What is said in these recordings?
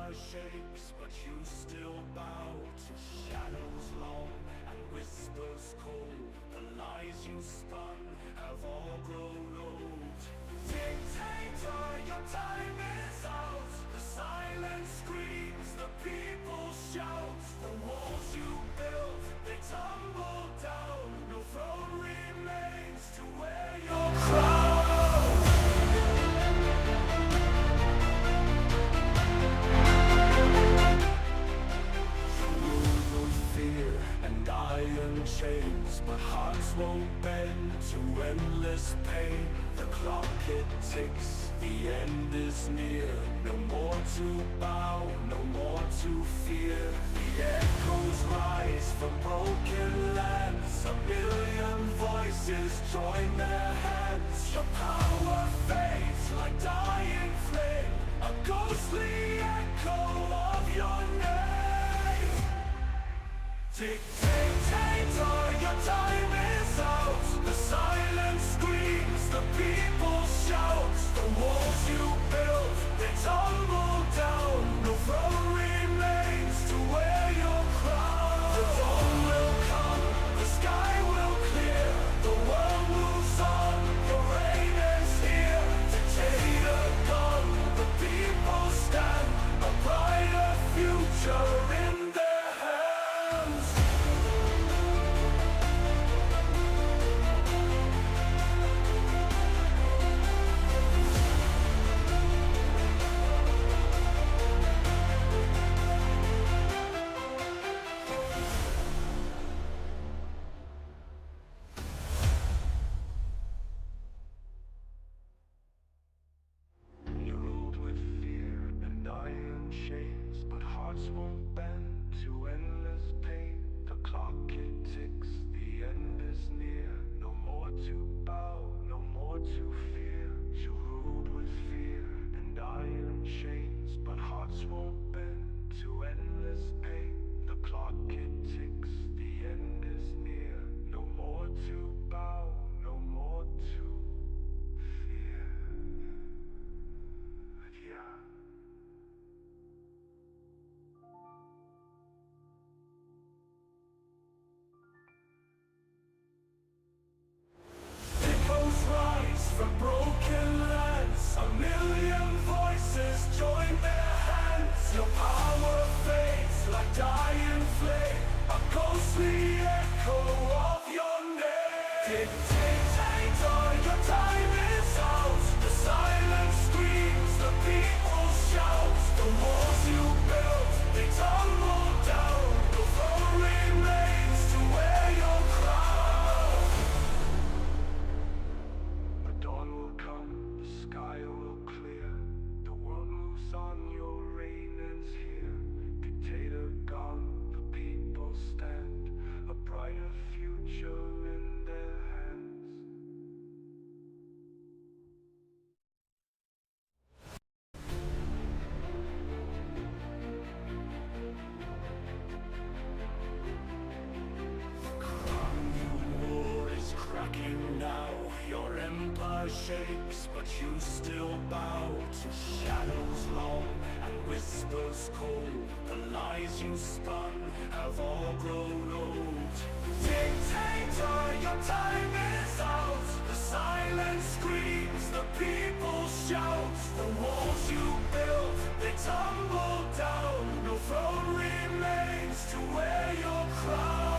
empire shakes, but you still bow to shadows long and whispers cold. The lies you spun have all grown old. Dictator, your time is out. The silence screams, the people shout. The walls you built, they tumble down. No throne remains to wear your crown. And iron chains, but hearts won't bend to endless pain. The clock it ticks, the end is near. No more to bow, no more to fear. The echoes rise from broken lands. A million voices join their hands. Your power fades like dying flame, a ghostly echo of your name. Dictator, your time is out. The silence screams, the people shout. The walls you built, they tumble down. No throne remains to wear your crown. The dawn will come, the sky will clear. The world moves on, your reign is here. Dictator gone, the people stand. A brighter future in their hands. From broken lands, a million voices join their hands. Your power fades like dying flame, a ghostly echo of your name. Dictator, your time is out. The silence screams, the people shout. The walls you built, they tumble down. No throne remains to wear your crown. Dawn will come, the sky will clear. The world moves on, your reign ends here. Dictator gone, the people stand. A brighter future in their hands. Now your empire shakes, but you still bow to shadows long and whispers cold. The lies you spun have all grown old. Dictator, your time is out. The silence screams, the people shout. The walls you built, they tumble down. No throne remains to wear your crown.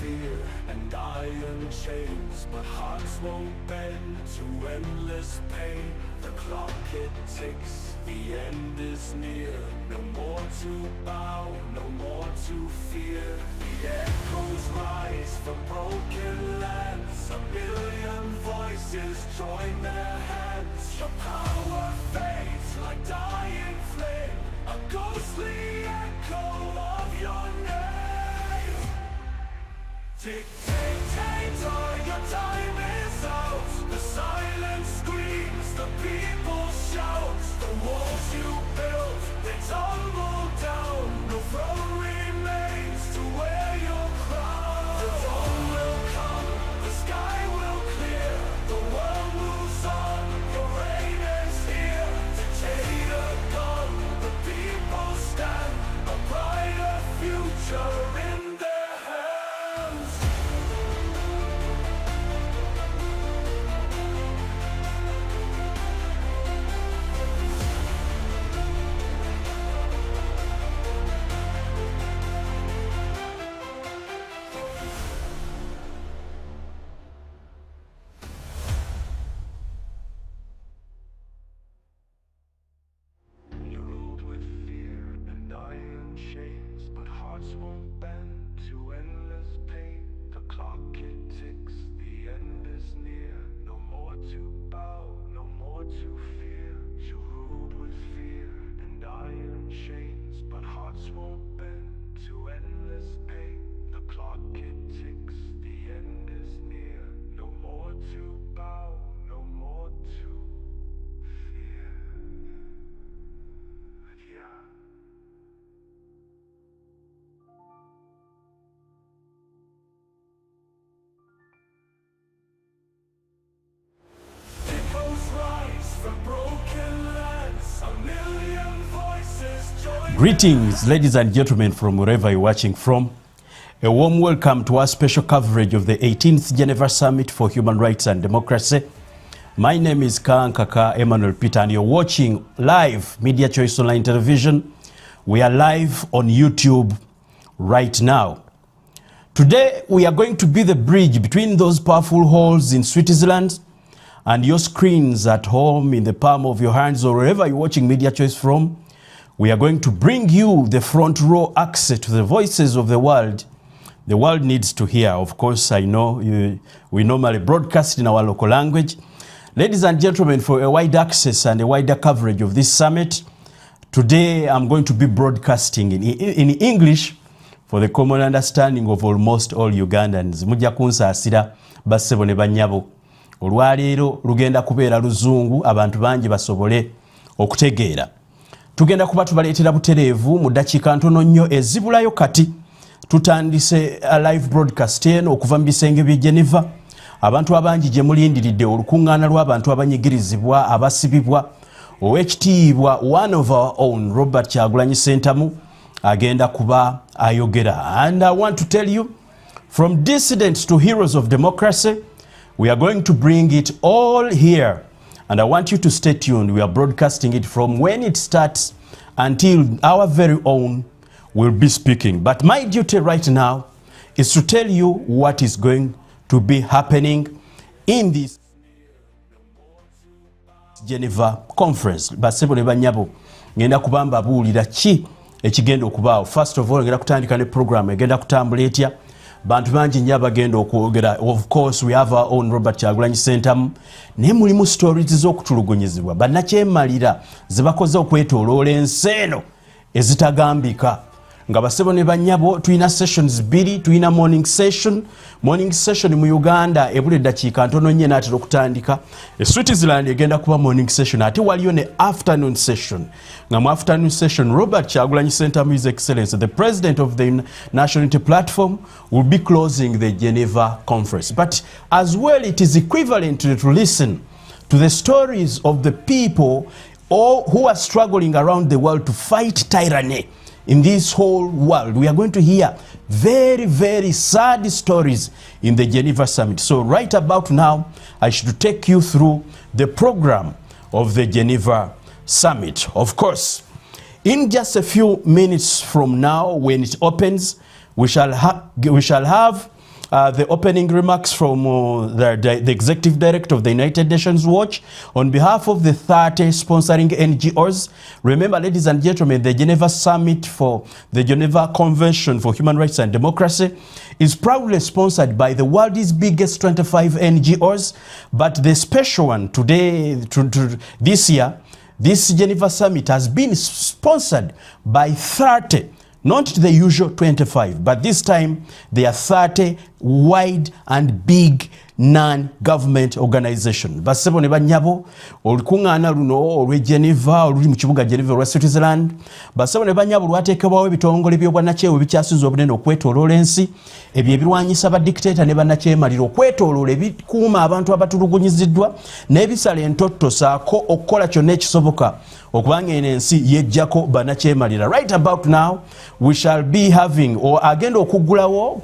Fear and iron chains, but hearts won't bend to endless pain. The clock it ticks, the end is near. No more to bow, no more to fear. The echoes rise from broken lands. A million voices join their hands. Your power fades like dying flame, a ghostly echo of your name. Dictator, your time is out. The silence screams, the people shout. The walls you built, they tumble down. No throne remains to wear your crown. The dawn will come, the sky Greetings, ladies and gentlemen, from wherever you're watching from. A warm welcome to our special coverage of the 18th Geneva Summit for Human Rights and Democracy. My name is Kaka Emmanuel Peter, and you're watching live Media Choice Online Television. We are live on YouTube right now. Today, we are going to be the bridge between those powerful halls in Switzerland and your screens at home, in the palm of your hands, or wherever you're watching Media Choice from. We are going to bring you the front row access to the voices of the world. The world needs to hear. Of course, I know we normally broadcast in our local language. Ladies and gentlemen, for a wide access and a wider coverage of this summit, today I'm going to be broadcasting in English for the common understanding of almost all Ugandans. Mujja kunsaasira bassebo ne bannyabo. Olwaleero lugenda kubeera luzungu abantu bangi basobole okutegeera. Tugenda kuba tubaleetera butereevu mu ddakiika ntono nnyo ezibulayo kati. Tutandise live broadcast eno okuva mu bisenge by'e Geneva. Abantu abangi gye mulindiridde olukuŋŋaana lw'abantu abanyigirizibwa, abasibibwa. Oweekitiibwa one of our own, Robert Kyagulanyi Ssentamu, agenda kuba ayogera. And I want to tell you, from dissidents to heroes of democracy, we are going to bring it all here. And I want you to stay tuned. We are broadcasting it from when it starts until our very own will be speaking. But my duty right now is to tell you what is going to be happening in this Geneva conference. Basebo ne banyabo ngenda kubamba buulira ki ekigenda okubaawo. First of all, ngenda kutandika ne program egenda kutambula etya. Bantu bangi nnyo abagenda okwogera. Of course, we have our own Robert Kyagulanyi Ssentamu. Naye mulimu stories z'okutulugunyizibwa bannakyemalira ze bakoze okwetooloola ensi eno ezitagambika. Nga basebo ne bannyabo tulina sessions bbiri, tulina morning session mu Uganda ebula eddakiika ntono nnyo n'atera okutandika. Switzerland egenda kuba morning session, ate waliyo ne afternoon session. Nga mu afternoon session, Robert Kyagulanyi Ssentamu, His Excellency, the President of the National Unity Platform, will be closing the Geneva conference. But as well, it is equivalent to listen to the stories of the people who are struggling around the world to fight tyranny. In this whole world, we are going to hear very, very sad stories in the Geneva Summit. So right about now, I should take you through the program of the Geneva Summit. Of course, in just a few minutes from now, when it opens, we shall have the opening remarks from the Executive Director of the United Nations Watch on behalf of the 30 sponsoring NGOs. Remember, ladies and gentlemen, the Geneva Summit for the Geneva Convention for Human Rights and Democracy is proudly sponsored by the world's biggest 25 NGOs. But the special one today, this year, this Geneva Summit has been sponsored by 30. Not the usual 25, but this time there are 30 wide and big non-government organizations. Basebo ne banyabo olukuŋŋaana luno olw'e Geneva oluli mu kibuga Geneva olwa Switzerland. Basebo ne banyabo lwateekebwawo ebitongole by'obwannakyewa ebikyasinze obunene okwetooloola ensi, ebyo ebirwanyisa badikiteeta ne bannakyemalira okwetooloola ebikuuma abantu abatulugunyiziddwa n'ebisala entotto saako okukola kyonna ekisoboka okubanga eno ensi yejjako bannakyemalira. Right about now, we shall be having, or agenda okuggulawo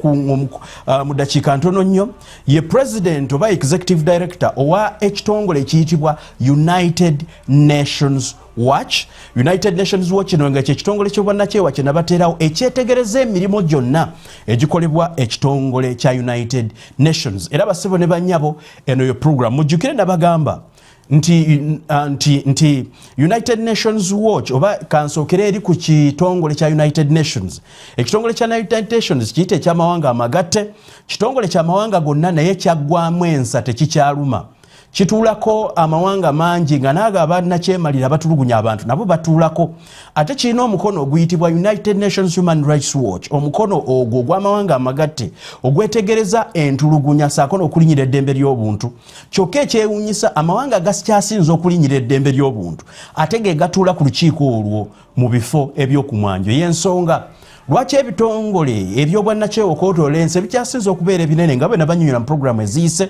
mu ddakiika ntono nnyo, ye President oba Executive Director owa ekitongole ekiyitibwa United Nations Watch. United Nations Watch eno nga kyekitongole ky'obwannakyewa kye nabateerawo ekyetegereza emirimu gyonna egikolebwa ekitongole kya United Nations. Era basebo ne bannyabo eno yo program mujjukire nabagamba nti United Nations Watch oba kansookera eri ku kitongole kya United Nations. Ekitongole kya United Nations kiyite eky'amawanga amagatte, kitongole ky'amawanga gonna naye kyaggwamu ensa tekikyaluma. Kituulako amawanga mangi nga naago abannakyemalira batulugunya abantu nabo batuulako. Ate kirina omukono oguyitibwa United Nations Human Rights Watch, omukono ogwo ogw'amawanga amagatte ogwetegereza entulugunya saako n'okulinyira eddembe ly'obuntu. Kyokka ekyewuunyisa amawanga gasikyasinza okulinyira eddembe ly'obuntu ate ge gatuula ku lukiiko olwo mu bifo eby'okumwanjo. Y'ensonga lwaki ebitongole eby'obwannakyewa okwetooloola ensi ebikyasinza okubeera ebinene nga bwe nabanyonyola mu programu eziyise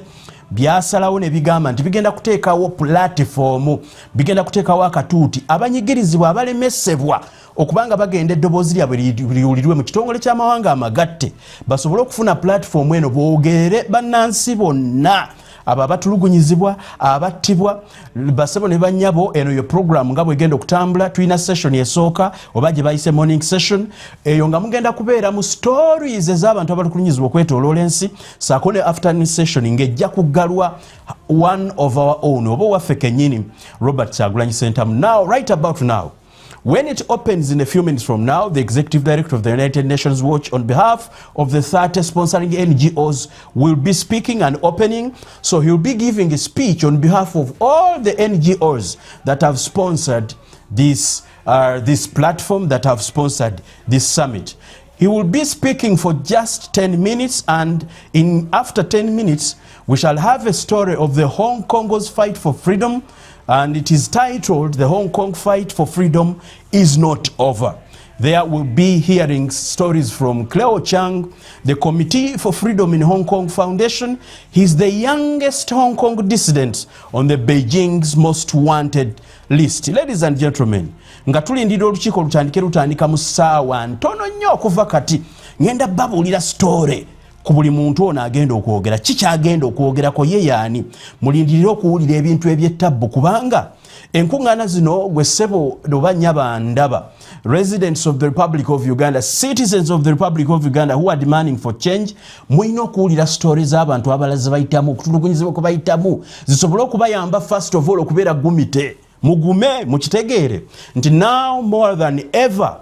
byasalawo ne bigamba nti bigenda kuteekawo platform, bigenda kuteekawo akatuuti abanyigirizibwa abalemesebwa okubanga bagenda eddoboozi lyabwe liwulirwe mu kitongole ky'amawanga amagatte basobole okufuna platform eno boogere bannansi bonna abo abatulugunyizibwa abattibwa basebo ne banyabo eno yo program nga bwegenda okutambula tulina session esooka oba gye bayise morning session eyo nga mugenda kubeera mu stories ez'abantu abatulugunyizibwa okwetooloola ensi saako ne afternoon session ng'ejja kuggalwa one of our own oba owaffe kennyini Robert Kyagulanyi Ssentamu. Now right about now, when it opens in a few minutes from now, the Executive Director of the United Nations Watch, on behalf of the 30 sponsoring NGOs, will be speaking and opening. So he'll be giving a speech on behalf of all the NGOs that have sponsored this platform, that have sponsored this summit. He will be speaking for just 10 minutes, and after 10 minutes, we shall have a story of the Hong Kongers' fight for freedom, and it is titled "The Hong Kong Fight for Freedom is Not Over." There will be hearing stories from Cleo Chang, the Committee for Freedom in Hong Kong Foundation. He's the youngest Hong Kong dissident on the Beijing's most wanted list. Ladies and gentlemen, nga tulindira olukiiko lutandika mu ssaawa ntono nnyo okuva kati ngenda babuulira story ku buli muntu ono agenda okwogera kikyagenda okwogerako ye yaani mulindirire okuwulira ebintu ebyettabbu kubanga enkuŋŋaana zino gwe ssebo oba nnyaba ndaba residents of the Republic of Uganda, citizens of the Republic of Uganda who are demanding for change, mulina okuwulira stories z'abantu abalaze bayitamu okutulugunyizibwa kwe bayitamu zisobole okubayamba first of all okubeera gumite mugume mukitegeere nti now more than ever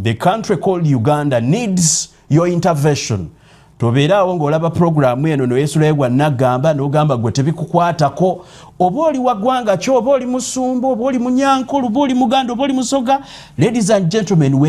the country called Uganda needs your intervention. Tobeeraawo ng'olaba programu eno noyeesulayo gwa nagamba n'ogamba gwe tebikukwatako oba oli wa ggwanga ki oba oli musumba oba oli munyankulu oba oli muganda oba oli musoga. Ladies and gentlemen,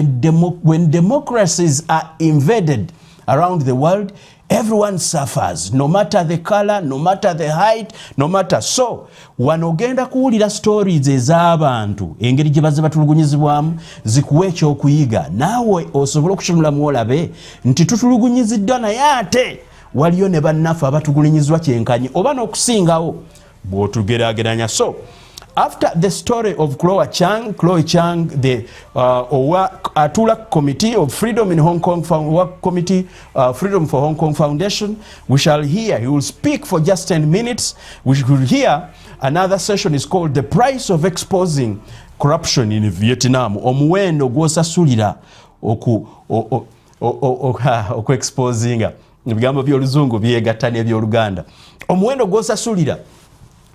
when democracies are invaded around the world, everyone suffers, no matter the color, no matter the height, no matter. So wanogenda kuwulira stories ez'abantu engeri gye bazze batulugunyizibwamu zikuwa ekyokuyiga naawe osobola okukinulamu olabe nti tutulugunyiziddwa naye ate waliyo ne bannaffe abatugulunyizibwa kyenkanyi oba n'okusingawo bw'otugeraageranya. So after the story of Chloe Chang, the Atula Committee of Freedom in Hong Kong, Committee Freedom for Hong Kong Foundation, we shall hear, he will speak for just 10 minutes. We will hear another session is called The Price of Exposing Corruption in Vietnam. Omuwendo gwosasulira okuexposinga ebigambo by'oluzungu byegatta n'ebyoluganda. Omuwendo gwosasulira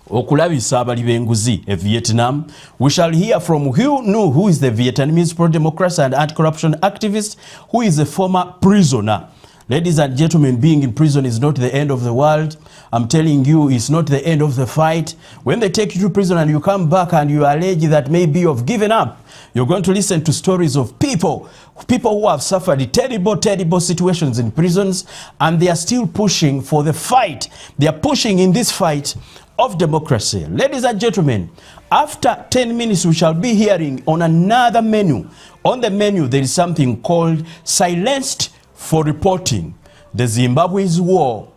okulabisa abali b'enguzi e Vietnam. We shall hear from Hugh Nu, who is the Vietnamese pro-democracy and anti-corruption activist, who is a former prisoner. Ladies and gentlemen, being in prison is not the end of the world. I'm telling you, it's not the end of the fight. When they take you to prison and you come back and you allege that maybe you've given up, you're going to listen to stories of people who have suffered terrible situations in prisons, and they are still pushing for the fight. They are pushing in this fight of democracy. Ladies and gentlemen, after 10 minutes we shall be hearing on another menu. On the menu there is something called Silenced for Reporting, the Zimbabwe's war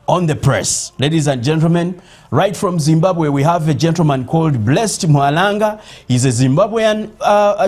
on the press. Ladies and gentlemen, right from Zimbabwe we have a gentleman called Blessed Mwalanga. He's a Zimbabwean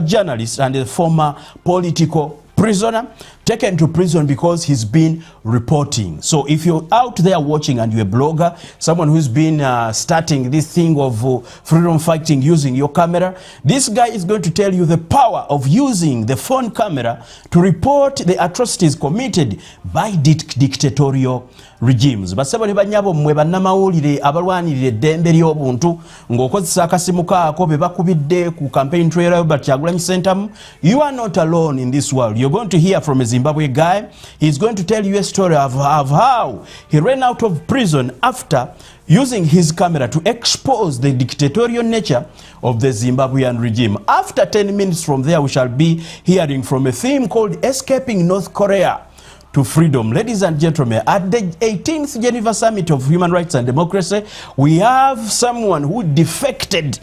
journalist and a former political prisoner, taken to prison because he's been reporting. So if you're out there watching and you're a blogger, someone who's been starting this thing of freedom fighting using your camera, this guy is going to tell you the power of using the phone camera to report the atrocities committed by dictatorial regimes. Basebo ne banyabo mmwe bannamawulire abalwanirira eddembe ly'obuntu ng'okozesa akasimu kaako be bakubidde ku campaign trail Robert Kyagulanyi Ssentamu. You are not alone in this world. You're going to hear from a Zimbabwe guy. He's going to tell you a story of how he ran out of prison after using his camera to expose the dictatorial nature of the Zimbabwean regime. After 10 minutes from there, we shall be hearing from a theme called Escaping North Korea to Freedom. Ladies and gentlemen, at the 18th Geneva Summit of Human Rights and Democracy, we have someone who defected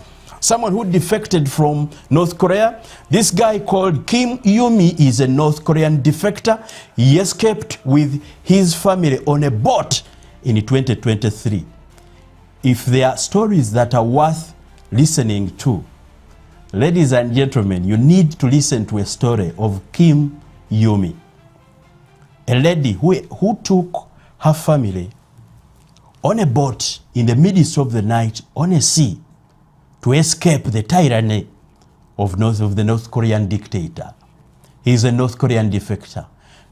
from North Korea. This guy called Kim Yumi is a North Korean defector. He escaped with his family on a boat in 2023. If there are stories that are worth listening to, Ladies and gentlemen, you need to listen to a story of Kim Yumi, a lady who took her family on a boat in the midst of the night on a sea to escape the tyranny of the North Korean dictator. He is a North Korean defector.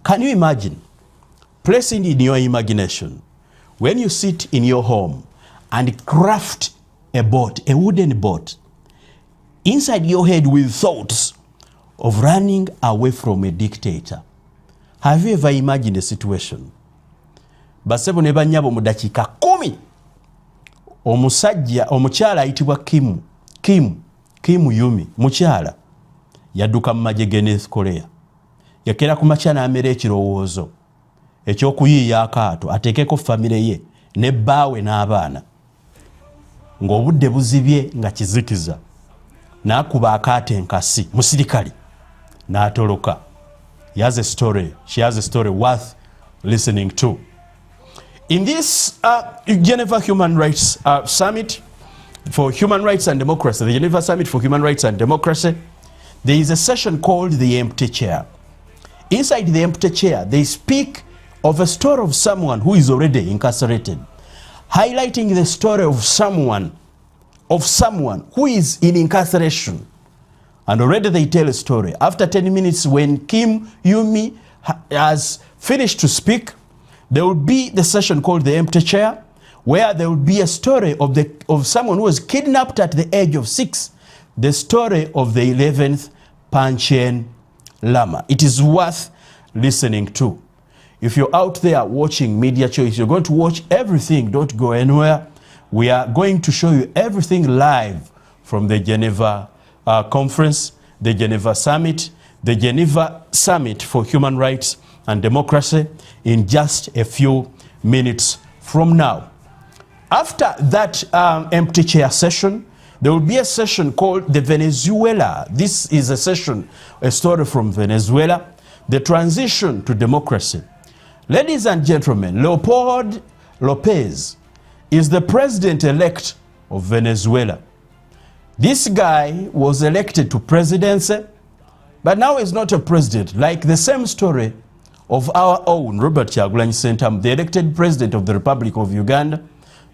Can you imagine, placing in your imagination, when you sit in your home and craft a boat, a wooden boat, inside your head with thoughts of running away from a dictator? Have you ever imagined a situation? Basebo ne banyabo mu dakika 10 omukyala ayitibwa Kim Yumi, mukyala yadduka mu magye ge North Korea. Yakera ku makya n'amera ekirowoozo ekyokuyiiya akaato ateekeko famire ye ne bbaawe n'abaana, ng'obudde buzibye nga kizikiza, n'akuba akaato enkasi musirikale n'atoloka. She has a story worth listening to. In this Geneva Human Rights Summit for Human Rights and Democracy, the Geneva Summit for Human Rights and Democracy, there is a session called The Empty Chair. Inside the empty chair, they speak of a story of someone who is already incarcerated, highlighting the story of someone who is in incarceration. And already they tell a story. After 10 minutes, when Kim Yumi has finished to speak, there will be the session called The Empty Chair, where there will be a story of someone who was kidnapped at the age of 6, the story of the 11th Panchen Lama. It is worth listening to. If you're out there watching Media Choice, you're going to watch everything. Don't go anywhere. We are going to show you everything live from the Geneva Conference, the Geneva Summit, the Geneva Summit for Human Rights and Democracy in just a few minutes from now. After that empty chair session, there will be a session called the Venezuela. This is a session, a story from Venezuela, the transition to democracy. Ladies and gentlemen, Leopoldo Lopez is the president-elect of Venezuela. This guy was elected to presidency, but now he's not a president. Like the same story of our own Robert Kyagulanyi Ssentamu, the elected president of the Republic of Uganda,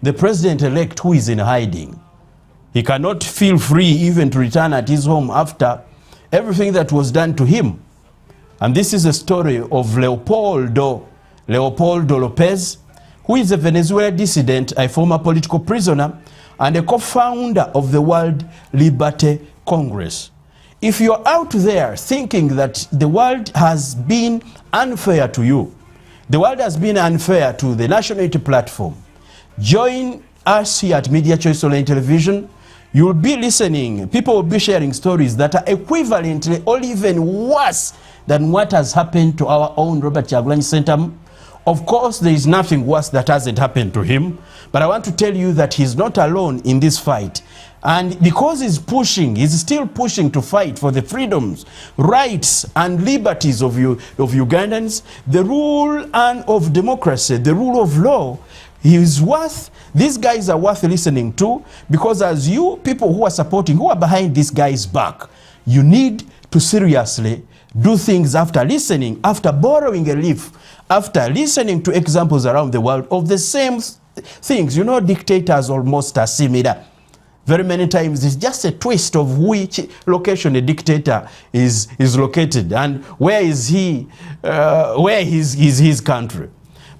the president-elect who is in hiding. He cannot feel free even to return at his home after everything that was done to him. And this is a story of Leopoldo Lopez, who is a Venezuelan dissident, a former political prisoner, and a co-founder of the World Liberty Congress. If you're out there thinking that the world has been unfair to you, the world has been unfair to the National Unity Platform, join us here at Media Choice Online Television. You'll be listening. People will be sharing stories that are equivalently or even worse than what has happened to our own Robert Kyagulanyi Ssentamu. Of course, there is nothing worse that hasn't happened to him, but I want to tell you that he's not alone in this fight. And because he's still pushing to fight for the freedoms, rights, and liberties of Ugandans, the rule of democracy, the rule of law, these guys are worth listening to, because as you people who are behind this guy's back, you need to seriously do things after listening, after borrowing a leaf, after listening to examples around the world of the same things. You know, dictators almost are similar. Very many times it's just a twist of which location a dictator is located and where is he, where is his country.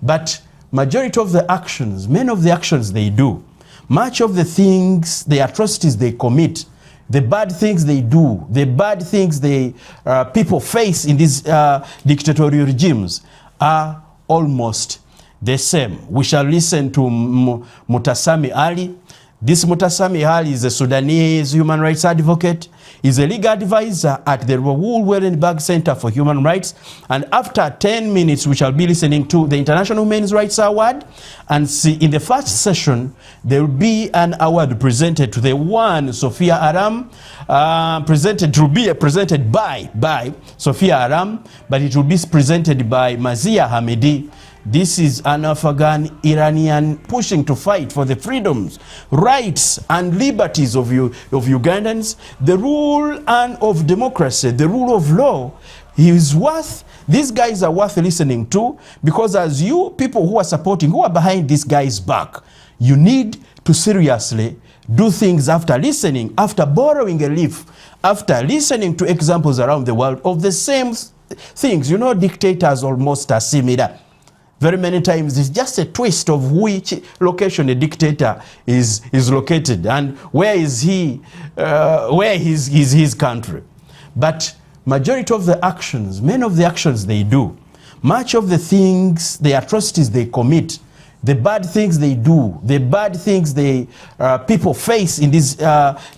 But majority of the actions, many of the actions they do, much of the things, the atrocities they commit, the bad things they do, the bad things people face in these dictatorial regimes are almost the same. We shall listen to Mutasami Ali. This Mutasami Ali is a Sudanese human rights advocate. He's a legal advisor at the Raoul Wallenberg Center for Human Rights. And after 10 minutes, we shall be listening to the International Women's Rights Award. And in the first session, there will be an award presented to the one Sophia Aram, presented by Sophia Aram, but it will be presented by Mazia Hamidi. This is an Afghan Iranian pushing to fight for the freedoms, rights and liberties of Ugandans, the rule and of democracy, the rule of law. These guys are worth listening to, because as you people who are supporting, who are behind this guy's back, you need to seriously do things after listening, after borrowing a leaf, after listening to examples around the world of the same things. You know, dictators almost are similar. Very many times it's just a twist of which location a dictator is located and where is he, where is his country. But majority of the actions, many of the actions they do, much of the things, the atrocities they commit, the bad things they do, the bad things people face in these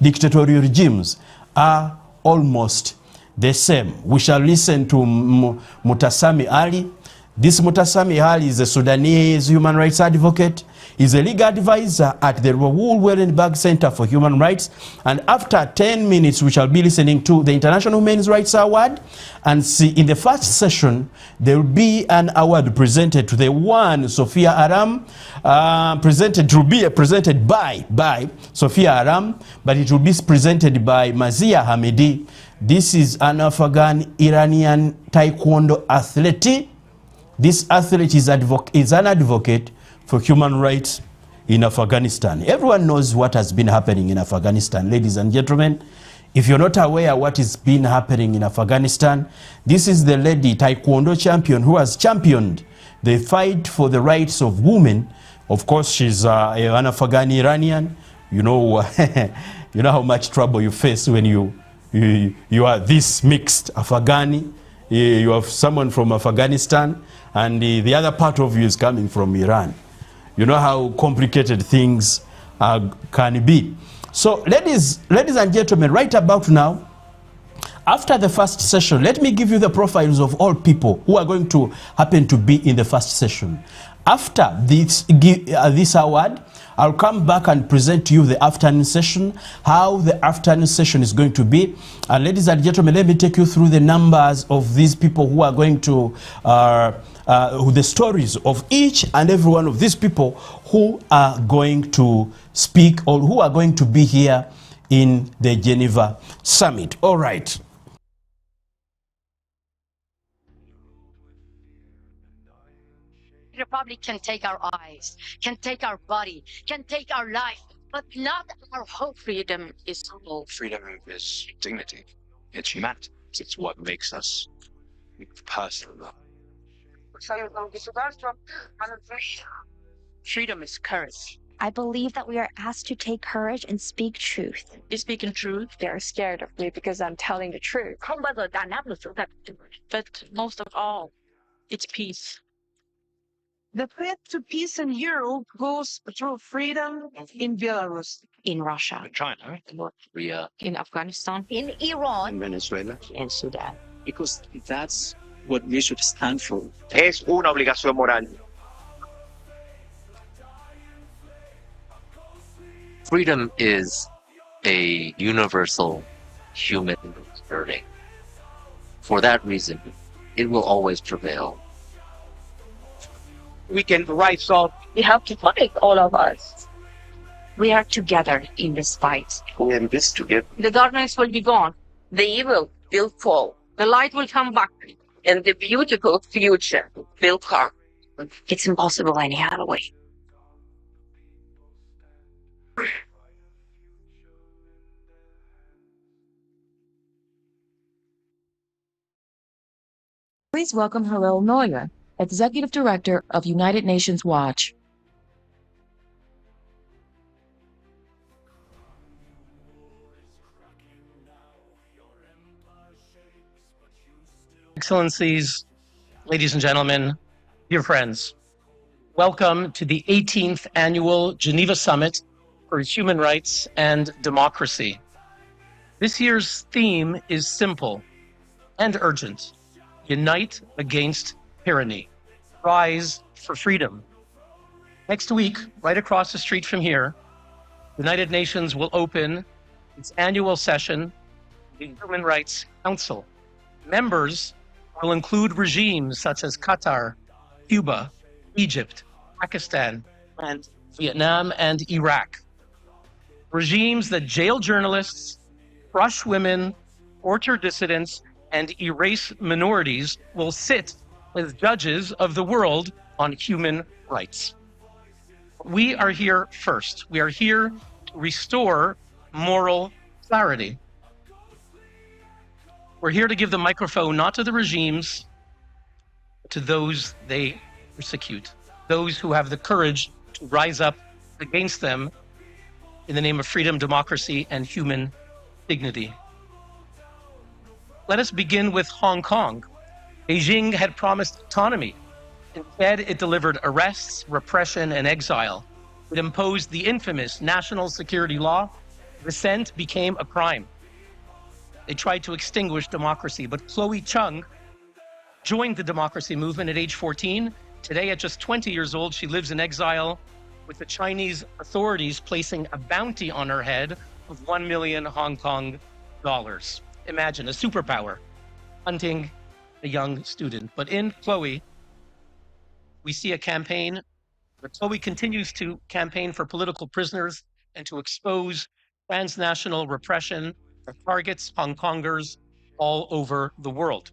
dictatorial regimes are almost the same. We shall listen to Mutasami Ali. This Mutasami Ali is a Sudanese human rights advocate. He's a legal advisor at the Raoul Wallenberg Center for Human Rights. And after 10 minutes, we shall be listening to the International Human Rights Award. And see, in the first session, there will be an award presented to the one, Sophia Aram, presented by Sophia Aram, but it will be presented by Mazia Hamidi. This is an Afghan Iranian taekwondo athlete. This athlete is an advocate for human rights in Afghanistan. Everyone knows what has been happening in Afghanistan, ladies and gentlemen. If you're not aware what is been happening in Afghanistan, this is the lady taekwondo champion who has championed the fight for the rights of women. Of course, she's an Afghan Iranian. You know, you know how much trouble you face when you are this mixed Afghani. You have someone from Afghanistan, and the other part of you is coming from Iran. You know how complicated things can be. So, ladies and gentlemen, right about now, after the first session, let me give you the profiles of all people who are going to happen to be in the first session. After this award, I'll come back and present to you the afternoon session, how the afternoon session is going to be. And ladies and gentlemen, let me take you through the numbers of these people who are going to, the stories of each and every one of these people who are going to speak or who are going to be here in the Geneva Summit. All right. The Republic can take our eyes, can take our body, can take our life, but not our hope. Freedom is hope. Freedom is dignity. It's humanity. It's what makes us personal. Freedom is courage. I believe that we are asked to take courage and speak truth. You speaking truth, They're scared of me because I'm telling the truth. but most of all, it's peace. The path to peace in Europe goes through freedom in Belarus, In Russia, In China, in North Korea, in Afghanistan, In Iran, in Venezuela, in Sudan. because that's what we should stand for. Es una obligación moral. Freedom is a universal human yearning. For that reason, it will always prevail. We can rise up. We have to fight, all of us. We are together in this fight. We in this together. The darkness will be gone. The evil will fall, The light will come back. and the beautiful future will come. It's impossible any other way. Please welcome Harel Neuer, Executive Director of United Nations Watch. Excellencies, ladies and gentlemen, dear friends, welcome to the 18th Annual Geneva Summit for Human Rights and Democracy. This year's theme is simple and urgent: unite against tyranny, rise for freedom. Next week, right across the street from here, the United Nations will open its annual session, the Human Rights Council. Members will include regimes such as Qatar, Cuba, Egypt, Pakistan, and Vietnam and Iraq. Regimes that jail journalists, crush women, torture dissidents, and erase minorities will sit as judges of the world on human rights. We are here first. We are here to restore moral clarity. We're here to give the microphone not to the regimes, but to those they persecute, those who have the courage to rise up against them in the name of freedom, democracy, and human dignity. Let us begin with Hong Kong. Beijing had promised autonomy. Instead, it delivered arrests, repression, and exile. It imposed the infamous national security law. Dissent became a crime. They tried to extinguish democracy, but Chloe Chung joined the democracy movement at age 14. Today, at just 20 years old, she lives in exile with the Chinese authorities placing a bounty on her head of 1 million Hong Kong dollars. Imagine a superpower hunting a young student. But in Chloe, we see a campaign where Chloe continues to campaign for political prisoners and to expose transnational repression that targets Hong Kongers all over the world.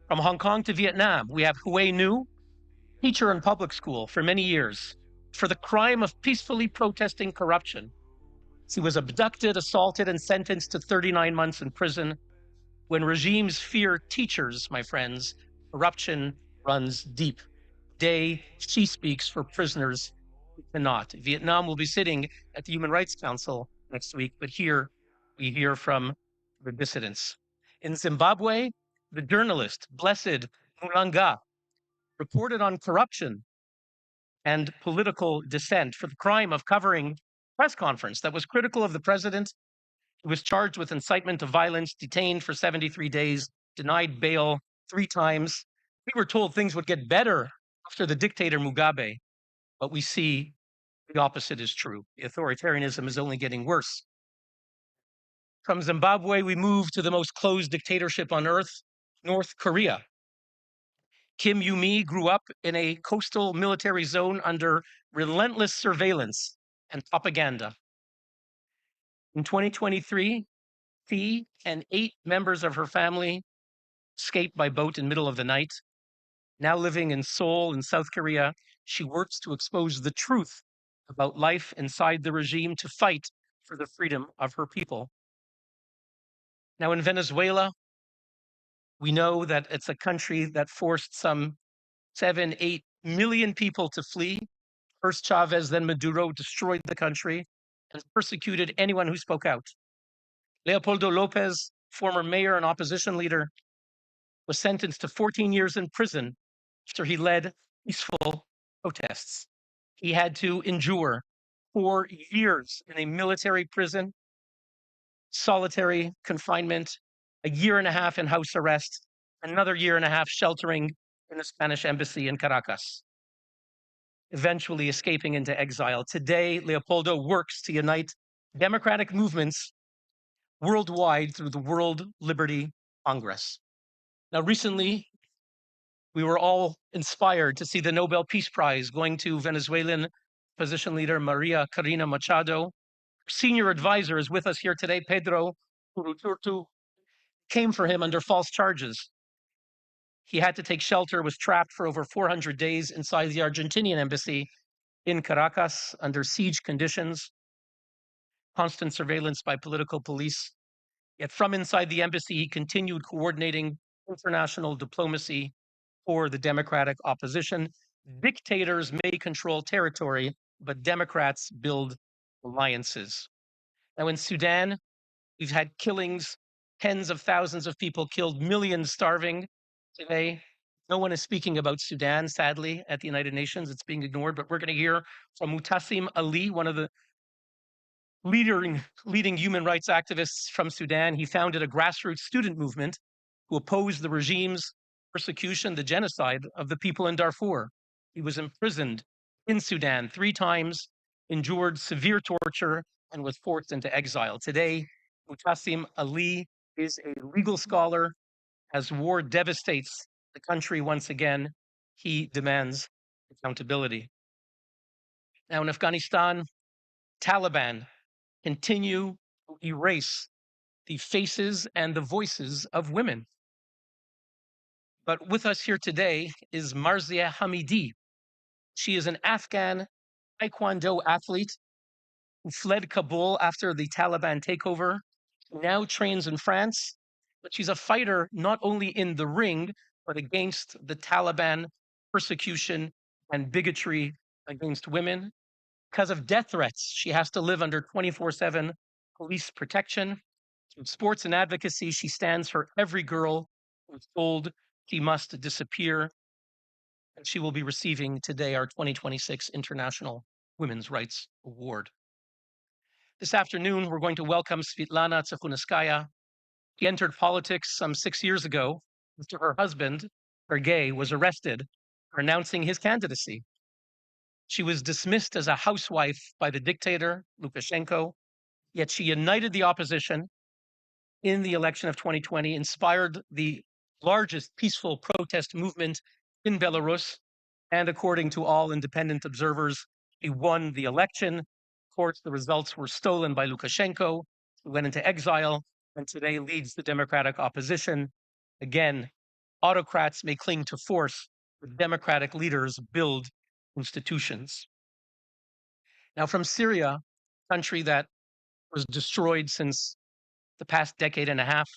From Hong Kong to Vietnam, we have Hue Nu, teacher in public school for many years, for the crime of peacefully protesting corruption. She was abducted, assaulted, and sentenced to 39 months in prison. When regimes fear teachers, my friends, corruption runs deep. Today, she speaks for prisoners who cannot. Vietnam will be sitting at the Human Rights Council next week, but here we hear from the dissidents. In Zimbabwe, the journalist, Blessed Mulanga, reported on corruption and political dissent for the crime of covering a press conference that was critical of the president. He was charged with incitement to violence, detained for 73 days, denied bail 3 times. We were told things would get better after the dictator Mugabe, but we see the opposite is true. The authoritarianism is only getting worse. From Zimbabwe, we move to the most closed dictatorship on earth, North Korea. Kim Yu-mi grew up in a coastal military zone under relentless surveillance and propaganda. In 2023, she and 8 members of her family escaped by boat in the middle of the night. Now living in Seoul in South Korea, she works to expose the truth about life inside the regime to fight for the freedom of her people. Now in Venezuela, we know that it's a country that forced some 7-8 million people to flee. First Chavez, then Maduro destroyed the country and persecuted anyone who spoke out. Leopoldo Lopez, former mayor and opposition leader, was sentenced to 14 years in prison after he led peaceful protests. He had to endure 4 years in a military prison, solitary confinement, a 1.5 years in house arrest, another 1.5 years sheltering in the Spanish embassy in Caracas, eventually escaping into exile. Today, Leopoldo works to unite democratic movements worldwide through the World Liberty Congress. Now, recently, we were all inspired to see the Nobel Peace Prize going to Venezuelan opposition leader Maria Corina Machado. Senior advisor is with us here today, Pedro Uruturtu, came for him under false charges. He had to take shelter, was trapped for over 400 days inside the Argentinian embassy in Caracas under siege conditions, constant surveillance by political police. Yet from inside the embassy, he continued coordinating international diplomacy for the democratic opposition. Dictators may control territory, but Democrats build alliances. Now in Sudan, we've had killings, tens of thousands of people killed, millions starving. Today, no one is speaking about Sudan, sadly, at the United Nations. It's being ignored, but we're going to hear from Mutassim Ali, one of the leading human rights activists from Sudan. He founded a grassroots student movement who opposed the regime's persecution, the genocide of the people in Darfur. He was imprisoned in Sudan 3 times, endured severe torture, and was forced into exile. Today, Mutassim Ali is a legal scholar. As war devastates the country once again, he demands accountability. Now, in Afghanistan, Taliban continue to erase the faces and the voices of women. But with us here today is Marzia Hamidi. She is an Afghan Taekwondo athlete who fled Kabul after the Taliban takeover, now trains in France, but she's a fighter not only in the ring, but against the Taliban persecution and bigotry against women. Because of death threats, she has to live under 24/7 police protection. Through sports and advocacy, she stands for every girl who's told she must disappear. And she will be receiving today our 2026 International Women's Rights Award. This afternoon, we're going to welcome Svitlana Tsikhanouskaya. She entered politics some 6 years ago after her husband, Sergei, was arrested for announcing his candidacy. She was dismissed as a housewife by the dictator, Lukashenko, yet she united the opposition in the election of 2020, inspired the largest peaceful protest movement in Belarus, and according to all independent observers, she won the election. Of course, the results were stolen by Lukashenko, who went into exile, and today leads the democratic opposition. Again, autocrats may cling to force, but democratic leaders build institutions. Now, from Syria, a country that was destroyed since the past decade and a half,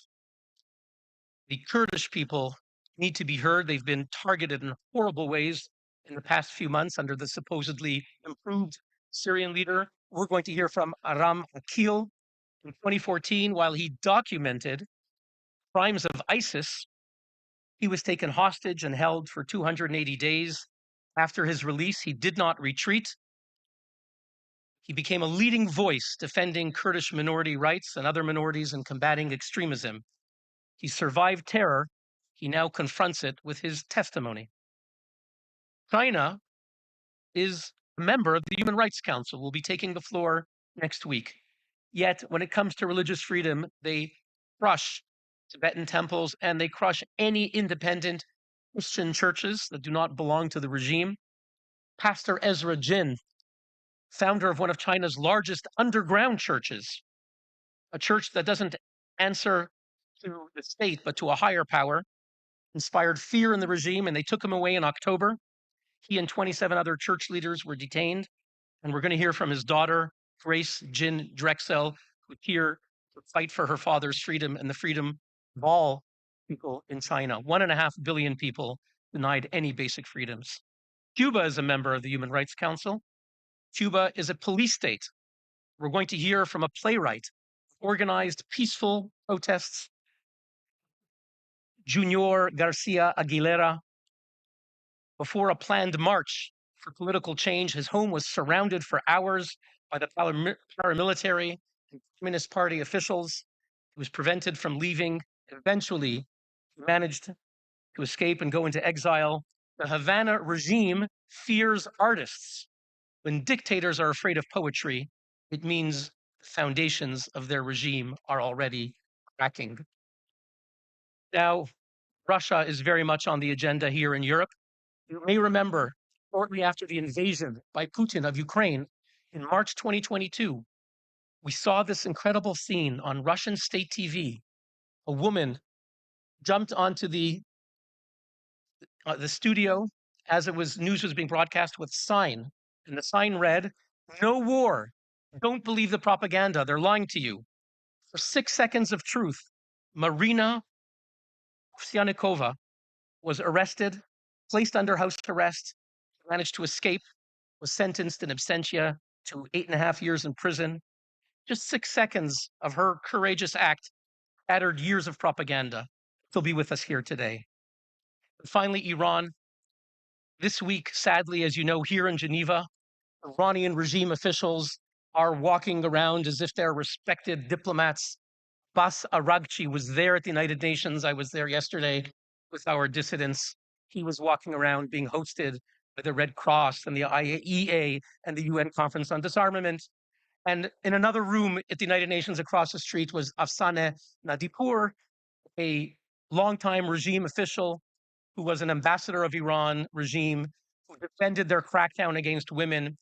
the Kurdish people need to be heard. They've been targeted in horrible ways in the past few months under the supposedly improved Syrian leader. We're going to hear from Aram Akil. In 2014, while he documented crimes of ISIS, he was taken hostage and held for 280 days. After his release, he did not retreat. He became a leading voice defending Kurdish minority rights and other minorities and combating extremism. He survived terror. He now confronts it with his testimony. China is a member of the Human Rights Council, will be taking the floor next week. Yet, when it comes to religious freedom, they crush Tibetan temples and they crush any independent Christian churches that do not belong to the regime. Pastor Ezra Jin, founder of one of China's largest underground churches, a church that doesn't answer to the state but to a higher power, inspired fear in the regime, and they took him away in October. He and 27 other church leaders were detained, and we're going to hear from his daughter, Grace Jin Drexel, who's here to fight for her father's freedom and the freedom of all people in China. 1.5 billion people denied any basic freedoms. Cuba is a member of the Human Rights Council. Cuba is a police state. We're going to hear from a playwright who organized peaceful protests, Junior Garcia Aguilera. Before a planned march for political change, his home was surrounded for hours by the paramilitary and Communist Party officials. He was prevented from leaving. Eventually, he managed to escape and go into exile. The Havana regime fears artists. When dictators are afraid of poetry, it means the foundations of their regime are already cracking. Now, Russia is very much on the agenda here in Europe. You may remember, shortly after the invasion by Putin of Ukraine in March 2022, we saw this incredible scene on Russian state TV. A woman jumped onto the studio as news was being broadcast with a sign, and the sign read, "No war. Don't believe the propaganda. They're lying to you." For 6 seconds of truth, Marina Ovsyannikova was arrested, placed under house arrest, managed to escape, was sentenced in absentia to 8.5 years in prison. Just 6 seconds of her courageous act shattered years of propaganda. She'll be with us here today. And finally, Iran. This week, sadly, as you know, here in Geneva, Iranian regime officials are walking around as if they're respected diplomats. Bas Aragchi was there at the United Nations. I was there yesterday with our dissidents. He was walking around being hosted by the Red Cross and the IAEA and the UN Conference on Disarmament. And in another room at the United Nations across the street was Afsaneh Nadipur, a longtime regime official who was an ambassador of Iran regime, who defended their crackdown against women,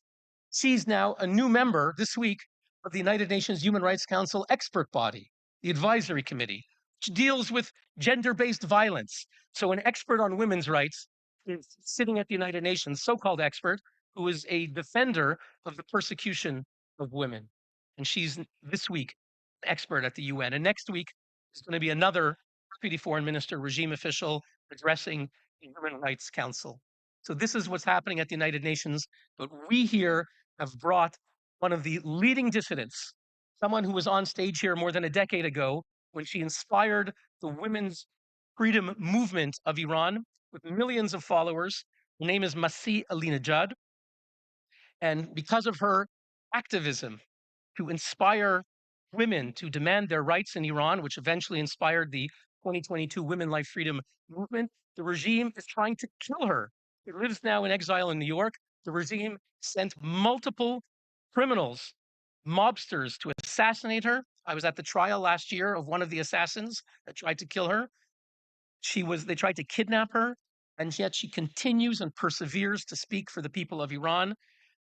she's now a new member this week of the United Nations Human Rights Council expert body, the advisory committee, which deals with gender-based violence. So an expert on women's rights is sitting at the United Nations, so-called expert, who is a defender of the persecution of women. And she's this week an expert at the UN. And next week is going to be another deputy foreign minister, regime official, addressing the Human Rights Council. So this is what's happening at the United Nations. But we here have brought one of the leading dissidents, someone who was on stage here more than a decade ago when she inspired the women's freedom movement of Iran with millions of followers. Her name is Masih Alinejad. And because of her activism to inspire women to demand their rights in Iran, which eventually inspired the 2022 Women Life Freedom movement, the regime is trying to kill her. She lives now in exile in New York. The regime sent multiple criminals, mobsters, to assassinate her. I was at the trial last year of one of the assassins that tried to kill her. They tried to kidnap her, and yet she continues and perseveres to speak for the people of Iran.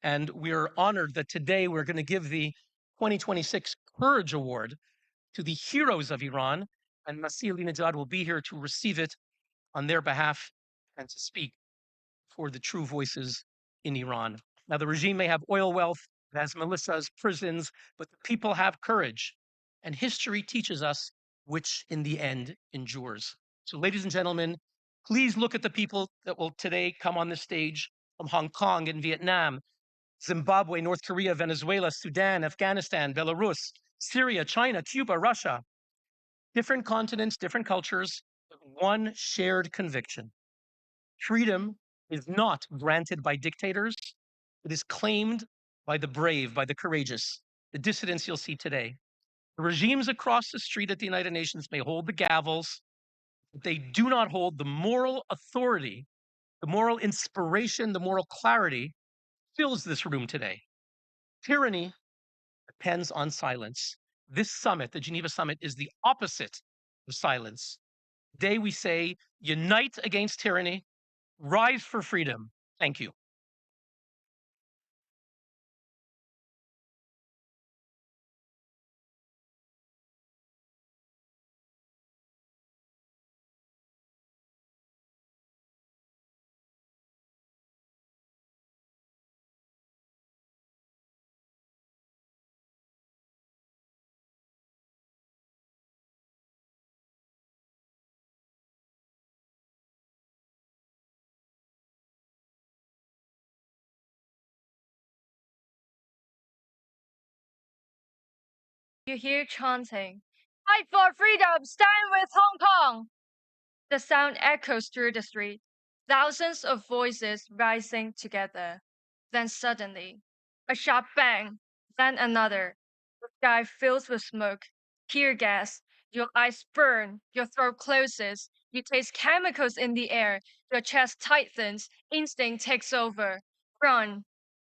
And we're honored that today we're going to give the 2026 Courage Award to the heroes of Iran, and Masih Alinejad will be here to receive it on their behalf and to speak for the true voices in Iran. Now, the regime may have oil wealth, it has militias, prisons, but the people have courage. And history teaches us which in the end endures. So, ladies and gentlemen, please look at the people that will today come on the stage from Hong Kong and Vietnam, Zimbabwe, North Korea, Venezuela, Sudan, Afghanistan, Belarus, Syria, China, Cuba, Russia. Different continents, different cultures, but one shared conviction. Freedom is not granted by dictators. It is claimed by the brave, by the courageous, the dissidents you'll see today. The regimes across the street at the United Nations may hold the gavels, but they do not hold the moral authority, the moral inspiration, the moral clarity fills this room today. Tyranny depends on silence. This summit, the Geneva summit, is the opposite of silence. Today we say, unite against tyranny, rise for freedom. Thank you. You hear chanting, "Fight for freedom! Stand with Hong Kong!" The sound echoes through the street, thousands of voices rising together. Then suddenly, a sharp bang, then another. The sky fills with smoke, tear gas. Your eyes burn, your throat closes. You taste chemicals in the air. Your chest tightens. Instinct takes over. Run.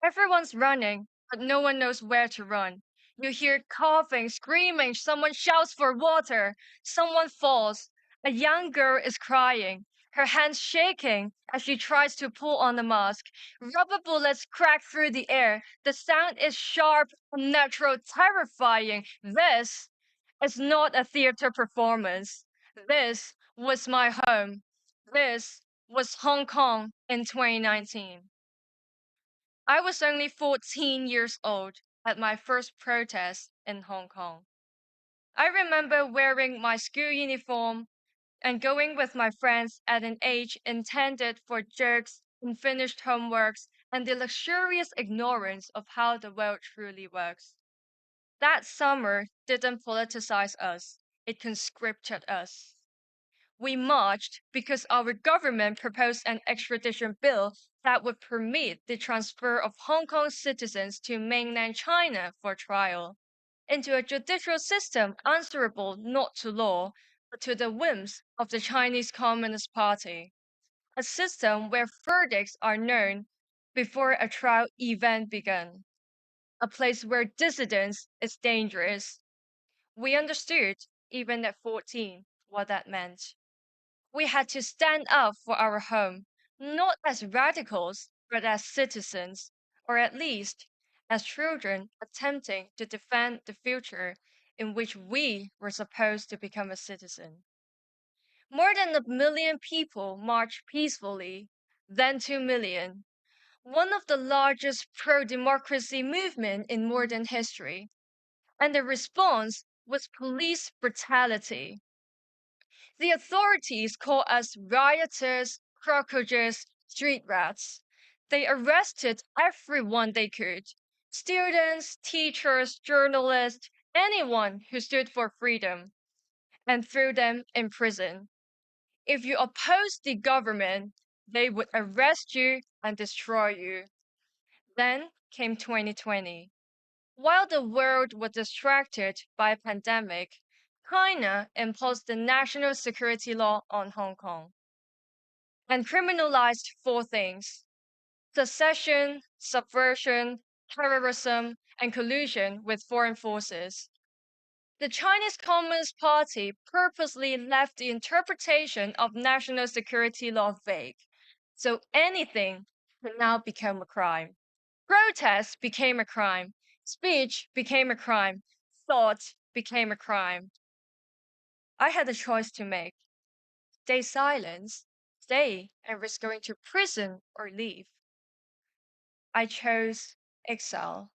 Everyone's running, but no one knows where to run. You hear coughing, screaming. Someone shouts for water. Someone falls. A young girl is crying, her hands shaking as she tries to pull on the mask. Rubber bullets crack through the air. The sound is sharp, unnatural, terrifying. This is not a theater performance. This was my home. This was Hong Kong in 2019. I was only 14 years old at my first protest in Hong Kong. I remember wearing my school uniform and going with my friends at an age intended for jokes, unfinished homeworks, and the luxurious ignorance of how the world truly works. That summer didn't politicize us, it conscripted us. We marched because our government proposed an extradition bill that would permit the transfer of Hong Kong citizens to mainland China for trial, into a judicial system answerable not to law, but to the whims of the Chinese Communist Party. A system where verdicts are known before a trial even begun. A place where dissidence is dangerous. We understood, even at 14, what that meant. We had to stand up for our home, not as radicals, but as citizens, or at least as children attempting to defend the future in which we were supposed to become a citizen. More than 1 million people marched peacefully, then 2 million, one of the largest pro-democracy movement in modern history. And the response was police brutality. The authorities called us rioters, crocodiles, street rats. They arrested everyone they could. Students, teachers, journalists, anyone who stood for freedom, and threw them in prison. If you opposed the government, they would arrest you and destroy you. Then came 2020. While the world was distracted by a pandemic, China imposed the national security law on Hong Kong and criminalized 4 things: secession, subversion, terrorism, and collusion with foreign forces. The Chinese Communist Party purposely left the interpretation of national security law vague, so anything can now become a crime. Protest became a crime. Speech became a crime. Thought became a crime. I had a choice to make: stay silent, stay and risk going to prison, or leave. I chose exile.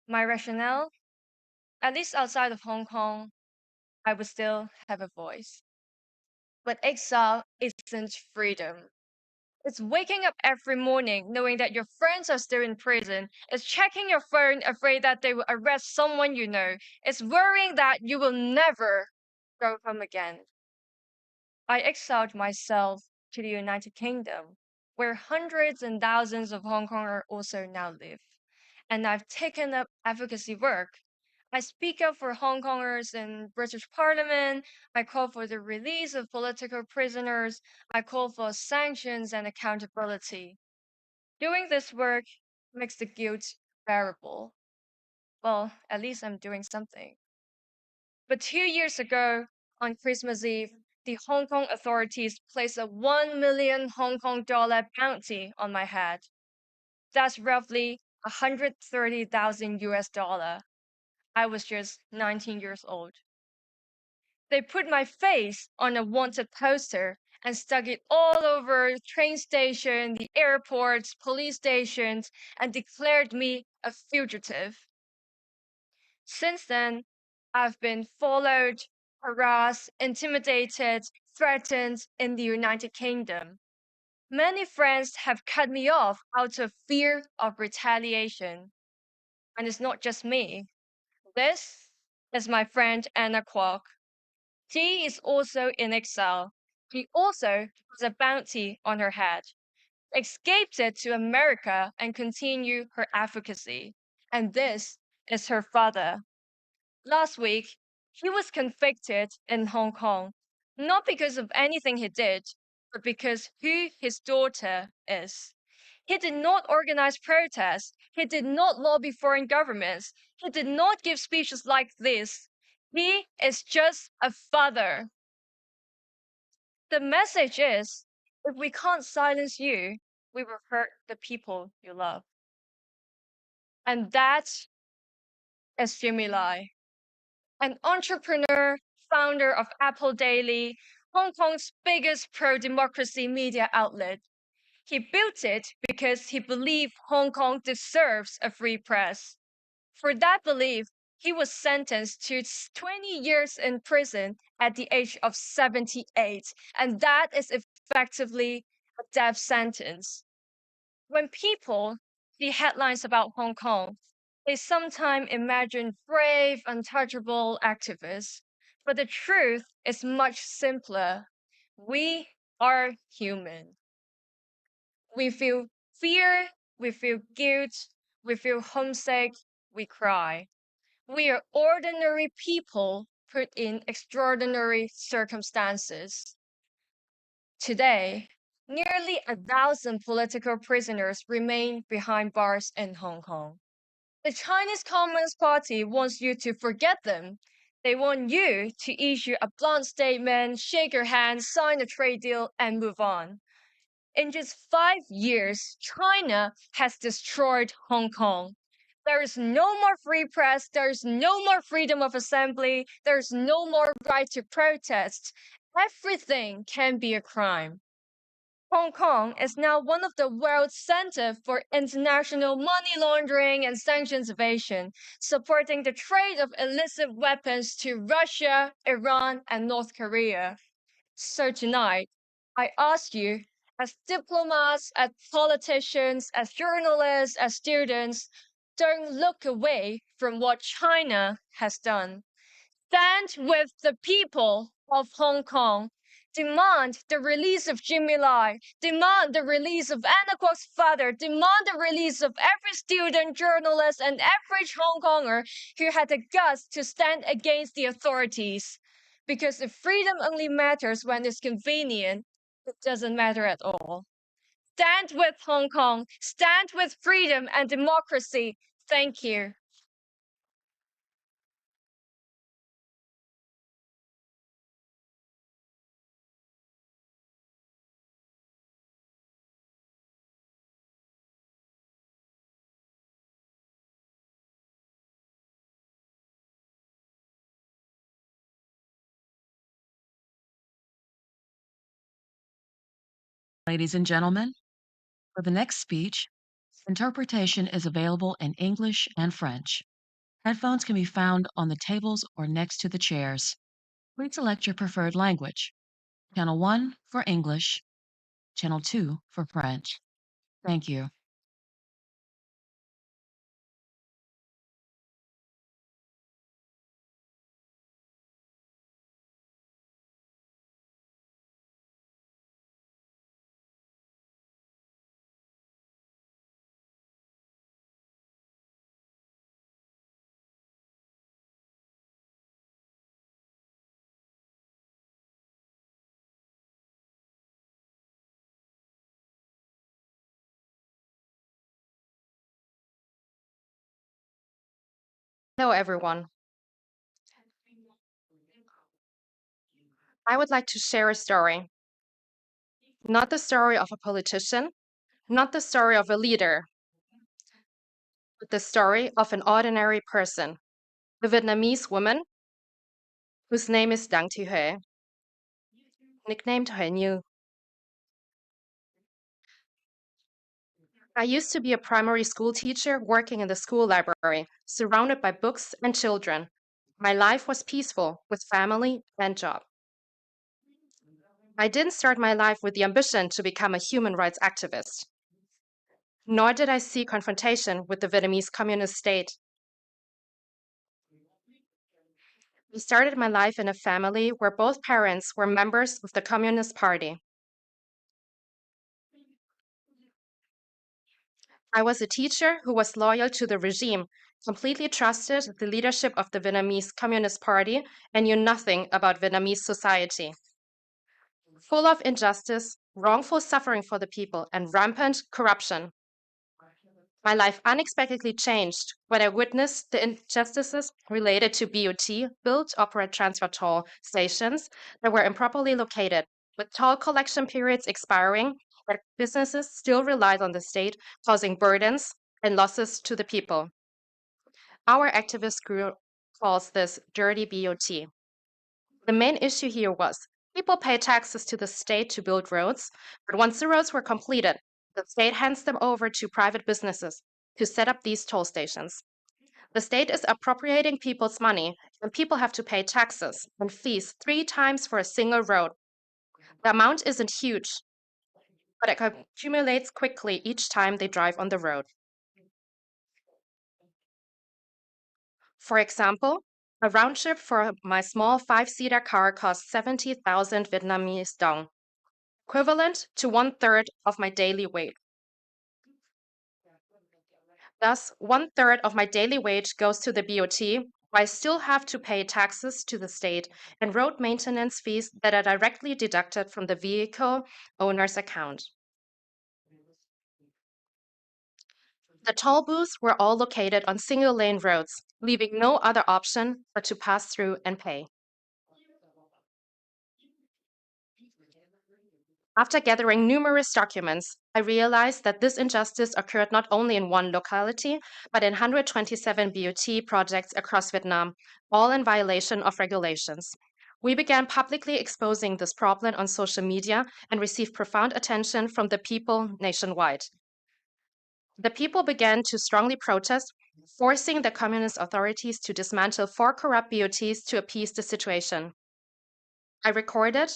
My rationale? At least outside of Hong Kong, I would still have a voice. But exile isn't freedom. It's waking up every morning knowing that your friends are still in prison. It's checking your phone afraid that they will arrest someone you know. It's worrying that you will never go home again. I exiled myself to the United Kingdom, where hundreds and thousands of Hong Kongers also now live. And I've taken up advocacy work. I speak up for Hong Kongers in British Parliament. I call for the release of political prisoners. I call for sanctions and accountability. Doing this work makes the guilt bearable. Well, at least I'm doing something. But 2 years ago, on Christmas Eve, the Hong Kong authorities placed a 1 million Hong Kong dollar bounty on my head. That's roughly 130,000 US dollar. I was just 19 years old. They put my face on a wanted poster and stuck it all over the train station, the airports, police stations, and declared me a fugitive. Since then, I've been followed, harassed, intimidated, threatened in the United Kingdom. Many friends have cut me off out of fear of retaliation. And it's not just me. This is my friend Anna Kwok. She is also in exile. She also has a bounty on her head. Escaped it to America and continue her advocacy. And this is her father. Last week, he was convicted in Hong Kong, not because of anything he did, but because who his daughter is. He did not organize protests. He did not lobby foreign governments. He did not give speeches like this. He is just a father. The message is, if we can't silence you, we will hurt the people you love. And that is Jimmy Lai, an entrepreneur, founder of Apple Daily, Hong Kong's biggest pro-democracy media outlet. He built it because he believed Hong Kong deserves a free press. For that belief, he was sentenced to 20 years in prison at the age of 78, and that is effectively a death sentence. When people see headlines about Hong Kong, they sometimes imagine brave, untouchable activists, but the truth is much simpler. We are human. We feel fear, we feel guilt, we feel homesick, we cry. We are ordinary people put in extraordinary circumstances. Today, nearly 1,000 political prisoners remain behind bars in Hong Kong. The Chinese Communist Party wants you to forget them. They want you to issue a blunt statement, shake your hand, sign a trade deal, and move on. In just 5 years, China has destroyed Hong Kong. There is no more free press, there's no more freedom of assembly, there's no more right to protest. Everything can be a crime. Hong Kong is now one of the world's center for international money laundering and sanctions evasion, supporting the trade of illicit weapons to Russia, Iran, and North Korea. So tonight, I ask you, as diplomats, as politicians, as journalists, as students, don't look away from what China has done. Stand with the people of Hong Kong. Demand the release of Jimmy Lai. Demand the release of Anna Kwok's father. Demand the release of every student, journalist, and average Hong Konger who had the guts to stand against the authorities. Because if freedom only matters when it's convenient, it doesn't matter at all. Stand with Hong Kong. Stand with freedom and democracy. Thank you. Ladies and gentlemen, for the next speech, interpretation is available in English and French. Headphones can be found on the tables or next to the chairs. Please select your preferred language. Channel 1 for English, Channel 2 for French. Thank you. Hello, everyone. I would like to share a story. Not the story of a politician, not the story of a leader, but the story of an ordinary person, a Vietnamese woman whose name is Dang Thị Huệ, nicknamed Huệ Như. I used to be a primary school teacher working in the school library, surrounded by books and children. My life was peaceful with family and job. I didn't start my life with the ambition to become a human rights activist, nor did I see confrontation with the Vietnamese communist state. I started my life in a family where both parents were members of the Communist Party. I was a teacher who was loyal to the regime, completely trusted the leadership of the Vietnamese Communist Party, and knew nothing about Vietnamese society. Full of injustice, wrongful suffering for the people, and rampant corruption. My life unexpectedly changed when I witnessed the injustices related to BOT, built, operate, transfer toll stations that were improperly located, with toll collection periods expiring, where businesses still relied on the state, causing burdens and losses to the people. Our activist group calls this dirty BOT. The main issue here was people pay taxes to the state to build roads, but once the roads were completed, the state hands them over to private businesses to set up these toll stations. The state is appropriating people's money, and people have to pay taxes and fees 3 times for a single road. The amount isn't huge, but it accumulates quickly each time they drive on the road. For example, a round trip for my small 5-seater car costs 70,000 Vietnamese dong, equivalent to 1/3 of my daily wage. Thus, 1/3 of my daily wage goes to the BOT, while I still have to pay taxes to the state and road maintenance fees that are directly deducted from the vehicle owner's account. The toll booths were all located on single-lane roads, leaving no other option but to pass through and pay. After gathering numerous documents, I realized that this injustice occurred not only in one locality, but in 127 BOT projects across Vietnam, all in violation of regulations. We began publicly exposing this problem on social media and received profound attention from the people nationwide. The people began to strongly protest, forcing the communist authorities to dismantle 4 corrupt BOTs to appease the situation. I recorded,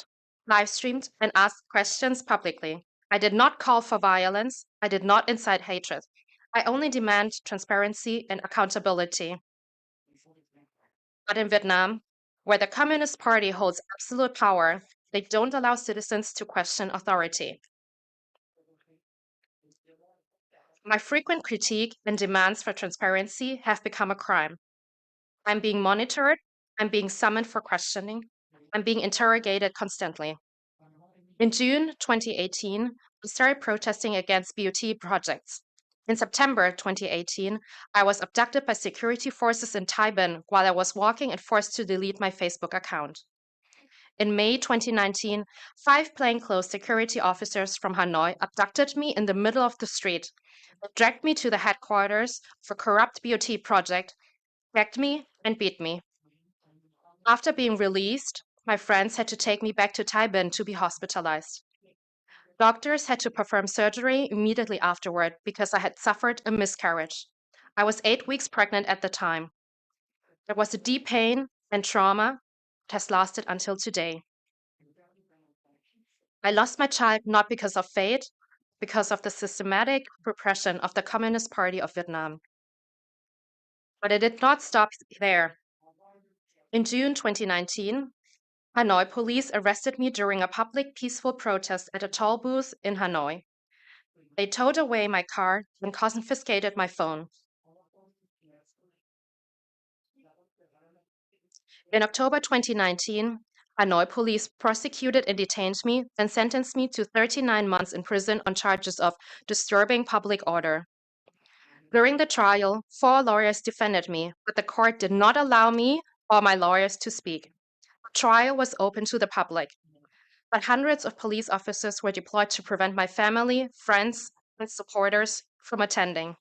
live streamed, and asked questions publicly. I did not call for violence. I did not incite hatred. I only demand transparency and accountability. But in Vietnam, where the Communist Party holds absolute power, they don't allow citizens to question authority. My frequent critique and demands for transparency have become a crime. I'm being monitored. I'm being summoned for questioning. I'm being interrogated constantly. In June 2018, I started protesting against BOT projects. In September 2018, I was abducted by security forces in Thailand while I was walking and forced to delete my Facebook account. In May 2019, 5 plainclothes security officers from Hanoi abducted me in the middle of the street. They dragged me to the headquarters of a corrupt BOT project, gagged me, and beat me. After being released, my friends had to take me back to Thailand to be hospitalized. Doctors had to perform surgery immediately afterward because I had suffered a miscarriage. I was 8 weeks pregnant at the time. There was a deep pain and trauma that has lasted until today. I lost my child not because of fate, because of the systematic repression of the Communist Party of Vietnam. But it did not stop there. In June 2019, Hanoi police arrested me during a public peaceful protest at a toll booth in Hanoi. They towed away my car and confiscated my phone. In October 2019, Hanoi police prosecuted and detained me and sentenced me to 39 months in prison on charges of disturbing public order. During the trial, 4 lawyers defended me, but the court did not allow me or my lawyers to speak. The trial was open to the public, but hundreds of police officers were deployed to prevent my family, friends, and supporters from attending.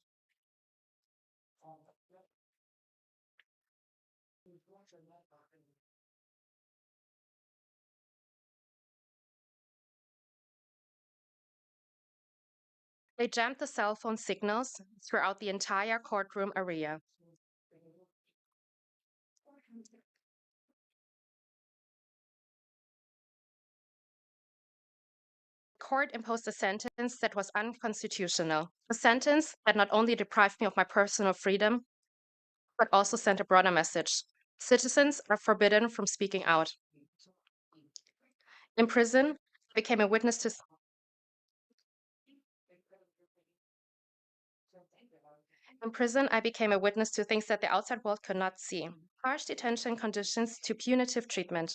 They jammed the cell phone signals throughout the entire courtroom area. The court imposed a sentence that was unconstitutional, a sentence that not only deprived me of my personal freedom, but also sent a broader message. Citizens are forbidden from speaking out. In prison, I became a witness to things that the outside world could not see. Harsh detention conditions to punitive treatment.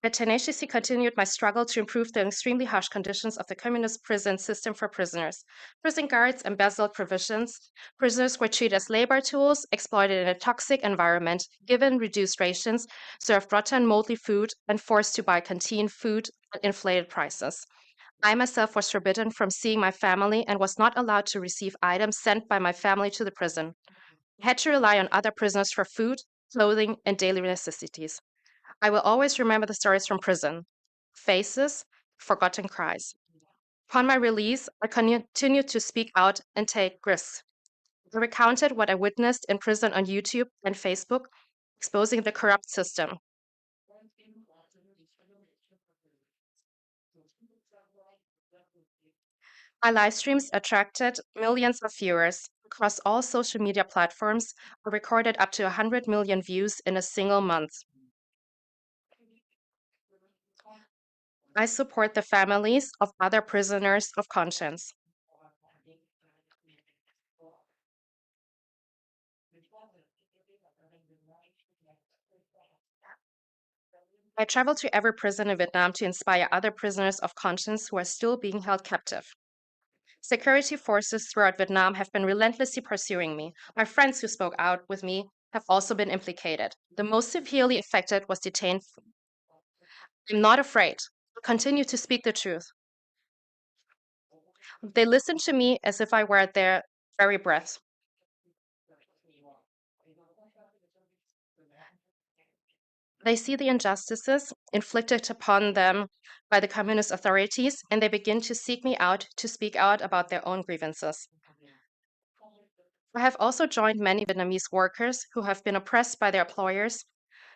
I tenaciously continued my struggle to improve the extremely harsh conditions of the communist prison system for prisoners. Prison guards embezzled provisions. Prisoners were treated as labor tools, exploited in a toxic environment, given reduced rations, served rotten, moldy food, and forced to buy canteen food at inflated prices. I myself was forbidden from seeing my family and was not allowed to receive items sent by my family to the prison. I had to rely on other prisoners for food, clothing, and daily necessities. I will always remember the stories from prison. Faces, forgotten cries. Upon my release, I continued to speak out and take risks. I recounted what I witnessed in prison on YouTube and Facebook, exposing the corrupt system. My live streams attracted millions of viewers across all social media platforms, or recorded up to 100 million views in a single month. I support the families of other prisoners of conscience. I travel to every prison in Vietnam to inspire other prisoners of conscience who are still being held captive. Security forces throughout Vietnam have been relentlessly pursuing me. My friends who spoke out with me have also been implicated. The most severely affected was detained. I'm not afraid. I'll continue to speak the truth. They listen to me as if I were their very breath. They see the injustices inflicted upon them by the communist authorities, and they begin to seek me out to speak out about their own grievances. I have also joined many Vietnamese workers who have been oppressed by their employers,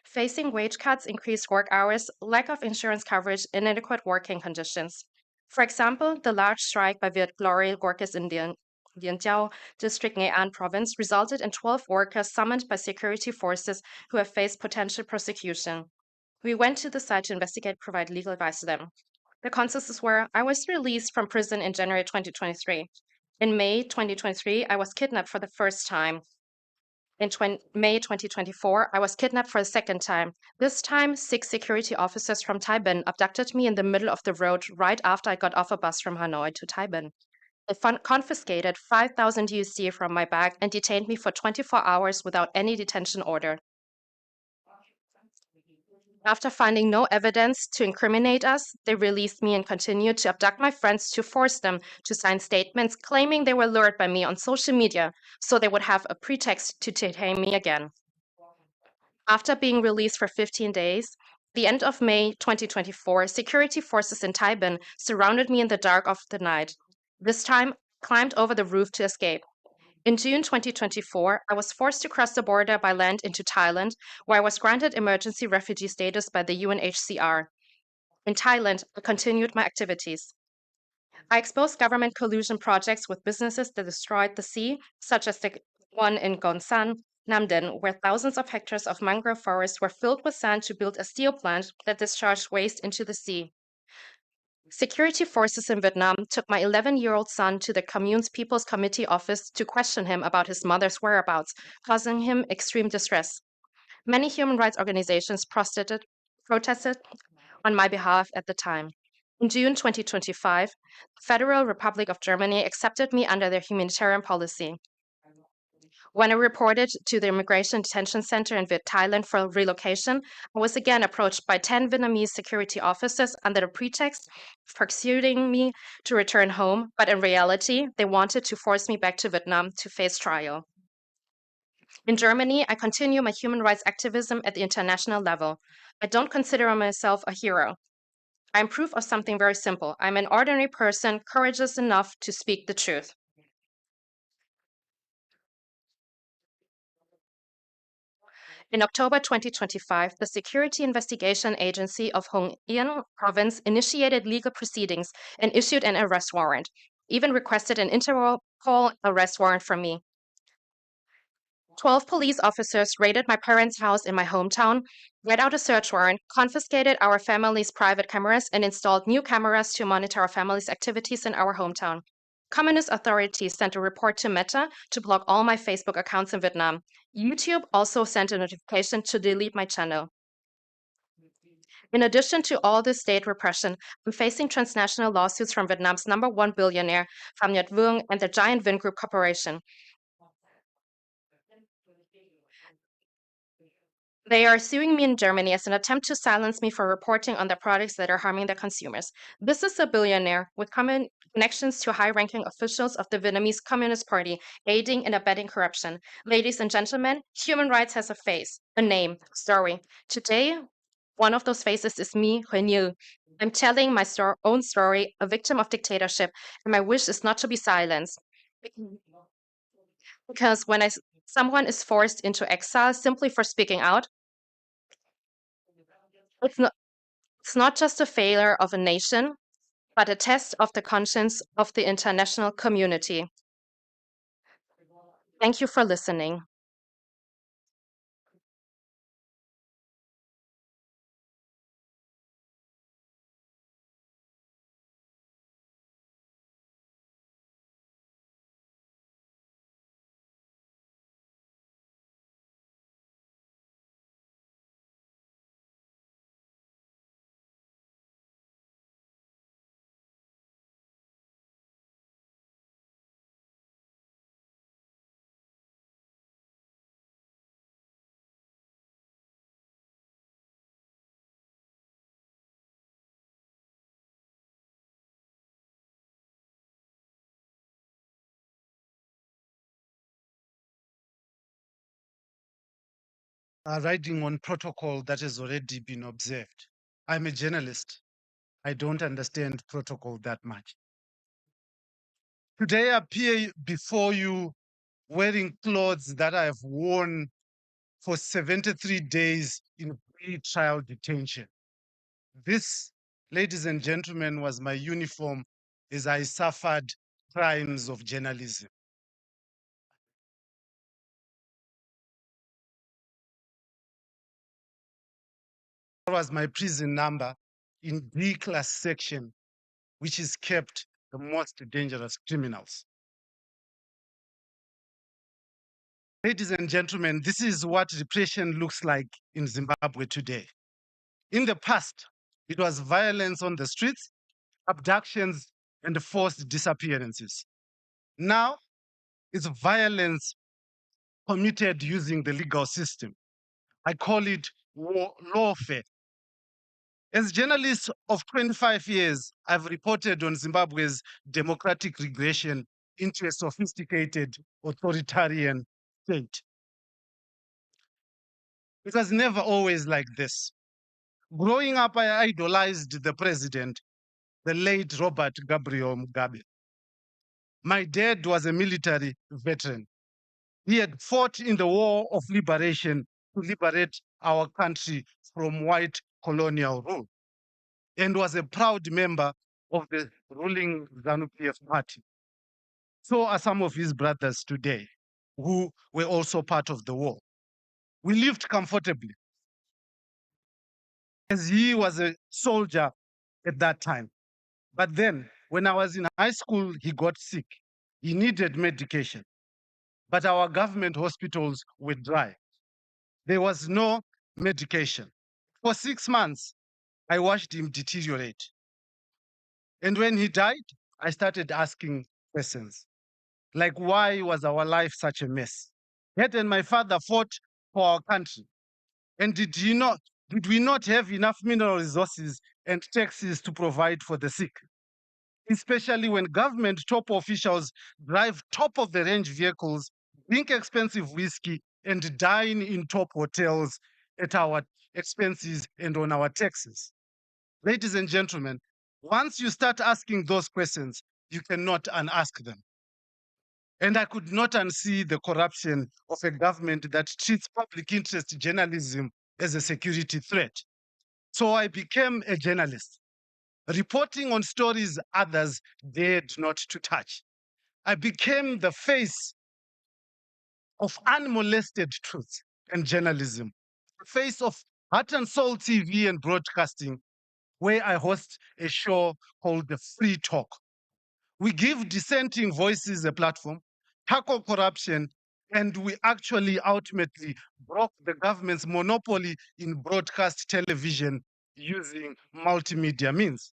facing wage cuts, increased work hours, lack of insurance coverage, and inadequate working conditions. For example, the large strike by Viet Glory workers in the Dien Giao district, Nghệ An province, resulted in 12 workers summoned by security forces who have faced potential prosecution. We went to the site to investigate, provide legal advice to them. The consequences were I was released from prison in January 2023. In May 2023, I was kidnapped for the first time. In May 2024, I was kidnapped for a second time. This time, 6 security officers from Thai Binh abducted me in the middle of the road right after I got off a bus from Hanoi to Thai Binh. They confiscated 5,000 USD from my bag and detained me for 24 hours without any detention order. After finding no evidence to incriminate us, they released me and continued to abduct my friends to force them to sign statements claiming they were lured by me on social media so they would have a pretext to detain me again. After being released for 15 days, the end of May 2024, security forces in Thai Binh surrounded me in the dark of the night. This time, I climbed over the roof to escape. In June 2024, I was forced to cross the border by land into Thailand, where I was granted emergency refugee status by the UNHCR. In Thailand, I continued my activities. I exposed government collusion projects with businesses that destroyed the sea, such as the one in Gonsan, Namden, where thousands of hectares of mangrove forests were filled with sand to build a steel plant that discharged waste into the sea. Security forces in Vietnam took my 11-year-old son to the commune's People's Committee office to question him about his mother's whereabouts, causing him extreme distress. Many human rights organizations protested on my behalf at the time. In June 2025, the Federal Republic of Germany accepted me under their humanitarian policy. When I reported to the Immigration Detention Center in Thailand for relocation, I was again approached by 10 Vietnamese security officers under the pretext of persuading me to return home, but in reality, they wanted to force me back to Vietnam to face trial. In Germany, I continue my human rights activism at the international level. I don't consider myself a hero. I'm proof of something very simple. I'm an ordinary person, courageous enough to speak the truth. In October 2025, the Security Investigation Agency of Hung Yên Province initiated legal proceedings and issued an arrest warrant, even requested an Interpol arrest warrant from me. 12 police officers raided my parents' house in my hometown, read out a search warrant, confiscated our family's private cameras, and installed new cameras to monitor our family's activities in our hometown. Communist authorities sent a report to Meta to block all my Facebook accounts in Vietnam. YouTube also sent a notification to delete my channel. In addition to all this state repression, I'm facing transnational lawsuits from Vietnam's #1 billionaire, Pham Nhat Vuong, and the giant Vingroup Corporation. They are suing me in Germany as an attempt to silence me for reporting on the products that are harming their consumers. This is a billionaire with connections to high-ranking officials of the Vietnamese Communist Party, aiding and abetting corruption. Ladies and gentlemen, human rights has a face, a name, a story. Today, one of those faces is me, Huyen Như. I'm telling my own story, a victim of dictatorship, and my wish is not to be silenced. Because when someone is forced into exile simply for speaking out, it's not just a failure of a nation, but a test of the conscience of the international community. Thank you for listening. riding on protocol that has already been observed. I'm a journalist. I don't understand protocol that much. Today I appear before you wearing clothes that I have worn for 73 days in pre-trial detention. This, ladies and gentlemen, was my uniform as I suffered crimes of journalism. That was my prison number in D class section, which is kept the most dangerous criminals. Ladies and gentlemen, this is what repression looks like in Zimbabwe today. In the past, it was violence on the streets, abductions, and forced disappearances. Now, it's violence committed using the legal system. I call it lawfare. As journalist of 25 years, I've reported on Zimbabwe's democratic regression into a sophisticated authoritarian state. It was never always like this. Growing up, I idolized the president, the late Robert Gabriel Mugabe. My dad was a military veteran. He had fought in the War of Liberation to liberate our country from white colonial rule and was a proud member of the ruling ZANU-PF party. So are some of his brothers today, who were also part of the war. We lived comfortably, as he was a soldier at that time. But then, when I was in high school, he got sick. He needed medication. But our government hospitals were dry. There was no medication. For 6 months, I watched him deteriorate. And when he died, I started asking questions. Like, why was our life such a mess? Dad and my father fought for our country. And did we not have enough mineral resources and taxes to provide for the sick? Especially when government top officials drive top of the range vehicles, drink expensive whiskey, and dine in top hotels at our expenses and on our taxes. Ladies and gentlemen, once you start asking those questions, you cannot unask them. And I could not unsee the corruption of a government that treats public interest journalism as a security threat. So I became a journalist, reporting on stories others dared not to touch. I became the face of unmolested truth and journalism, the face of Heart and Soul TV and broadcasting, where I host a show called The Free Talk. We give dissenting voices a platform, tackle corruption, and we actually ultimately broke the government's monopoly in broadcast television using multimedia means.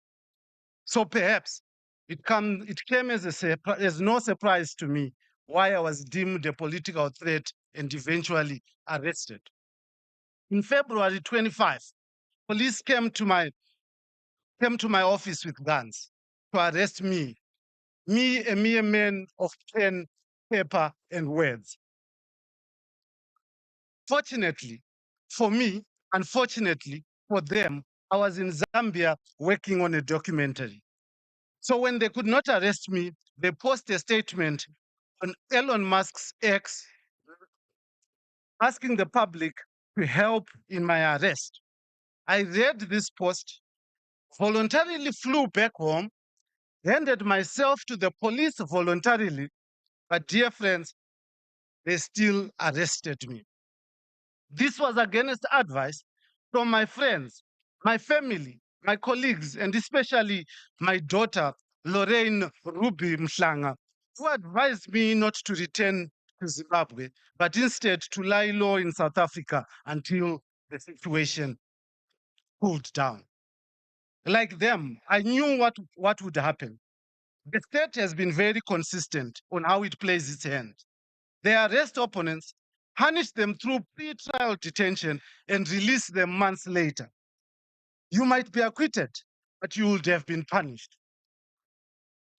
So perhaps it came as no surprise to me why I was deemed a political threat and eventually arrested. In February 25, police came to my office with guns to arrest me, a mere man of pen, paper, and words. Fortunately for me, unfortunately for them, I was in Zambia working on a documentary. So when they could not arrest me, they posted a statement on Elon Musk's X asking the public to help in my arrest. I read this post, voluntarily flew back home, handed myself to the police voluntarily, but dear friends, they still arrested me. This was against advice from my friends, my family, my colleagues, and especially my daughter, Lorraine Ruby Mhlanga, who advised me not to return to Zimbabwe, but instead to lie low in South Africa until the situation cooled down. Like them, I knew what would happen. The state has been very consistent on how it plays its hand. They arrest opponents, punish them through pre-trial detention, and release them months later. You might be acquitted, but you would have been punished.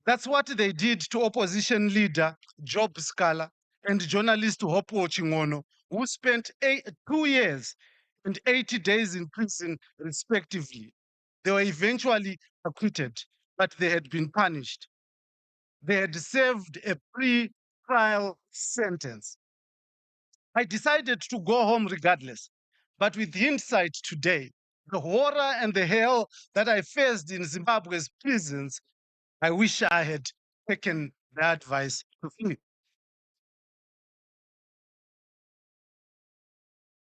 That's what they did to opposition leader Job Scala and journalist Hopo Chingono who spent 2 years and 80 days in prison, respectively. They were eventually acquitted, but they had been punished. They had served a pre-trial sentence. I decided to go home regardless, but with hindsight today, the horror and the hell that I faced in Zimbabwe's prisons, I wish I had taken the advice to flee.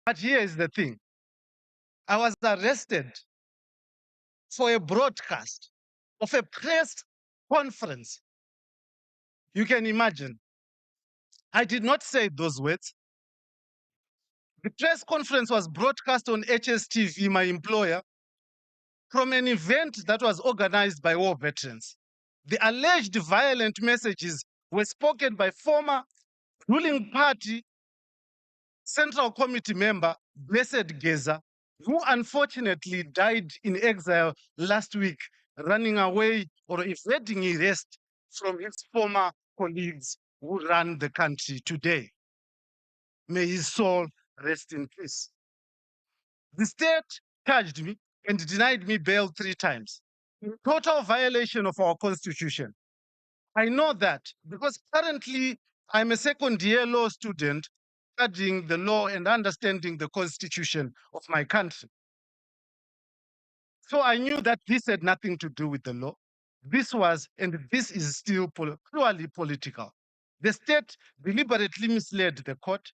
But here is the thing. I was arrested for a broadcast of a press conference. You can imagine. I did not say those words. The press conference was broadcast on HSTV, my employer, from an event that was organized by war veterans. The alleged violent messages were spoken by former ruling party Central Committee member Blessed Geza, who unfortunately died in exile last week, running away or evading arrest from his former colleagues who run the country today. May his soul rest in peace. The state charged me and denied me bail 3 times, in total violation of our constitution. I know that because currently I'm a second-year law student studying the law and understanding the constitution of my country. So I knew that this had nothing to do with the law. This was, and this is still purely political. The state deliberately misled the court,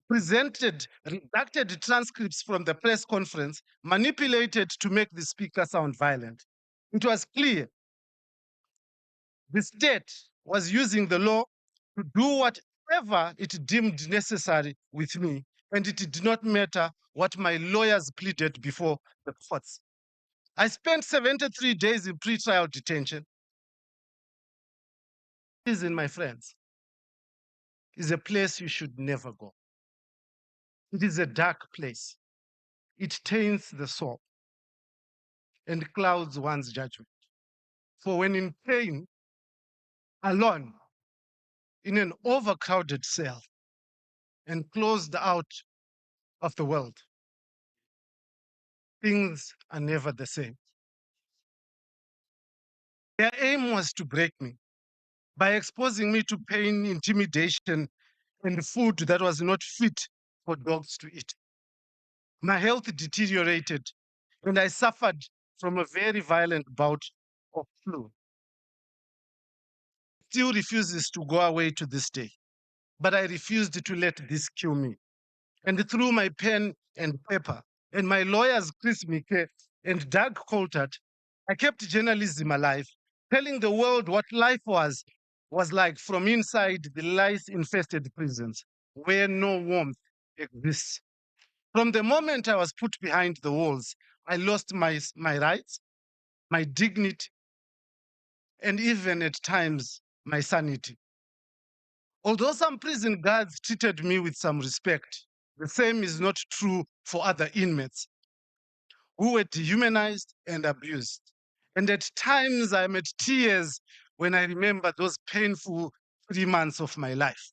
presented redacted transcripts from the press conference, manipulated to make the speaker sound violent. It was clear the state was using the law to do whatever it deemed necessary with me, and it did not matter what my lawyers pleaded before the courts. I spent 73 days in pretrial detention. Prison, my friends, is a place you should never go. It is a dark place. It taints the soul and clouds one's judgment. For when in pain, alone, in an overcrowded cell, and closed out of the world, things are never the same. Their aim was to break me by exposing me to pain, intimidation, and food that was not fit for dogs to eat. My health deteriorated, and I suffered from a very violent bout of flu. It still refuses to go away to this day, but I refused to let this kill me. And through my pen and paper, and my lawyers Chris Mike and Doug Coulthard, I kept journalism alive, telling the world what life was like from inside the lice-infested prisons, where no warmth exists. From the moment I was put behind the walls, I lost my rights, my dignity, and even at times, my sanity. Although some prison guards treated me with some respect, the same is not true for other inmates who were dehumanized and abused. And at times I'm at tears when I remember those painful 3 months of my life.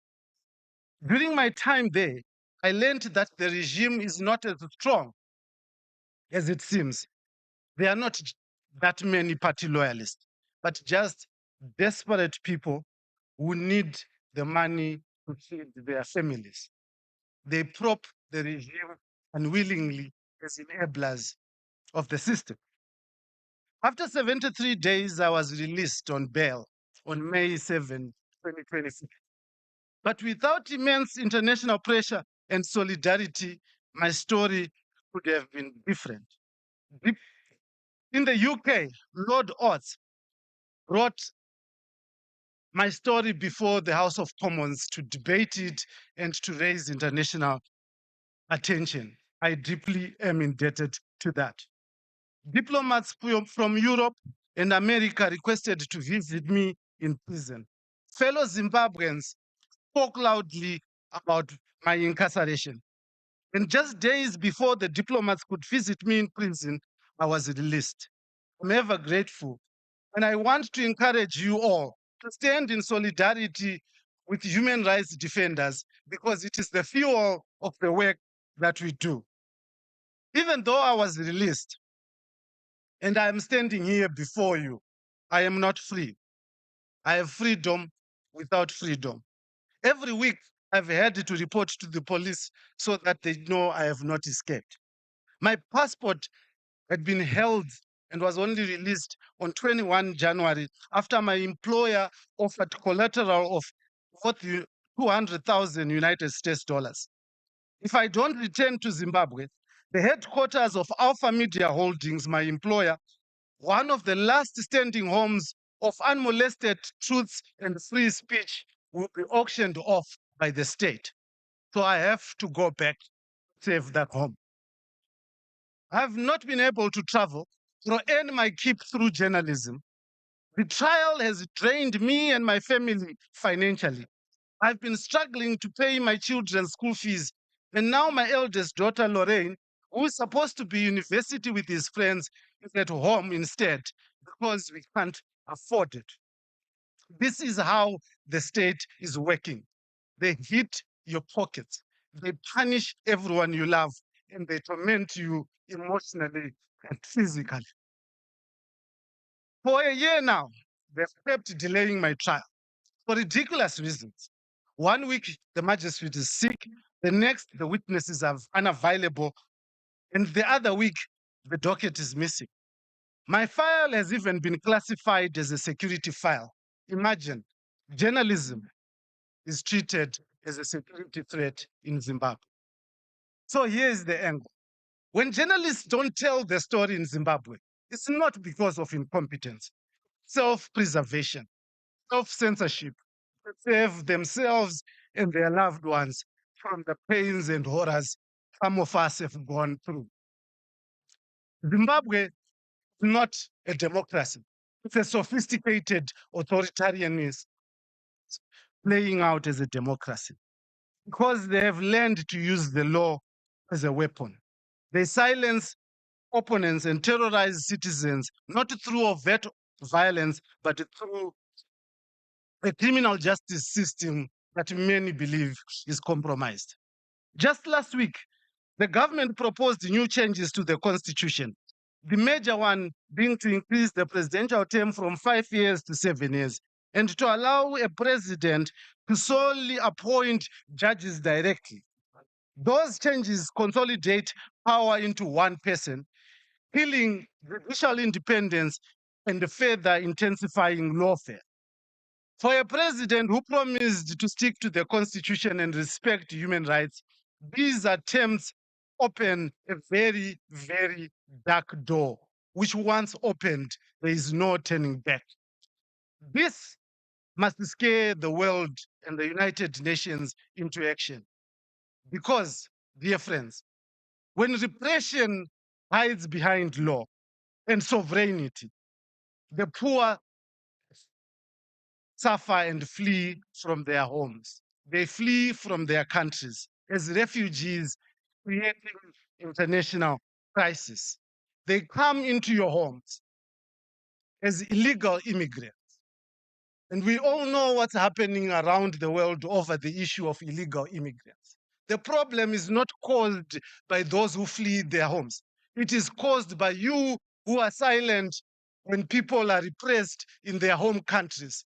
During my time there, I learned that the regime is not as strong as it seems. There are not that many party loyalists, but just desperate people who need the money to feed their families. They prop the regime unwillingly as enablers of the system. After 73 days, I was released on bail on May 7, 2026. But without immense international pressure and solidarity, my story could have been different. In the UK, Lord Oates wrote my story before the House of Commons to debate it and to raise international attention. I deeply am indebted to that. Diplomats from Europe and America requested to visit me in prison. Fellow Zimbabweans spoke loudly about my incarceration. And just days before the diplomats could visit me in prison, I was released. I'm ever grateful. And I want to encourage you all to stand in solidarity with human rights defenders because it is the fuel of the work that we do. Even though I was released and I am standing here before you, I am not free. I have freedom without freedom. Every week, I've had to report to the police so that they know I have not escaped. My passport had been held and was only released on 21 January after my employer offered collateral of worth 200,000 United States dollars. If I don't return to Zimbabwe, the headquarters of Alpha Media Holdings, my employer, one of the last standing homes of unmolested truths and free speech, will be auctioned off by the state. So I have to go back to save that home. I have not been able to travel or earn my keep through journalism. The trial has drained me and my family financially. I've been struggling to pay my children's school fees. And now my eldest daughter, Lorraine, who is supposed to be university with his friends, is at home instead because we can't afford it. This is how the state is working. They hit your pockets. They punish everyone you love, and they torment you emotionally and physically. For a year now, they've kept delaying my trial for ridiculous reasons. 1 week, the magistrate is sick. The next, the witnesses are unavailable. And the other week, the docket is missing. My file has even been classified as a security file. Imagine, journalism is treated as a security threat in Zimbabwe. So here's the angle. When journalists don't tell the story in Zimbabwe, it's not because of incompetence, self-preservation, self-censorship to save themselves and their loved ones from the pains and horrors some of us have gone through. Zimbabwe is not a democracy. It's a sophisticated authoritarianism playing out as a democracy because they have learned to use the law as a weapon. They silence opponents and terrorize citizens, not through overt violence, but through a criminal justice system that many believe is compromised. Just last week, the government proposed new changes to the constitution. The major one being to increase the presidential term from 5 years to 7 years, and to allow a president to solely appoint judges directly. Those changes consolidate power into one person, killing judicial independence and further intensifying lawfare. For a president who promised to stick to the constitution and respect human rights, these attempts open a very, very dark door, which once opened, there is no turning back. This must scare the world and the United Nations into action. Because, dear friends, when repression hides behind law and sovereignty, the poor suffer and flee from their homes. They flee from their countries as refugees, creating international crisis. They come into your homes as illegal immigrants. And we all know what's happening around the world over the issue of illegal immigrants. The problem is not caused by those who flee their homes. It is caused by you who are silent when people are repressed in their home countries,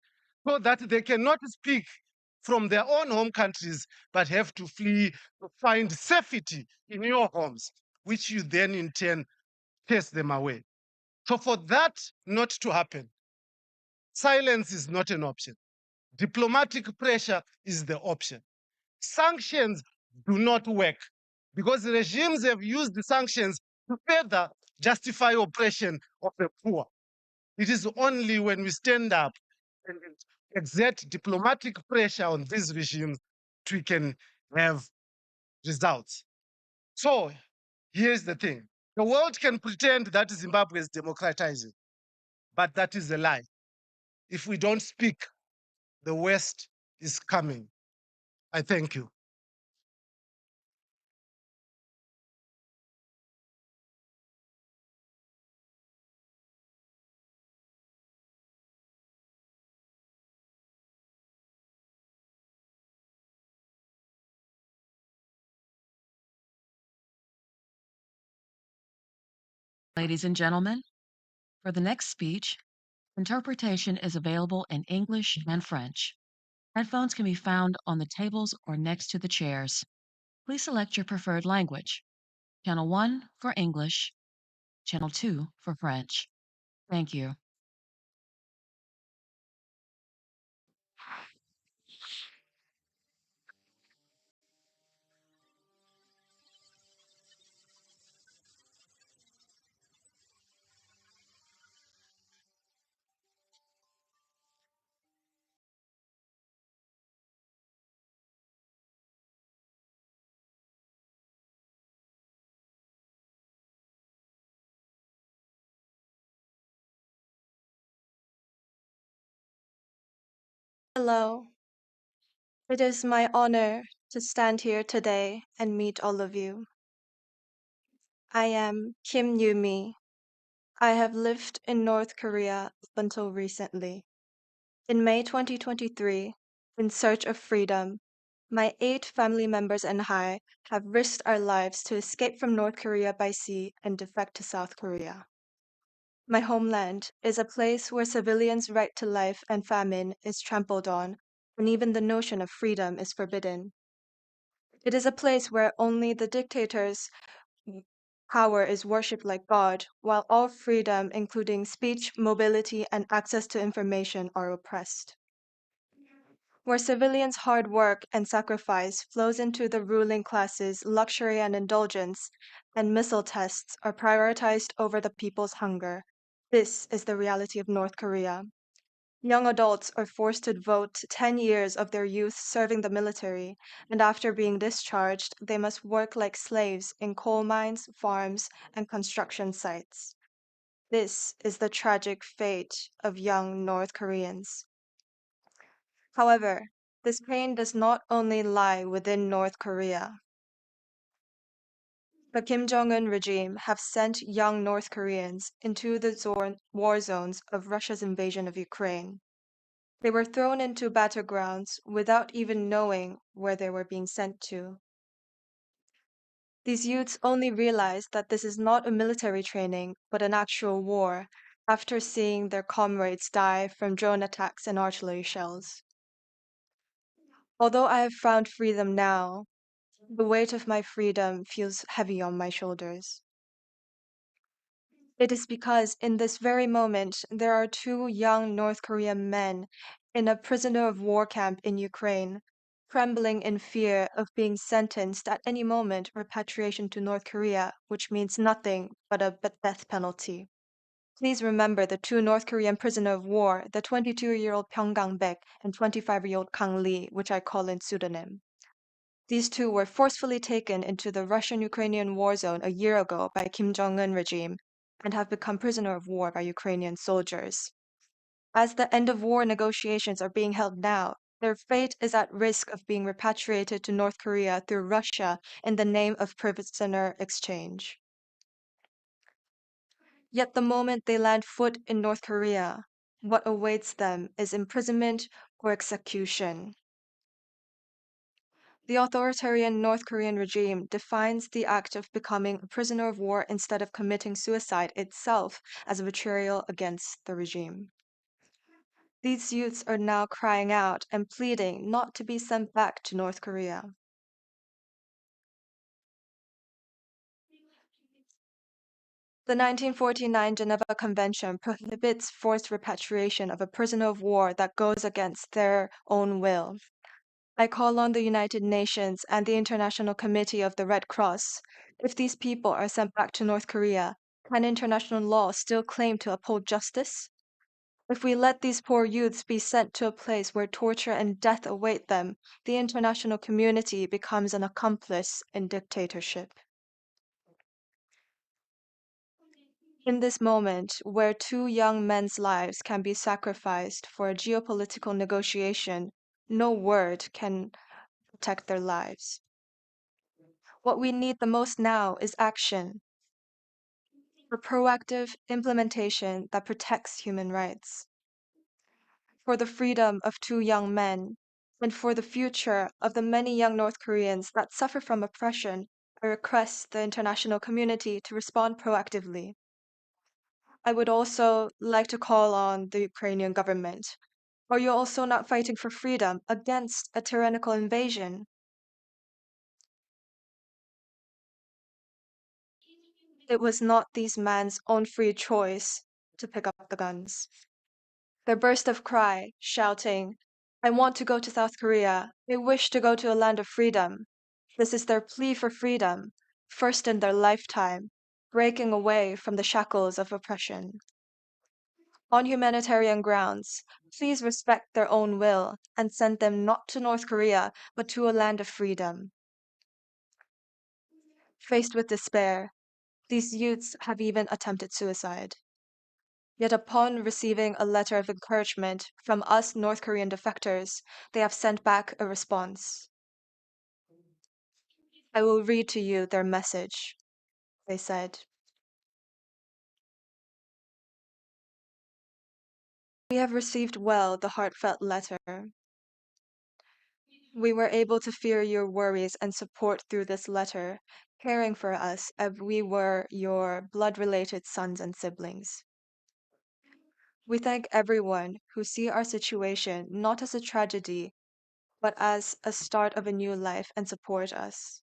so that they cannot speak from their own home countries, but have to flee to find safety in your homes, which you then in turn chase them away. So for that not to happen, silence is not an option. Diplomatic pressure is the option. Sanctions do not work because regimes have used the sanctions to further justify oppression of the poor. It is only when we stand up and exert diplomatic pressure on these regimes that we can have results. So here's the thing. The world can pretend that Zimbabwe is democratizing, but that is a lie. If we don't speak, the West is coming. I thank you. Ladies and gentlemen, for the next speech, interpretation is available in English and French. Headphones can be found on the tables or next to the chairs. Please select your preferred language. Channel 1 for English, Channel 2 for French. Thank you. Hello. It is my honor to stand here today and meet all of you. I am Kim Yumi. I have lived in North Korea up until recently. In May 2023, in search of freedom, my 8 family members and I have risked our lives to escape from North Korea by sea and defect to South Korea. My homeland is a place where civilians' right to life and famine is trampled on, and even the notion of freedom is forbidden. It is a place where only the dictator's power is worshipped like God, while all freedom, including speech, mobility, and access to information, are oppressed. Where civilians' hard work and sacrifice flows into the ruling class's luxury and indulgence, and missile tests are prioritized over the people's hunger. This is the reality of North Korea. Young adults are forced to devote 10 years of their youth serving the military, and after being discharged, they must work like slaves in coal mines, farms, and construction sites. This is the tragic fate of young North Koreans. However, this pain does not only lie within North Korea. The Kim Jong-un regime have sent young North Koreans into the war zones of Russia's invasion of Ukraine. They were thrown into battlegrounds without even knowing where they were being sent to. These youths only realized that this is not a military training, but an actual war, after seeing their comrades die from drone attacks and artillery shells. Although I have found freedom now, the weight of my freedom feels heavy on my shoulders. It is because in this very moment, there are 2 young North Korean men in a prisoner of war camp in Ukraine, trembling in fear of being sentenced at any moment repatriation to North Korea, which means nothing but a death penalty. Please remember the 2 North Korean prisoner of war, the 22-year-old Pyong Gang-baek and 25-year-old Kang Lee, which I call in pseudonym. These 2 were forcefully taken into the Russian-Ukrainian war zone a year ago by Kim Jong-un regime and have become prisoner of war by Ukrainian soldiers. As the end of war negotiations are being held now, their fate is at risk of being repatriated to North Korea through Russia in the name of prisoner exchange. Yet the moment they land foot in North Korea, what awaits them is imprisonment or execution. The authoritarian North Korean regime defines the act of becoming a prisoner of war instead of committing suicide itself as a betrayal against the regime. These youths are now crying out and pleading not to be sent back to North Korea. The 1949 Geneva Convention prohibits forced repatriation of a prisoner of war that goes against their own will. I call on the United Nations and the International Committee of the Red Cross. If these people are sent back to North Korea, can international law still claim to uphold justice? If we let these poor youths be sent to a place where torture and death await them, the international community becomes an accomplice in dictatorship. In this moment, where 2 young men's lives can be sacrificed for a geopolitical negotiation, no word can protect their lives. What we need the most now is action, for proactive implementation that protects human rights, for the freedom of 2 young men, and for the future of the many young North Koreans that suffer from oppression. I request the international community to respond proactively. I would also like to call on the Ukrainian government. Are you also not fighting for freedom against a tyrannical invasion? It was not these men's own free choice to pick up the guns. Their burst of cry, shouting, I want to go to South Korea. I wish to go to a land of freedom. This is their plea for freedom, first in their lifetime, breaking away from the shackles of oppression. On humanitarian grounds, please respect their own will and send them not to North Korea, but to a land of freedom. Faced with despair, these youths have even attempted suicide. Yet upon receiving a letter of encouragement from us North Korean defectors, they have sent back a response. I will read to you their message. They said, we have received well the heartfelt letter. We were able to fear your worries and support through this letter, caring for us as we were your blood-related sons and siblings. We thank everyone who see our situation not as a tragedy, but as a start of a new life and support us.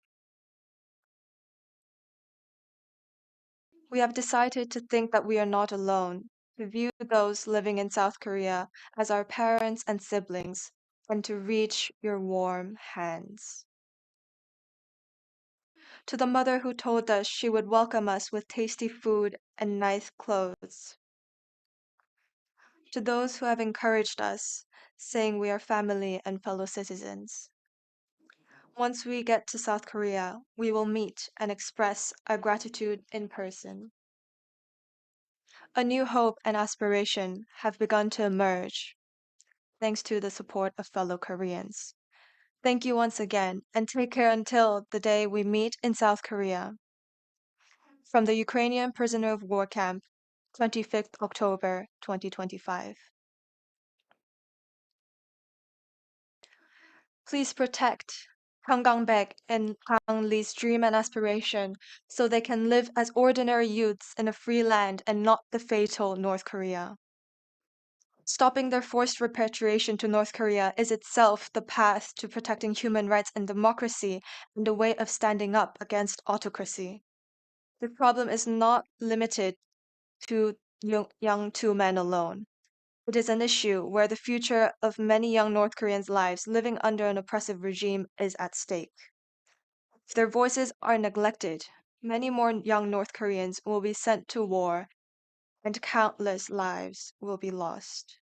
We have decided to think that we are not alone, to view those living in South Korea as our parents and siblings, and to reach your warm hands. To the mother who told us she would welcome us with tasty food and nice clothes. To those who have encouraged us, saying we are family and fellow citizens. Once we get to South Korea, we will meet and express our gratitude in person. A new hope and aspiration have begun to emerge, thanks to the support of fellow Koreans. Thank you once again, and take care until the day we meet in South Korea. From the Ukrainian prisoner of war camp, 25th October 2025. Please protect Kang Gang-baek and Kang Lee's dream and aspiration so they can live as ordinary youths in a free land and not the fatal North Korea. Stopping their forced repatriation to North Korea is itself the path to protecting human rights and democracy and a way of standing up against autocracy. The problem is not limited to young two men alone. It is an issue where the future of many young North Koreans' lives living under an oppressive regime is at stake. If their voices are neglected, many more young North Koreans will be sent to war and countless lives will be lost.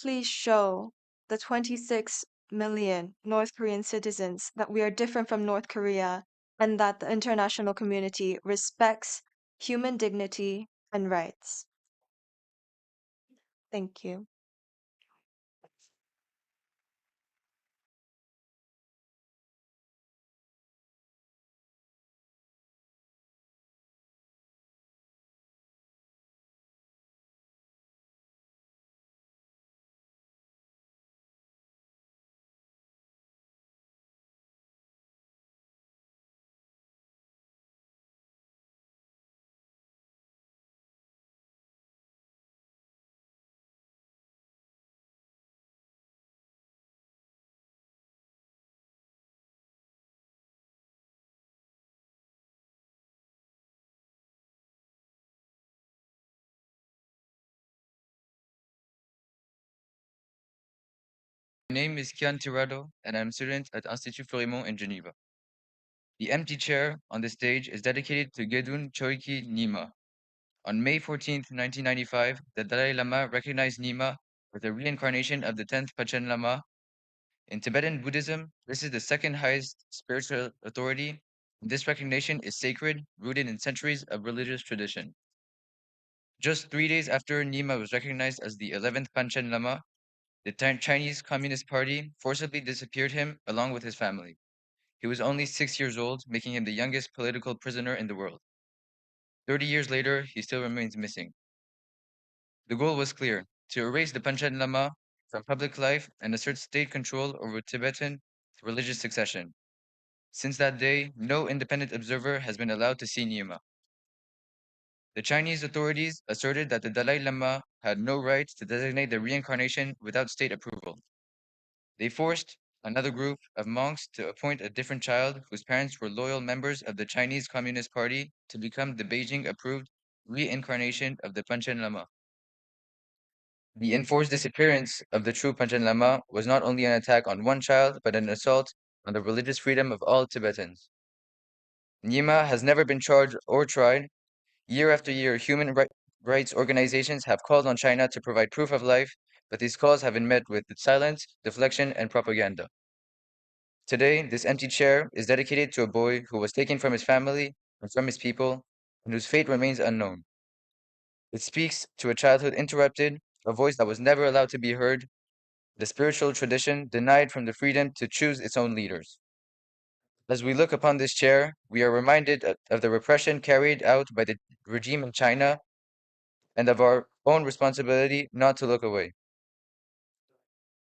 Please show the 26 million North Korean citizens that we are different from North Korea and that the international community respects human dignity and rights. Thank you. My name is Kian Tirado, and I'm a student at Institut Florimont in Geneva. The empty chair on the stage is dedicated to Gedun Choiki Nyima. On May 14, 1995, the Dalai Lama recognized Nyima as the reincarnation of the 10th Panchen Lama. In Tibetan Buddhism, this is the second highest spiritual authority. This recognition is sacred, rooted in centuries of religious tradition. Just 3 days after Nyima was recognized as the 11th Panchen Lama, the Chinese Communist Party forcibly disappeared him along with his family. He was only 6 years old, making him the youngest political prisoner in the world. 30 years later, he still remains missing. The goal was clear: to erase the Panchen Lama from public life and assert state control over Tibetan religious succession. Since that day, no independent observer has been allowed to see Nyima. The Chinese authorities asserted that the Dalai Lama had no right to designate the reincarnation without state approval. They forced another group of monks to appoint a different child whose parents were loyal members of the Chinese Communist Party to become the Beijing-approved reincarnation of the Panchen Lama. The enforced disappearance of the true Panchen Lama was not only an attack on one child, but an assault on the religious freedom of all Tibetans. Nyima has never been charged or tried. Year after year, human rights organizations have called on China to provide proof of life, but these calls have been met with silence, deflection, and propaganda. Today, this empty chair is dedicated to a boy who was taken from his family and from his people, and whose fate remains unknown. It speaks to a childhood interrupted, a voice that was never allowed to be heard, the spiritual tradition denied from the freedom to choose its own leaders. As we look upon this chair, we are reminded of the repression carried out by the regime in China and of our own responsibility not to look away.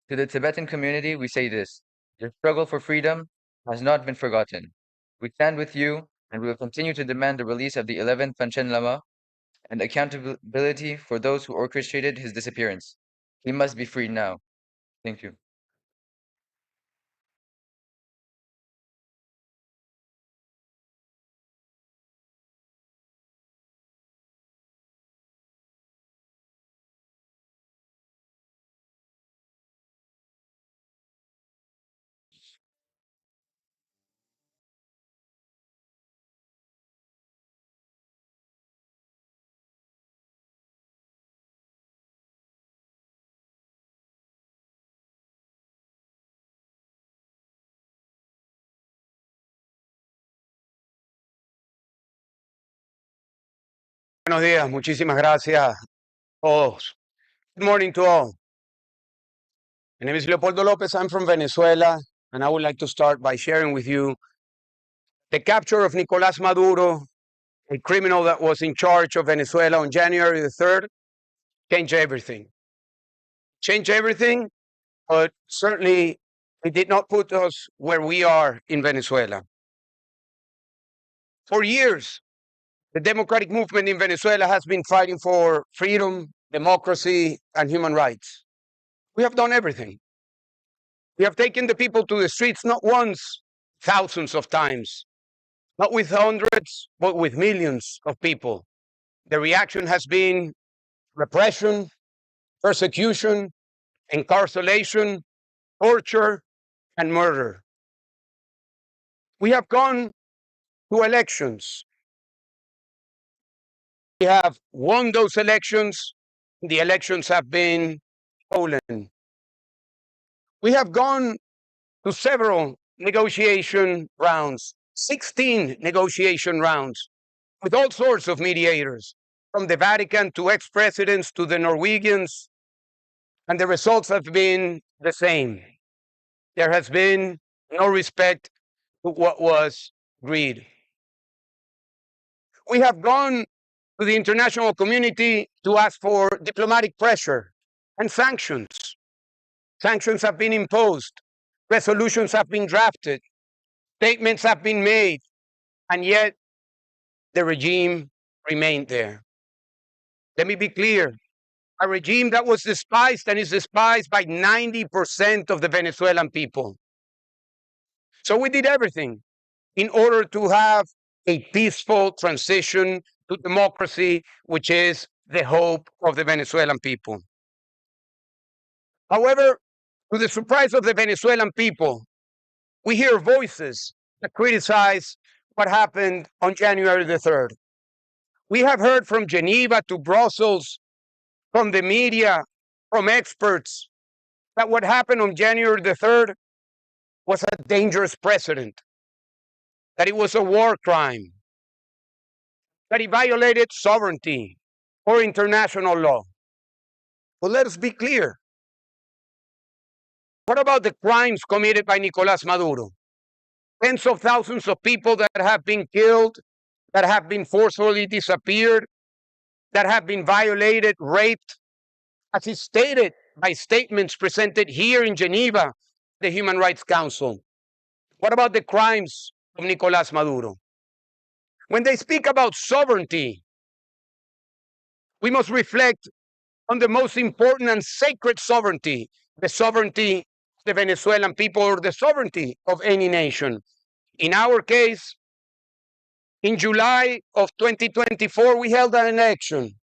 To the Tibetan community, we say this: your struggle for freedom has not been forgotten. We stand with you, and we will continue to demand the release of the 11th Panchen Lama and accountability for those who orchestrated his disappearance. He must be freed now. Thank you. Buenos días, muchísimas gracias a todos. Good morning to all. My name is Leopoldo Lopez. I'm from Venezuela, and I would like to start by sharing with you the capture of Nicolás Maduro, a criminal that was in charge of Venezuela on January the 3rd, changed everything. Changed everything, but certainly it did not put us where we are in Venezuela. For years, the democratic movement in Venezuela has been fighting for freedom, democracy, and human rights. We have done everything. We have taken the people to the streets not once, thousands of times, not with hundreds, but with millions of people. The reaction has been repression, persecution, incarceration, torture, and murder. We have gone to elections. We have won those elections. The elections have been stolen. We have gone to several negotiation rounds, 16 negotiation rounds, with all sorts of mediators, from the Vatican to ex-presidents to the Norwegians, and the results have been the same. There has been no respect to what was agreed. We have gone to the international community to ask for diplomatic pressure and sanctions. Sanctions have been imposed, resolutions have been drafted, statements have been made, and yet the regime remained there. Let me be clear. A regime that was despised and is despised by 90% of the Venezuelan people. So we did everything in order to have a peaceful transition to democracy, which is the hope of the Venezuelan people. However, to the surprise of the Venezuelan people, we hear voices that criticize what happened on January the 3rd. We have heard from Geneva to Brussels, from the media, from experts, that what happened on January the 3rd was a dangerous precedent, that it was a war crime, that it violated sovereignty or international law. Well, let us be clear. What about the crimes committed by Nicolás Maduro? Tens of thousands of people that have been killed, that have been forcefully disappeared, that have been violated, raped, as is stated by statements presented here in Geneva, the Human Rights Council. What about the crimes of Nicolás Maduro? When they speak about sovereignty, We must reflect on the most important and sacred sovereignty, the sovereignty of the Venezuelan people, or the sovereignty of any nation. In our case, in July of 2024, we held an election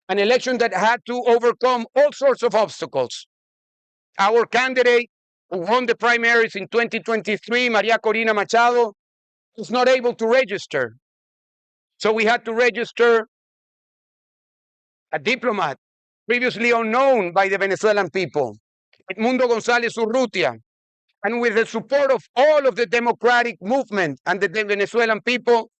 that had to overcome all sorts of obstacles. Our candidate who won the primaries in 2023, Maria Corina Machado, was not able to register. So we had to register a diplomat previously unknown by the Venezuelan people, Edmundo González Urrutia. And with the support of all of the democratic movement and the Venezuelan people,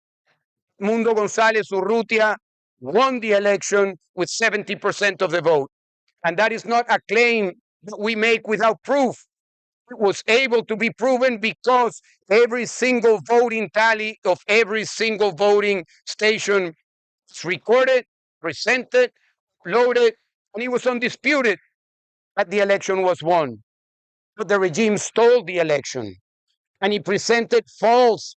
Edmundo González Urrutia won the election with 70% of the vote. And that is not a claim that we make without proof. It was able to be proven because every single voting tally of every single voting station was recorded, presented, loaded, and it was undisputed that the election was won. But the regime stole the election, and he presented false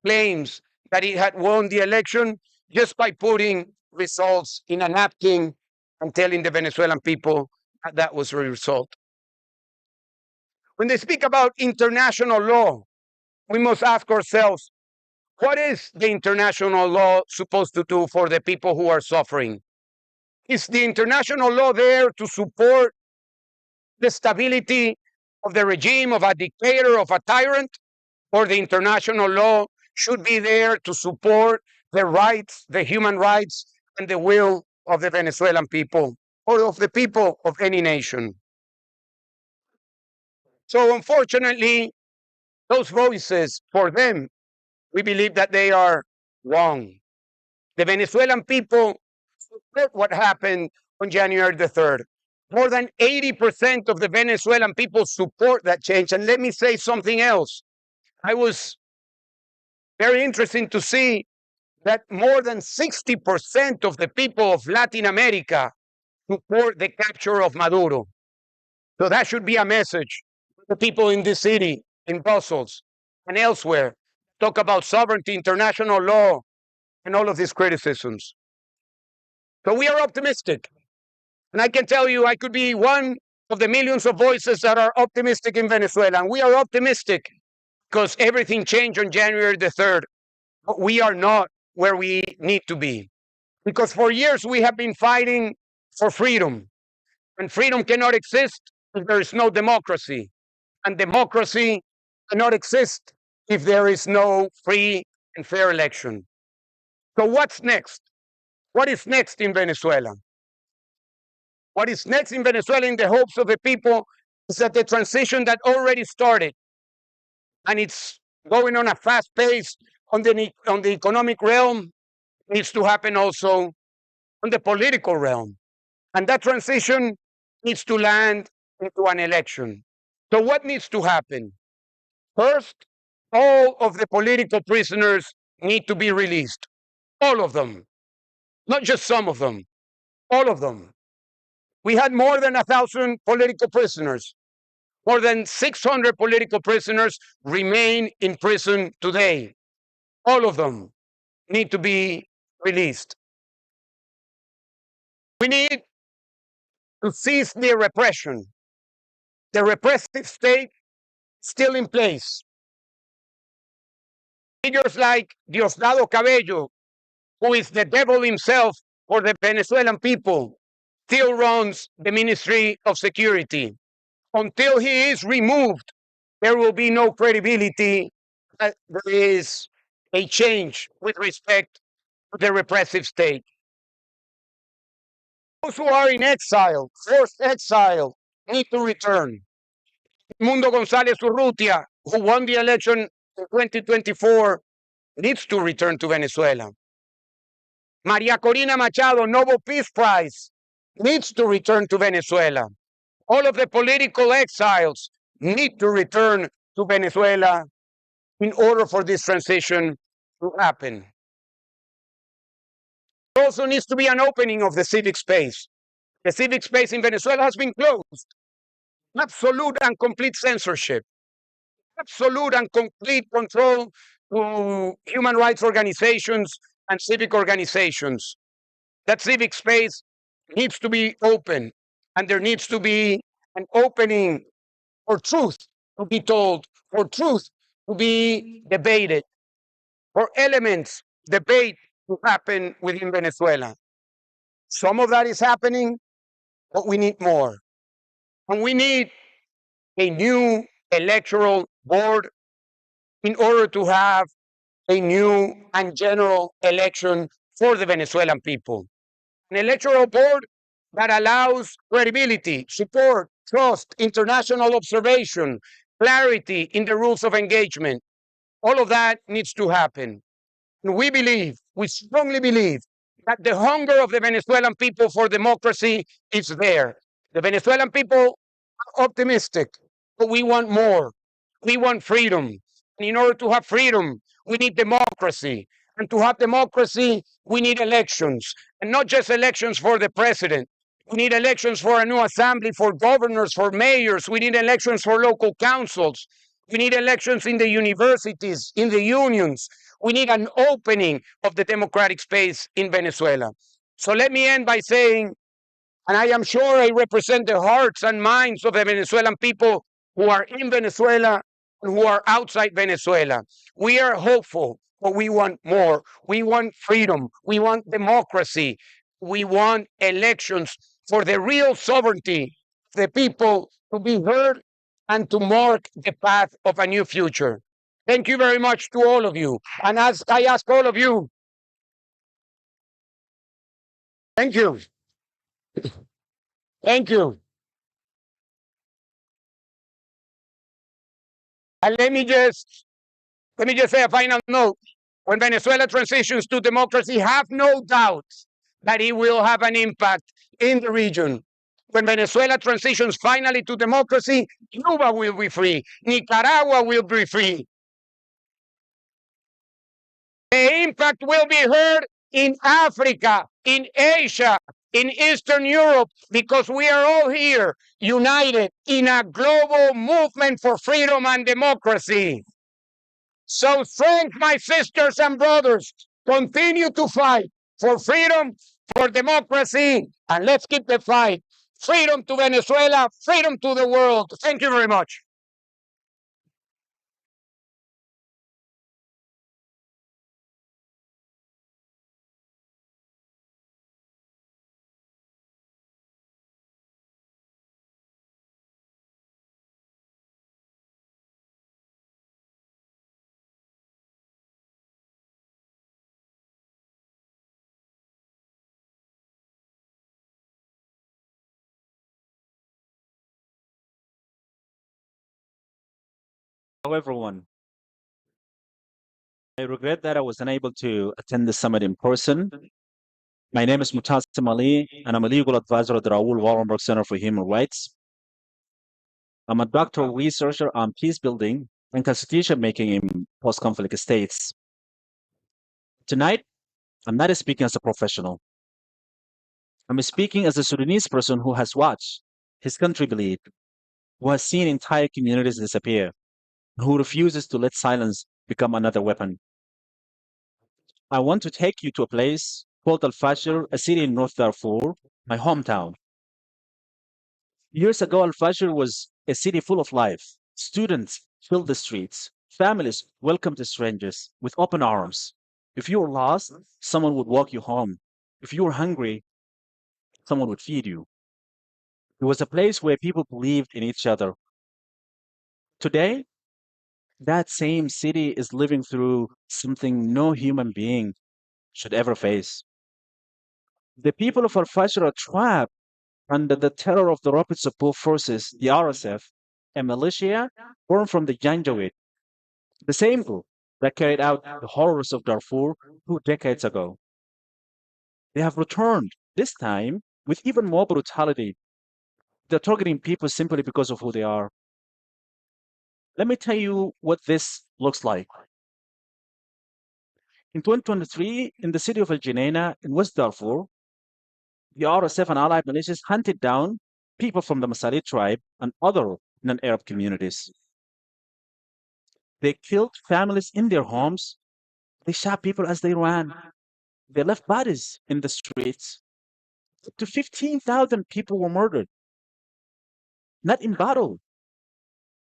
claims that he had won the election just by putting results in a napkin and telling the Venezuelan people that that was the result. When they speak about international law, we must ask ourselves, what is the international law supposed to do for the people who are suffering? Is the international law there to support the stability of the regime, of a dictator, of a tyrant? Or the international law should be there to support the rights, the human rights, and the will of the Venezuelan people, or of the people of any nation? So unfortunately, those voices, for them, we believe that they are wrong. The Venezuelan people support what happened on January the 3rd. More than 80% of the Venezuelan people support that change. And let me say something else. I was very interested to see that more than 60% of the people of Latin America support the capture of Maduro. So that should be a message to the people in this city, in Brussels, and elsewhere. Talk about sovereignty, international law, and all of these criticisms. So we are optimistic. And I can tell you, I could be one of the millions of voices that are optimistic in Venezuela. And we are optimistic because everything changed on January the 3rd. But we are not where we need to be. Because for years we have been fighting for freedom. And freedom cannot exist if there is no democracy. And democracy cannot exist if there is no free and fair election. So what's next? What is next in Venezuela? What is next in Venezuela, in the hopes of the people, is that the transition that already started, and it's going on a fast pace on the economic realm, needs to happen also on the political realm. And that transition needs to land into an election. So what needs to happen? First, all of the political prisoners need to be released. All of them. Not just some of them. All of them. We had more than 1,000 political prisoners. More than 600 political prisoners remain in prison today. All of them need to be released. We need to cease the repression. The repressive state still in place. Figures like Diosdado Cabello, who is the devil himself for the Venezuelan people, still runs the Ministry of Security. Until he is removed, there will be no credibility that there is a change with respect to the repressive state. Those who are in exile, forced exile, need to return. Mundo González Urrutia, who won the election in 2024, needs to return to Venezuela. Maria Corina Machado, Nobel Peace Prize, needs to return to Venezuela. All of the political exiles need to return to Venezuela in order for this transition to happen. There also needs to be an opening of the civic space. The civic space in Venezuela has been closed. Absolute and complete censorship. Absolute and complete control to human rights organizations and civic organizations. That civic space needs to be open, and there needs to be an opening for truth to be told, for truth to be debated, for elements, debate to happen within Venezuela. Some of that is happening, but we need more. And we need a new electoral board in order to have a new and general election for the Venezuelan people. An electoral board that allows credibility, support, trust, international observation, clarity in the rules of engagement. All of that needs to happen. And we strongly believe, that the hunger of the Venezuelan people for democracy is there. The Venezuelan people are optimistic, but we want more. We want freedom. And in order to have freedom, we need democracy. And to have democracy, we need elections. And not just elections for the president. We need elections for a new assembly, for governors, for mayors. We need elections for local councils. We need elections in the universities, in the unions. We need an opening of the democratic space in Venezuela. So let me end by saying, and I am sure I represent the hearts and minds of the Venezuelan people who are in Venezuela and who are outside Venezuela. We are hopeful, but we want more. We want freedom. We want democracy. We want elections for the real sovereignty of the people to be heard and to mark the path of a new future. Thank you very much to all of you. And as I ask all of you, thank you. Thank you. And let me just say a final note. When Venezuela transitions to democracy, have no doubt that it will have an impact in the region. When Venezuela transitions finally to democracy, Cuba will be free. Nicaragua will be free. The impact will be heard in Africa, in Asia, in Eastern Europe, because we are all here united in a global movement for freedom and democracy. So strength, my sisters and brothers, continue to fight for freedom, for democracy, and let's keep the fight. Freedom to Venezuela, freedom to the world. Thank you very much. Hello, everyone. I regret that I was unable to attend the summit in person. My name is Mutasim Ali, and I'm a legal advisor at the Raoul Wallenberg Center for Human Rights. I'm a doctoral researcher on peace building and constitution making in post-conflict states. Tonight, I'm not speaking as a professional. I'm speaking as a Sudanese person who has watched his country bleed, who has seen entire communities disappear, who refuses to let silence become another weapon. I want to take you to a place called Al-Fashir, a city in North Darfur, my hometown. Years ago, Al-Fashir was a city full of life. Students filled the streets. Families welcomed strangers with open arms. If you were lost, someone would walk you home. If you were hungry, someone would feed you. It was a place where people believed in each other. Today, that same city is living through something no human being should ever face. The people of Al-Fashir are trapped under the terror of the Rapid Support Forces, the RSF, a militia born from the Janjaweed, the same group that carried out the horrors of Darfur 2 decades ago. They have returned, this time with even more brutality. They're targeting people simply because of who they are. Let me tell you what this looks like. In 2023, in the city of El Geneina in West Darfur, the RSF and allied militias hunted down people from the Masali tribe and other non-Arab communities. They killed families in their homes. They shot people as they ran. They left bodies in the streets. Up to 15,000 people were murdered, not in battle,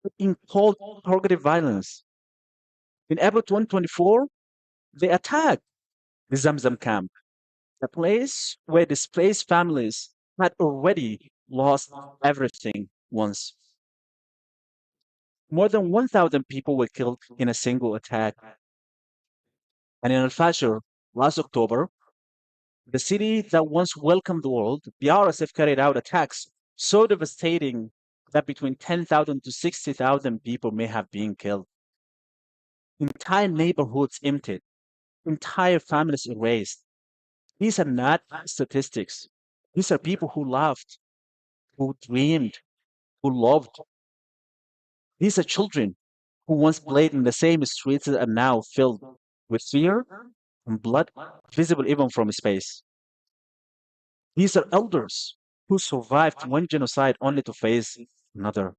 but in cold, targeted violence. In April 2024, they attacked the Zamzam camp, a place where displaced families had already lost everything once. More than 1,000 people were killed in a single attack. And in Al Fashir, last October, the city that once welcomed the world, the RSF carried out attacks so devastating that between 10,000 to 60,000 people may have been killed. Entire neighborhoods emptied, entire families erased. These are not statistics. These are people who loved, who dreamed, who loved. These are children who once played in the same streets that are now filled with fear and blood, visible even from space. These are elders who survived one genocide only to face another.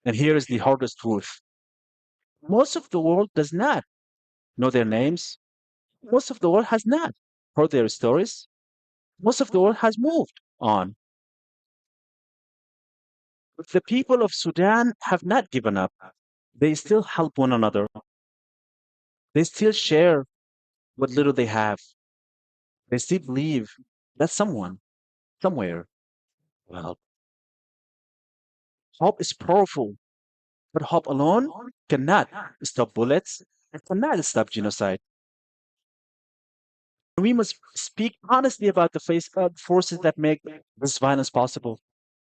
And here is the hardest truth. Most of the world does not know their names. Most of the world has not heard their stories. Most of the world has moved on. But the people of Sudan have not given up. They still help one another. They still share what little they have. They still believe that someone, somewhere, will help. Hope is powerful, but hope alone cannot stop bullets and cannot stop genocide. We must speak honestly about the forces that make this violence possible.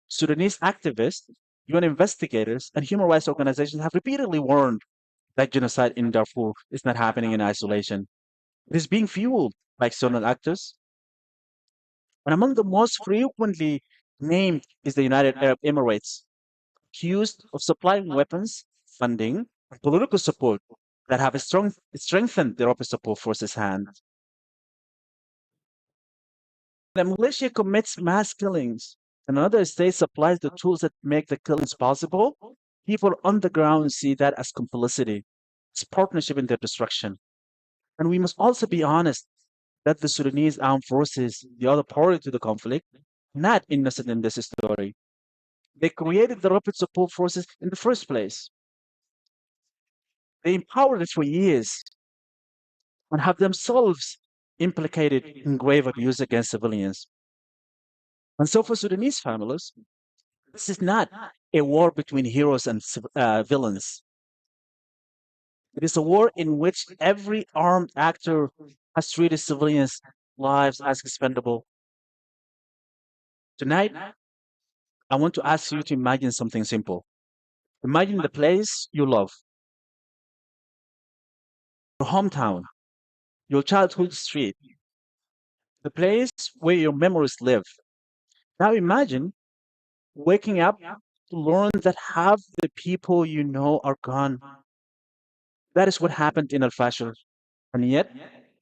Sudanese activists, UN investigators, and human rights organizations have repeatedly warned that genocide in Darfur is not happening in isolation. It is being fueled by external actors. And among the most frequently named is the United Arab Emirates, accused of supplying weapons, funding, and political support that have strengthened the rapid support forces' hand. The militia commits mass killings, and another state supplies the tools that make the killings possible. People on the ground see that as complicity, as partnership in their destruction. And we must also be honest that the Sudanese armed forces, the other party to the conflict, not innocent in this story. They created the rapid support forces in the first place. They empowered it for years and have themselves implicated in grave abuse against civilians. And so for Sudanese families, this is not a war between heroes and villains. It is a war in which every armed actor has treated civilians' lives as expendable. Tonight, I want to ask you to imagine something simple. Imagine the place you love, your hometown, your childhood street, the place where your memories live. Now imagine waking up to learn that half the people you know are gone. That is what happened in Al Fashir. And yet,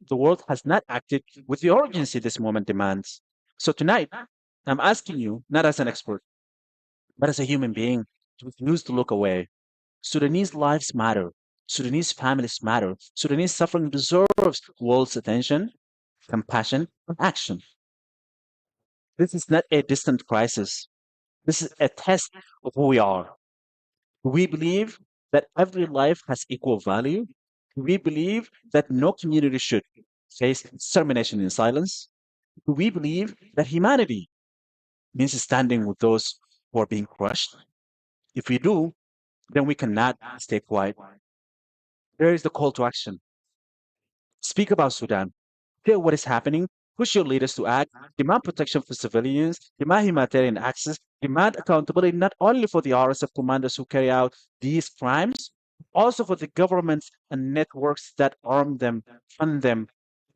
the world has not acted with the urgency this moment demands. So tonight, I'm asking you, not as an expert, but as a human being, to refuse to look away. Sudanese lives matter. Sudanese families matter. Sudanese suffering deserves world's attention, compassion, and action. This is not a distant crisis. This is a test of who we are. We believe that every life has equal value. We believe that no community should face extermination in silence. We believe that humanity means standing with those who are being crushed. If we do, then we cannot stay quiet. There is the call to action. Speak about Sudan. Tell what is happening. Push your leaders to act. Demand protection for civilians. Demand humanitarian access. Demand accountability not only for the RSF commanders who carry out these crimes, also for the governments and networks that arm them, fund them,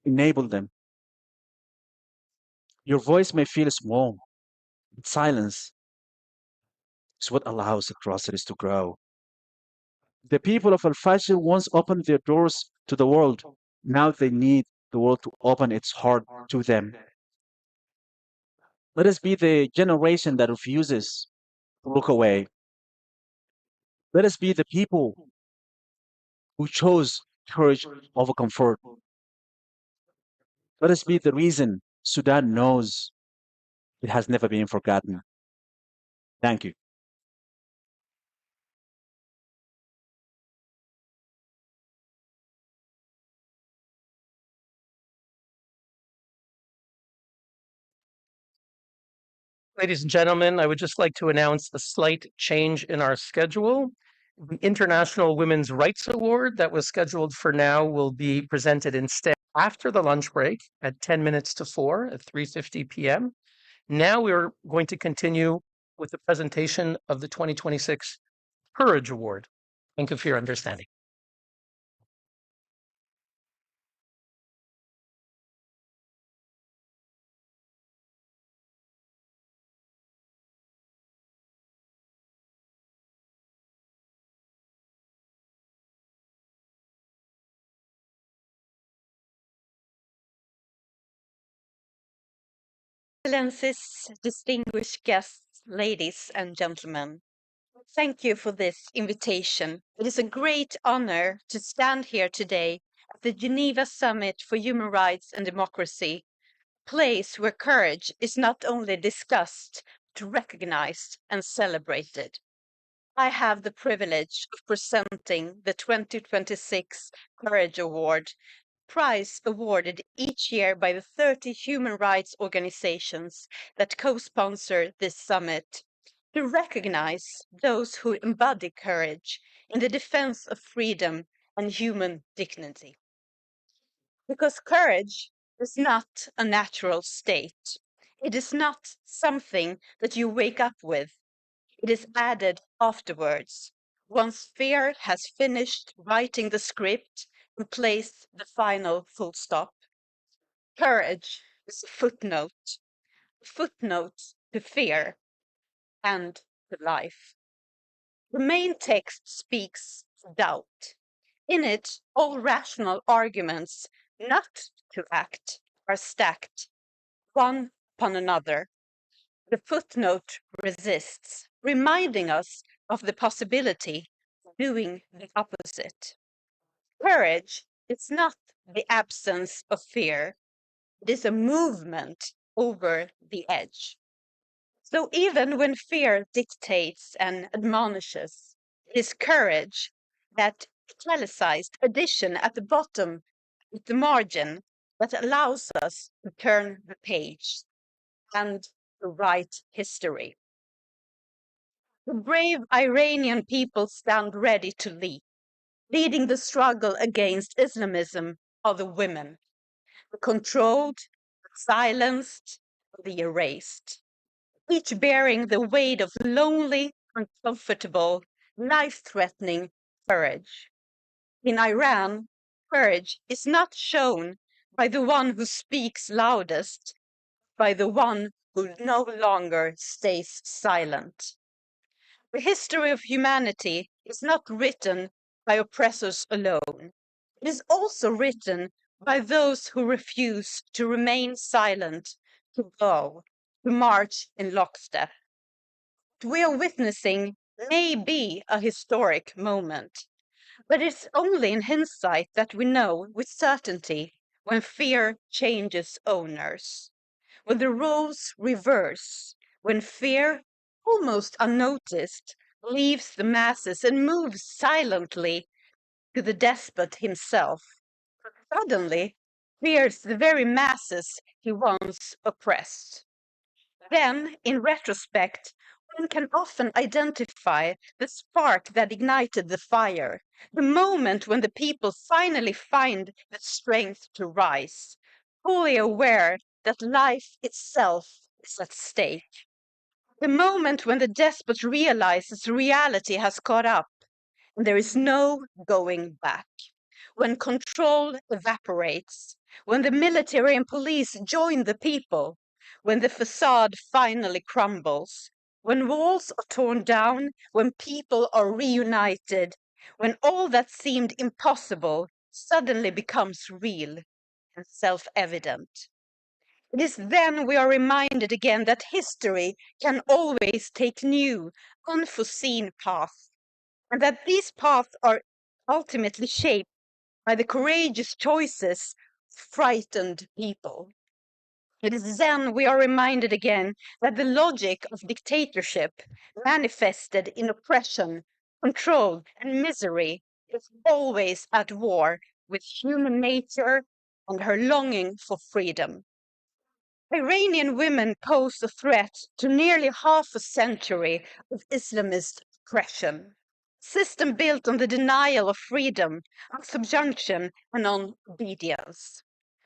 enable them. Your voice may feel small, but silence is what allows atrocities to grow. The people of Al Fashir once opened their doors to the world. Now they need the world to open its heart to them. Let us be the generation that refuses to look away. Let us be the people who chose courage over comfort. Let us be the reason Sudan knows it has never been forgotten. Thank you. Ladies and gentlemen, I would just like to announce a slight change in our schedule. The International Women's Rights Award that was scheduled for now will be presented instead after the lunch break at 10 minutes to 4 at 3:50 p.m. Now we're going to continue with the presentation of the 2026 Courage Award. Thank you for your understanding. Excellencies, distinguished guests, ladies and gentlemen, thank you for this invitation. It is a great honor to stand here today at the Geneva Summit for Human Rights and Democracy, a place where courage is not only discussed, but recognized and celebrated. I have the privilege of presenting the 2026 Courage Award, prize awarded each year by the 30 human rights organizations that co-sponsor this summit to recognize those who embody courage in the defense of freedom and human dignity. Because courage is not a natural state. It is not something that you wake up with. It is added afterwards, once fear has finished writing the script and placed the final full stop. Courage is a footnote to fear and to life. The main text speaks doubt. In it, all rational arguments not to act are stacked, one upon another. The footnote resists, reminding us of the possibility of doing the opposite. Courage is not the absence of fear. It is a movement over the edge. So even when fear dictates and admonishes, it is courage, that italicized addition at the bottom, at the margin, that allows us to turn the page and to write history. The brave Iranian people stand ready to lead. Leading the struggle against Islamism are the women, the controlled, the silenced, the erased, each bearing the weight of lonely, uncomfortable, life-threatening courage. In Iran, courage is not shown by the one who speaks loudest, by the one who no longer stays silent. The history of humanity is not written by oppressors alone. It is also written by those who refuse to remain silent, to go, to march in lockstep. What we are witnessing may be a historic moment, but it's only in hindsight that we know with certainty when fear changes owners, when the roles reverse, when fear, almost unnoticed, leaves the masses and moves silently to the despot himself. Suddenly, fears the very masses he once oppressed. Then, in retrospect, one can often identify the spark that ignited the fire, the moment when the people finally find the strength to rise, fully aware that life itself is at stake. The moment when the despot realizes reality has caught up and there is no going back. When control evaporates, when the military and police join the people, when the facade finally crumbles, when walls are torn down, when people are reunited, when all that seemed impossible suddenly becomes real and self-evident. It is then we are reminded again that history can always take new, unforeseen paths, and that these paths are ultimately shaped by the courageous choices frightened people. It is then we are reminded again that the logic of dictatorship, manifested in oppression, control, and misery, is always at war with human nature and her longing for freedom. Iranian women pose a threat to nearly half a century of Islamist oppression. System built on the denial of freedom, on subjunction, and on obedience,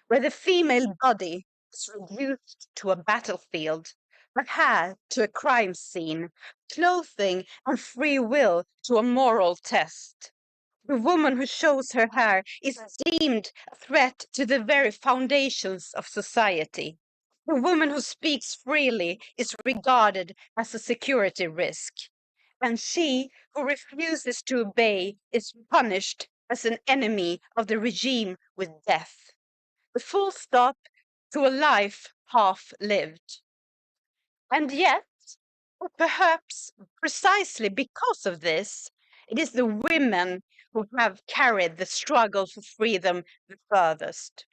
where the female body is reduced to a battlefield, her hair to a crime scene, clothing and free will to a moral test. The woman who shows her hair is deemed a threat to the very foundations of society. The woman who speaks freely is regarded as a security risk, and she who refuses to obey is punished as an enemy of the regime with death. The full stop to a life half lived. And yet, or perhaps precisely because of this, it is the women who have carried the struggle for freedom the furthest.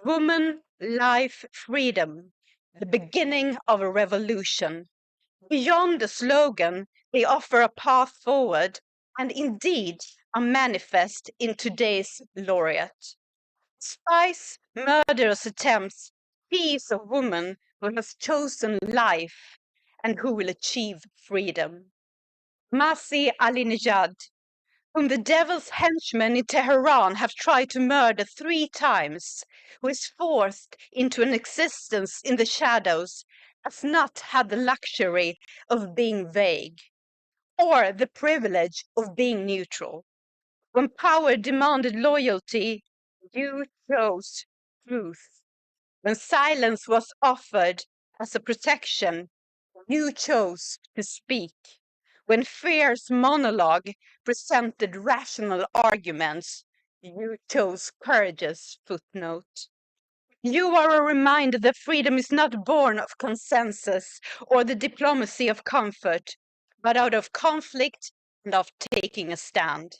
Woman, life, freedom, the beginning of a revolution. Beyond the slogan, they offer a path forward and indeed a manifest in today's laureate. Spies, murderous attempts, he is a woman who has chosen life and who will achieve freedom. Masih Alinejad, whom the devil's henchmen in Tehran have tried to murder 3 times, who is forced into an existence in the shadows, has not had the luxury of being vague or the privilege of being neutral. When power demanded loyalty, you chose truth. When silence was offered as a protection, you chose to speak. When fear's monologue presented rational arguments, you chose courage's footnote. You are a reminder that freedom is not born of consensus or the diplomacy of comfort, but out of conflict and of taking a stand.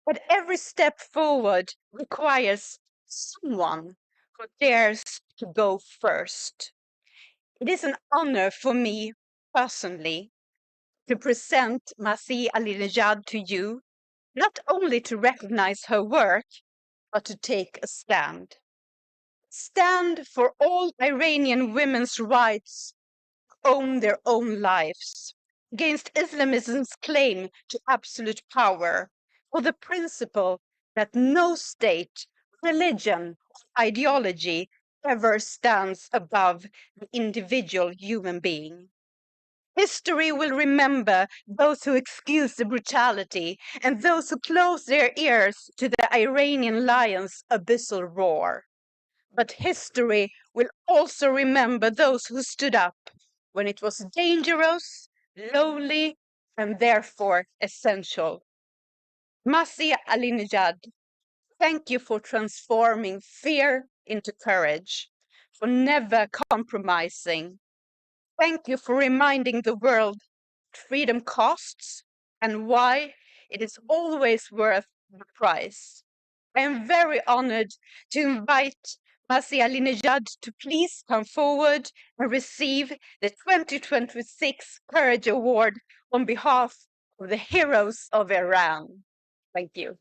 But every step forward requires someone who dares to go first. It is an honor for me personally to present Masih Alinejad to you, not only to recognize her work, but to take a stand. Stand for all Iranian women's rights to own their own lives, against Islamism's claim to absolute power, for the principle that no state, religion, or ideology ever stands above the individual human being. History will remember those who excuse the brutality and those who close their ears to the Iranian lion's abyssal roar. But history will also remember those who stood up when it was dangerous, lowly, and therefore essential. Masih Alinejad, thank you for transforming fear into courage, for never compromising. Thank you for reminding the world what freedom costs and why it is always worth the price. I am very honored to invite Masih Alinejad to please come forward and receive the 2026 Courage Award on behalf of the heroes of Iran. Thank you.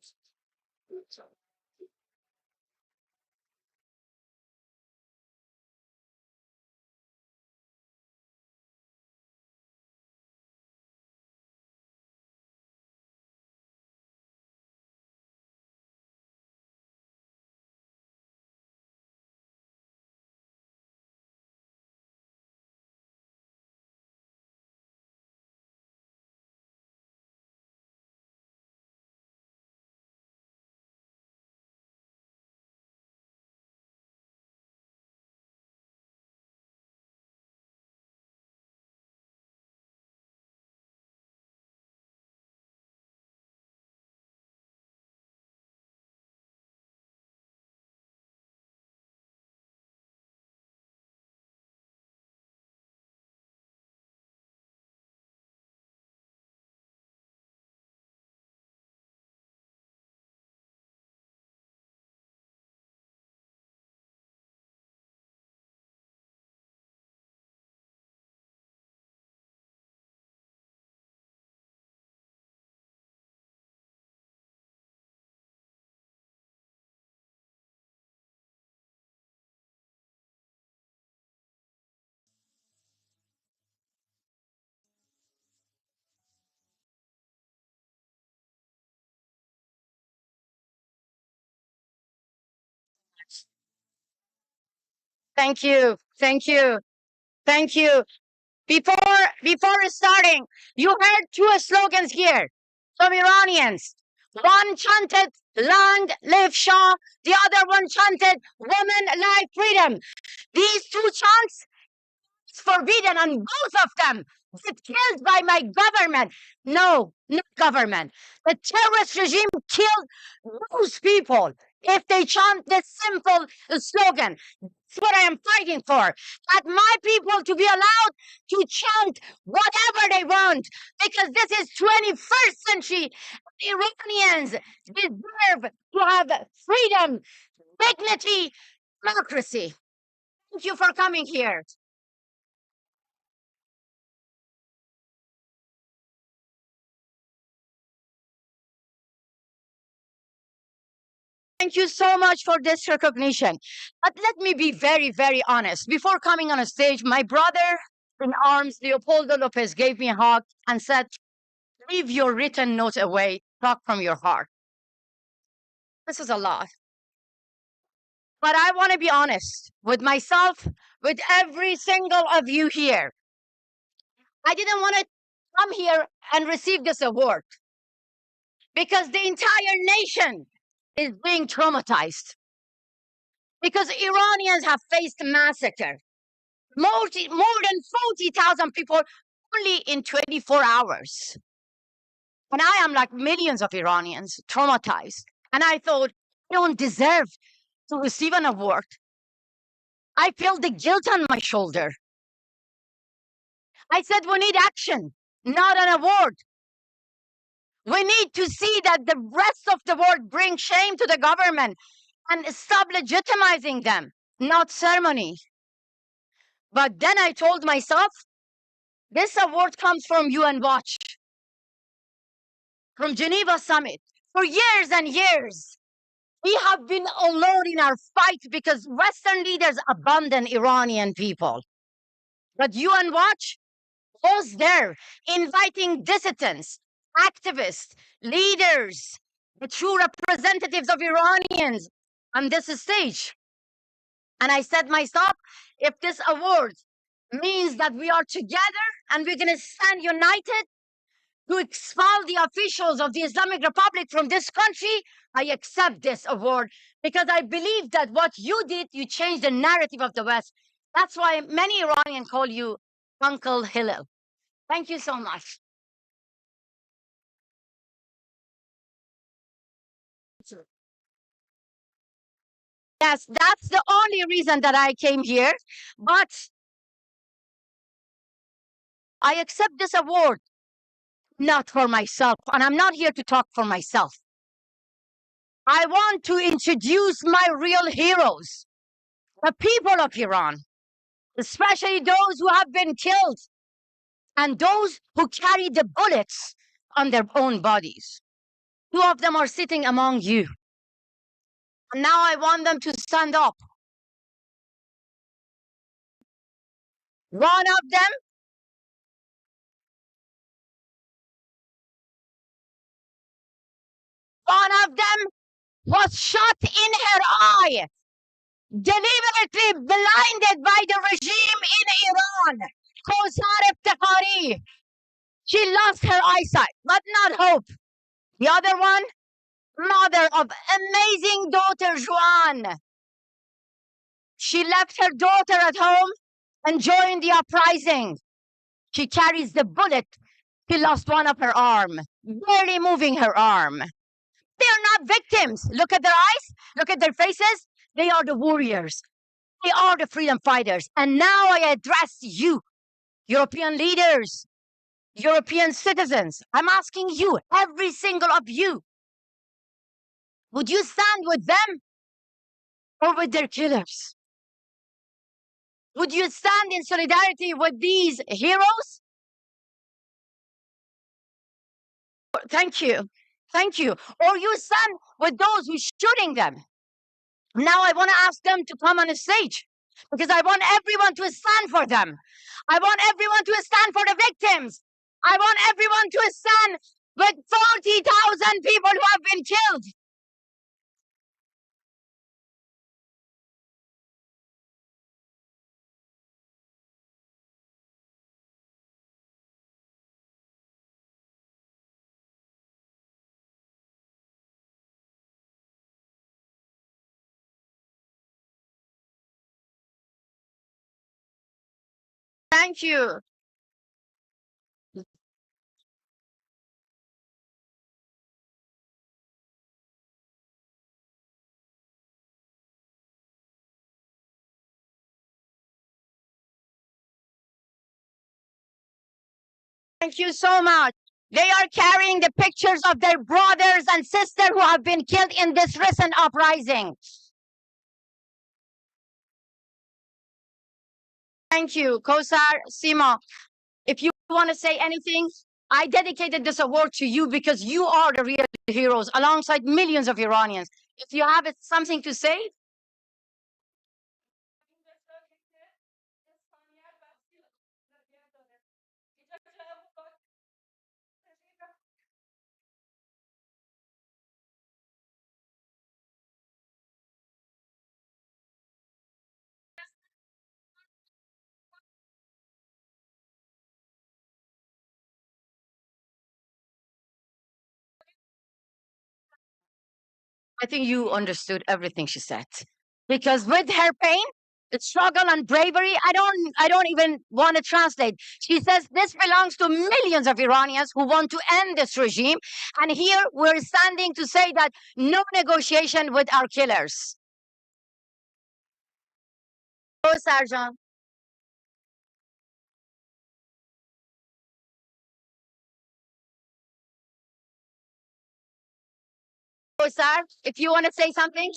Thank you. Thank you. Thank you. Before starting, you heard two slogans here from Iranians. One chanted, "Land live Shah." The other one chanted, "Women life freedom." These two chants forbidden, and both of them get killed by my government. No, not government. The terrorist regime killed those people if they chant this simple slogan. That's what I am fighting for. That my people to be allowed to chant whatever they want, because this is 21st century. Iranians deserve to have freedom, dignity, democracy. Thank you for coming here. Thank you so much for this recognition. But let me be very, very honest. Before coming on a stage, my brother in arms, Leopoldo Lopez, gave me a hug and said, "Leave your written note away, talk from your heart." This is a lot. But I want to be honest with myself, with every single of you here. I didn't want to come here and receive this award because the entire nation is being traumatized. Because Iranians have faced massacre. More than 40,000 people only in 24 hours. And I am like millions of Iranians traumatized. And I thought, I don't deserve to receive an award. I feel the guilt on my shoulder. I said, we need action, not an award. We need to see that the rest of the world bring shame to the government and stop legitimizing them, not ceremony. But then I told myself, this award comes from UN Watch, from Geneva Summit. For years and years, we have been alone in our fight because Western leaders abandon Iranian people. But UN Watch was there, inviting dissidents, activists, leaders, the true representatives of Iranians on this stage. And I said myself, if this award means that we are together and we're going to stand united to expel the officials of the Islamic Republic from this country, I accept this award because I believe that what you did, you changed the narrative of the West. That's why many Iranians call you Uncle Hillel. Thank you so much. Yes, that's the only reason that I came here. But I accept this award not for myself, and I'm not here to talk for myself. I want to introduce my real heroes, the people of Iran, especially those who have been killed and those who carry the bullets on their own bodies. Two of them are sitting among you. And now I want them to stand up. One of them was shot in her eye, deliberately blinded by the regime in Iran. Kosar Eftekhari. She lost her eyesight, but not hope. The other one, mother of amazing daughter Juan. She left her daughter at home and joined the uprising. She carries the bullet. She lost one of her arm, barely moving her arm. They are not victims. Look at their eyes. Look at their faces. They are the warriors. They are the freedom fighters. And now I address you, European leaders, European citizens. I'm asking you, every single of you, would you stand with them or with their killers? Would you stand in solidarity with these heroes? Thank you. Thank you. Or you stand with those who are shooting them. Now I want to ask them to come on a stage because I want everyone to stand for them. I want everyone to stand for the victims. I want everyone to stand with 40,000 people who have been killed. Thank you. Thank you so much. They are carrying the pictures of their brothers and sisters who have been killed in this recent uprising. Thank you, Kosar, Sima. If you want to say anything, I dedicated this award to you because you are the real heroes alongside millions of Iranians. If you have something to say, I think you understood everything she said. Because with her pain, the struggle and bravery, I don't even want to translate. She says this belongs to millions of Iranians who want to end this regime. And here we're standing to say that no negotiation with our killers. Oh, Sergeant. Oh, sir, if you want to say something.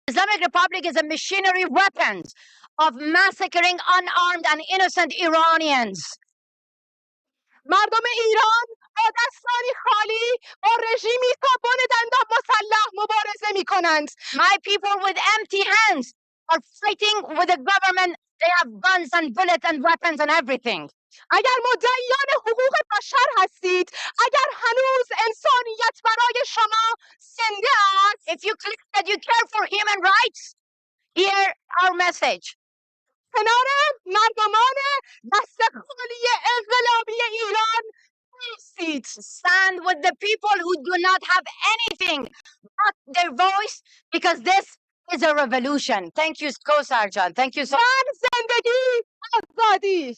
Islamic Republic is a machinery weapons of massacring unarmed and innocent Iranians. مردم ایران با دستانی خالی با رژیمی تا بن دندان مسلح مبارزه می کنند. My people with empty hands are fighting with the government. They have guns and bullets and weapons and everything. اگر مدعیان حقوق بشر هستید، اگر هنوز انسانیت برای شما زنده است، If you claim that you care for human rights, hear our message. کنار مردمان دست خالی انقلابی ایران نیستید. Stand with the people who do not have anything but their voice, because this is a revolution. Thank you, Co-Sergeant. Thank you so much. زندگی آزادی.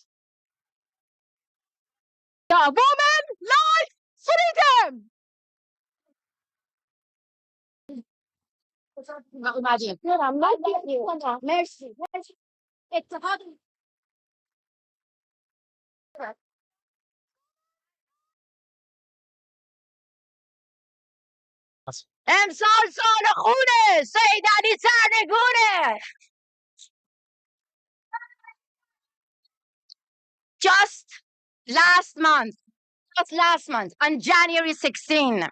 The woman life freedom. Merci. امسال سال خونه سیدانی سرنگونه. Just last month, on January 16, I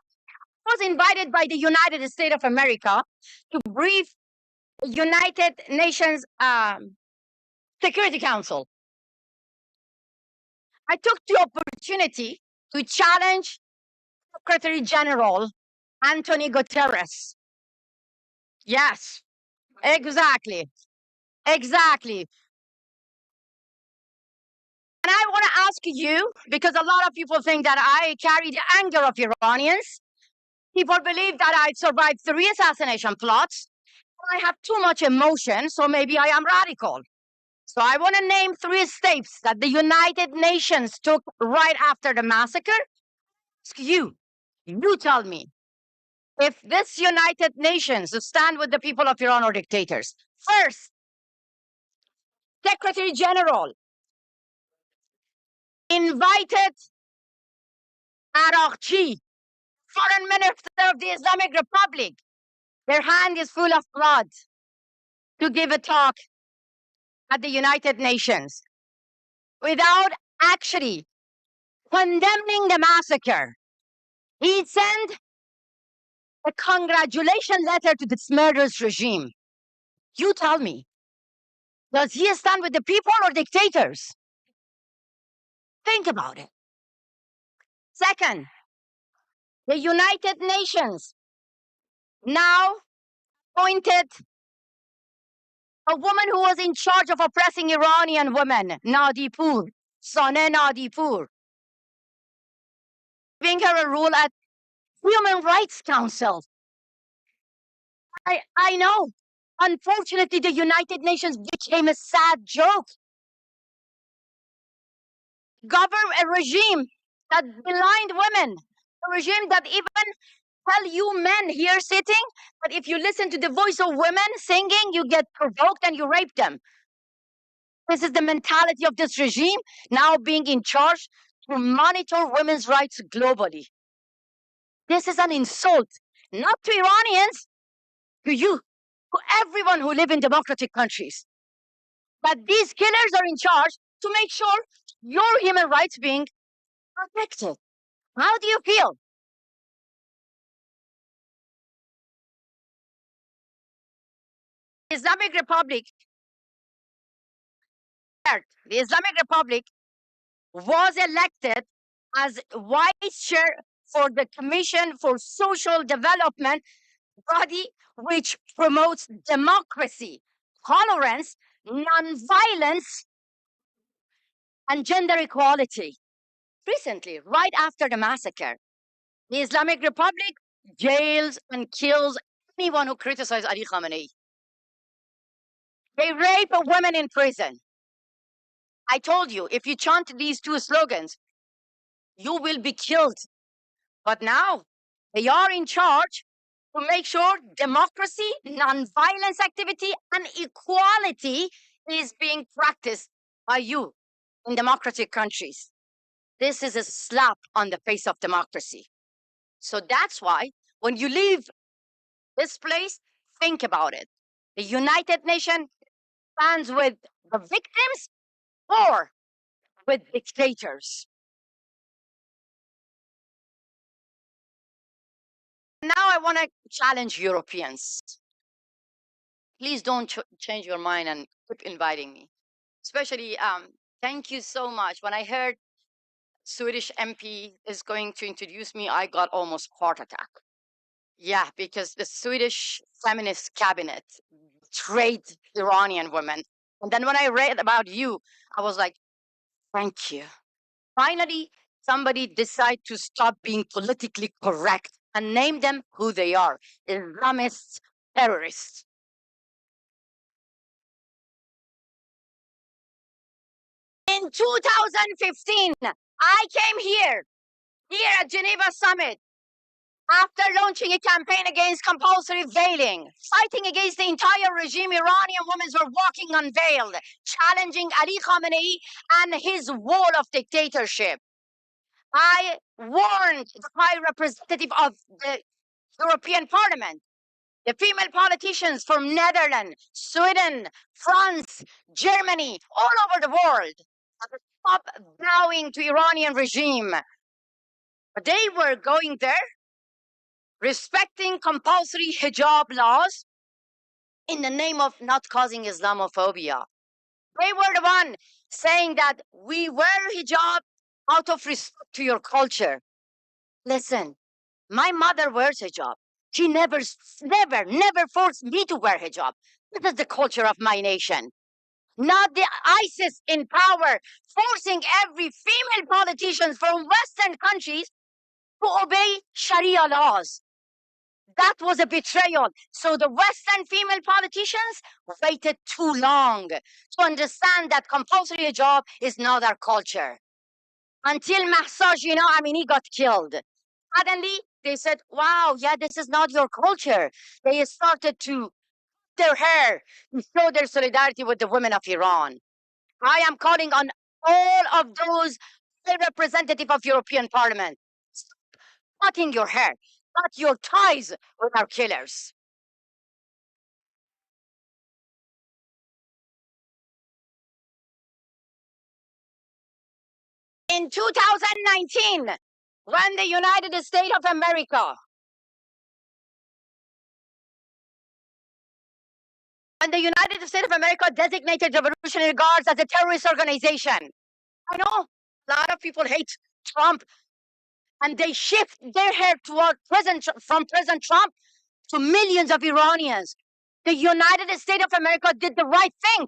was invited by the United States of America to brief the United Nations Security Council. I took the opportunity to challenge Secretary General Antonio Guterres. Yes, exactly. Exactly. And I want to ask you, because a lot of people think that I carry the anger of Iranians. People believe that I survived 3 assassination plots. I have too much emotion, so maybe I am radical. So I want to name 3 steps that the United Nations took right after the massacre. Ask you tell me if this United Nations stand with the people of Iran or dictators. First, Secretary General invited Araghchi, Foreign Minister of the Islamic Republic, their hand is full of blood, to give a talk at the United Nations without actually condemning the massacre. He sent a congratulation letter to this murderous regime. You tell me, does he stand with the people or dictators? Think about it. Second, the United Nations now appointed a woman who was in charge of oppressing Iranian women, Nadipur, Saneh Nadipur, giving her a role at Human Rights Council. I know. Unfortunately, the United Nations became a sad joke. Govern a regime that blind women, a regime that even tell you men here sitting that if you listen to the voice of women singing, you get provoked and you rape them. This is the mentality of this regime now being in charge to monitor women's rights globally. This is an insult, not to Iranians, to you, to everyone who live in democratic countries. But these killers are in charge to make sure your human rights being protected. How do you feel? Islamic Republic, the Islamic Republic was elected as vice chair for the Commission for Social Development, body which promotes democracy, tolerance, non-violence, and gender equality. Recently, right after the massacre, the Islamic Republic jails and kills anyone who criticizes Ali Khamenei. They rape women in prison. I told you, if you chant these two slogans, you will be killed. But now they are in charge to make sure democracy, non-violence activity, and equality is being practiced by you in democratic countries. This is a slap on the face of democracy. So that's why when you leave this place, think about it. The United Nations stands with the victims or with dictators. Now I want to challenge Europeans. Please don't change your mind and keep inviting me. Especially, thank you so much. When I heard Swedish MP is going to introduce me, I got almost heart attack. Yeah, because the Swedish feminist cabinet betrayed Iranian women. And then when I read about you, I was like, thank you. Finally, somebody decided to stop being politically correct and name them who they are, Islamists, terrorists. In 2015, I came here at Geneva Summit, after launching a campaign against compulsory veiling, fighting against the entire regime. Iranian women were walking unveiled, challenging Ali Khamenei and his wall of dictatorship. I warned the High Representative of the European Parliament, the female politicians from Netherlands, Sweden, France, Germany, all over the world, to stop bowing to Iranian regime. But they were going there, respecting compulsory hijab laws in the name of not causing Islamophobia. They were the one saying that we wear hijab out of respect to your culture. Listen, my mother wears hijab. She never forced me to wear hijab. This is the culture of my nation. Not the ISIS in power, forcing every female politician from Western countries to obey Sharia laws. That was a betrayal. So the Western female politicians waited too long to understand that compulsory hijab is not our culture. Until Mahsa Jina Amini got killed. Suddenly, they said, wow, yeah, this is not your culture. They started to their hair to show their solidarity with the women of Iran. I am calling on all of those representatives of European Parliament. Stop cutting your hair. Cut your ties with our killers. In 2019, when the United States of America designated Revolutionary Guards as a terrorist organization. I know a lot of people hate Trump, and they shift their hair toward from President Trump to millions of Iranians. the United States of America did the right thing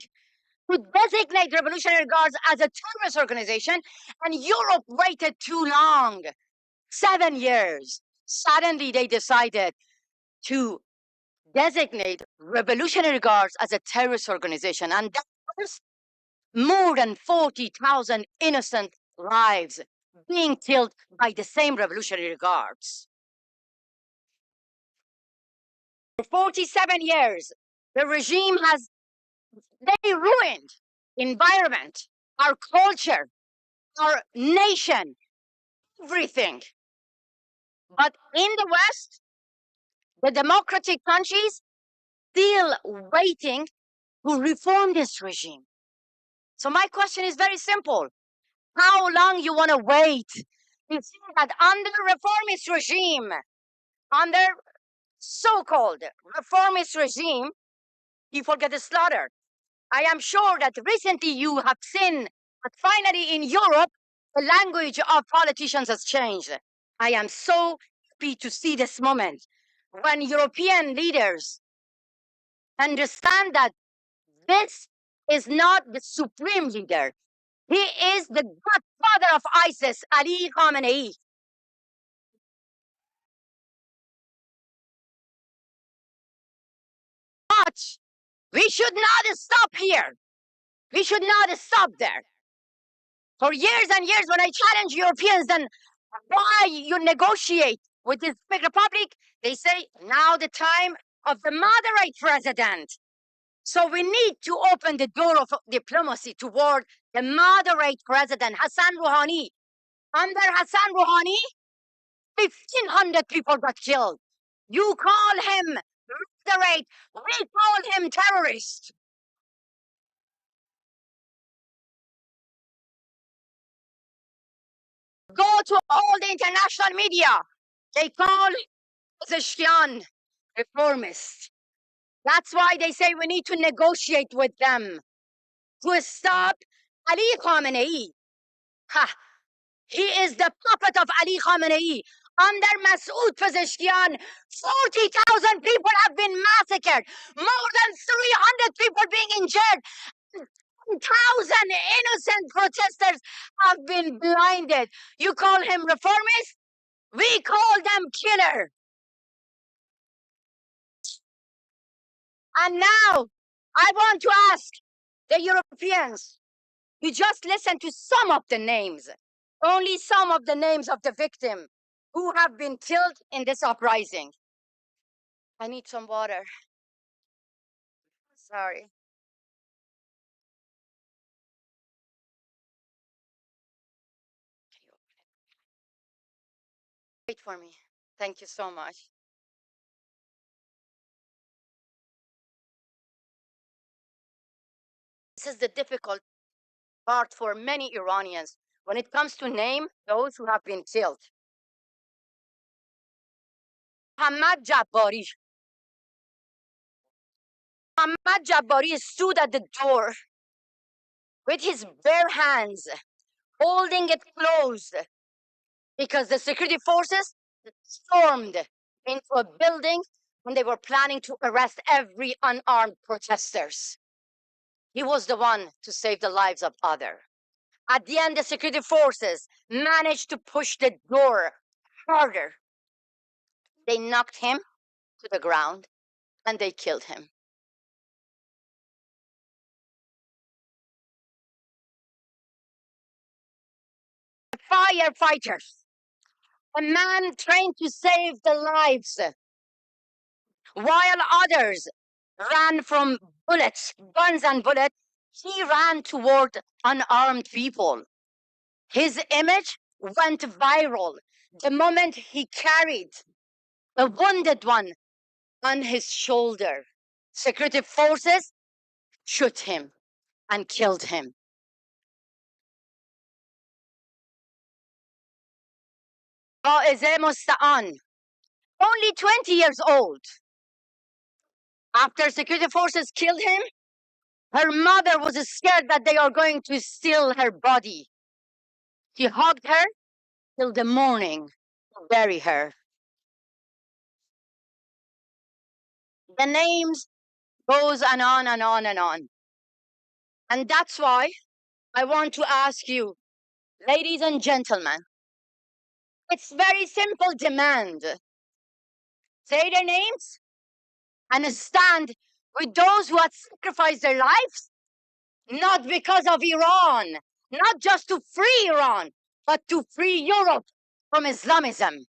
to designate Revolutionary Guards as a terrorist organization, and Europe waited too long, 7 years. Suddenly they decided to designate Revolutionary Guards as a terrorist organization, and that was more than 40,000 innocent lives being killed by the same Revolutionary Guards. For 47 years, the regime has they ruined environment, our culture, our nation, everything. But in the West, the democratic countries still waiting to reform this regime. So my question is very simple. How long you want to wait to see that under reformist regime, under so-called reformist regime, people get slaughtered? I am sure that recently you have seen that finally in Europe, the language of politicians has changed. I am so happy to see this moment when European leaders understand that this is not the supreme leader. He is the godfather of ISIS, Ali Khamenei. But we should not stop here. We should not stop there. For years and years, when I challenge Europeans, then why you negotiate with the Czech Republic, they say now the time of the moderate president. So we need to open the door of diplomacy toward the moderate president, Hassan Rouhani. Under Hassan Rouhani, 1,500 people got killed. You call him moderate, we call him terrorist. Go to all the international media. They call Pezeshkian reformist. That's why they say we need to negotiate with them to stop Ali Khamenei. Ha! He is the puppet of Ali Khamenei. Under Masoud Pezeshkian, 40,000 people have been massacred. More than 300 people being injured. 1,000 innocent protesters have been blinded. You call him reformist? We call them killer. And now, I want to ask the Europeans, you just listen to some of the names, only some of the names of the victims who have been killed in this uprising. I need some water. Sorry. Wait for me. Thank you so much. This is the difficult part for many Iranians when it comes to name those who have been killed. Hamad Jabbari. Hamad Jabbari stood at the door with his bare hands, holding it closed, because the security forces stormed into a building when they were planning to arrest every unarmed protesters. He was the one to save the lives of others. At the end, the security forces managed to push the door harder. They knocked him to the ground and they killed him. Firefighters, a man trained to save the lives, while others ran from bullets, guns and bullets, he ran toward unarmed people. His image went viral the moment he carried a wounded one on his shoulder. Security forces shot him and killed him. Faize Musta'an, only 20 years old. After security forces killed him, her mother was scared that they are going to steal her body. He hugged her till the morning to bury her. The names goes on and on and on. And that's why I want to ask you, ladies and gentlemen, it's very simple demand. Say their names and stand with those who have sacrificed their lives, not because of Iran, not just to free Iran, but to free Europe from Islamism,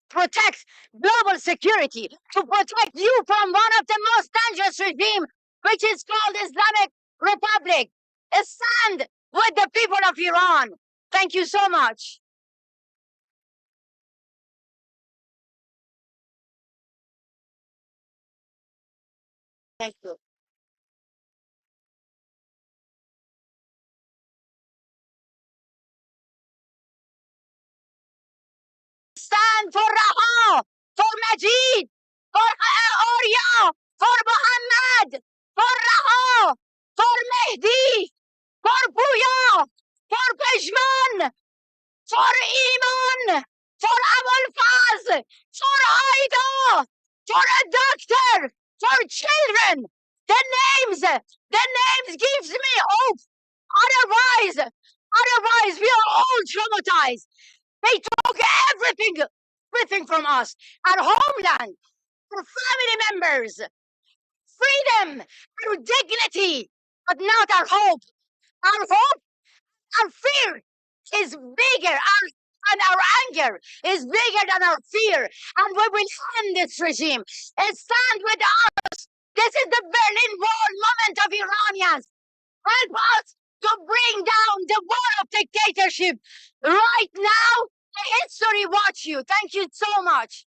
protect global security, to protect you from one of the most dangerous regimes, which is called Islamic Republic. Stand with the people of Iran. Thank you so much. Thank you. Stand for Raha, for Majid, for Orya, for Muhammad, for Raha, for Mehdi, for Buya, for Peshman, for Iman, for Abul Faz, for Aida, for a doctor, for children. The names gives me hope. Otherwise we are all traumatized. They took everything from us, our homeland, our family members, freedom, our dignity, but not our hope. Our hope, our fear is bigger, and our anger is bigger than our fear. And we will end this regime and stand with us. This is the Berlin Wall moment of Iranians. Help us to bring down the wall of dictatorship right now. History watch you. Thank you so much.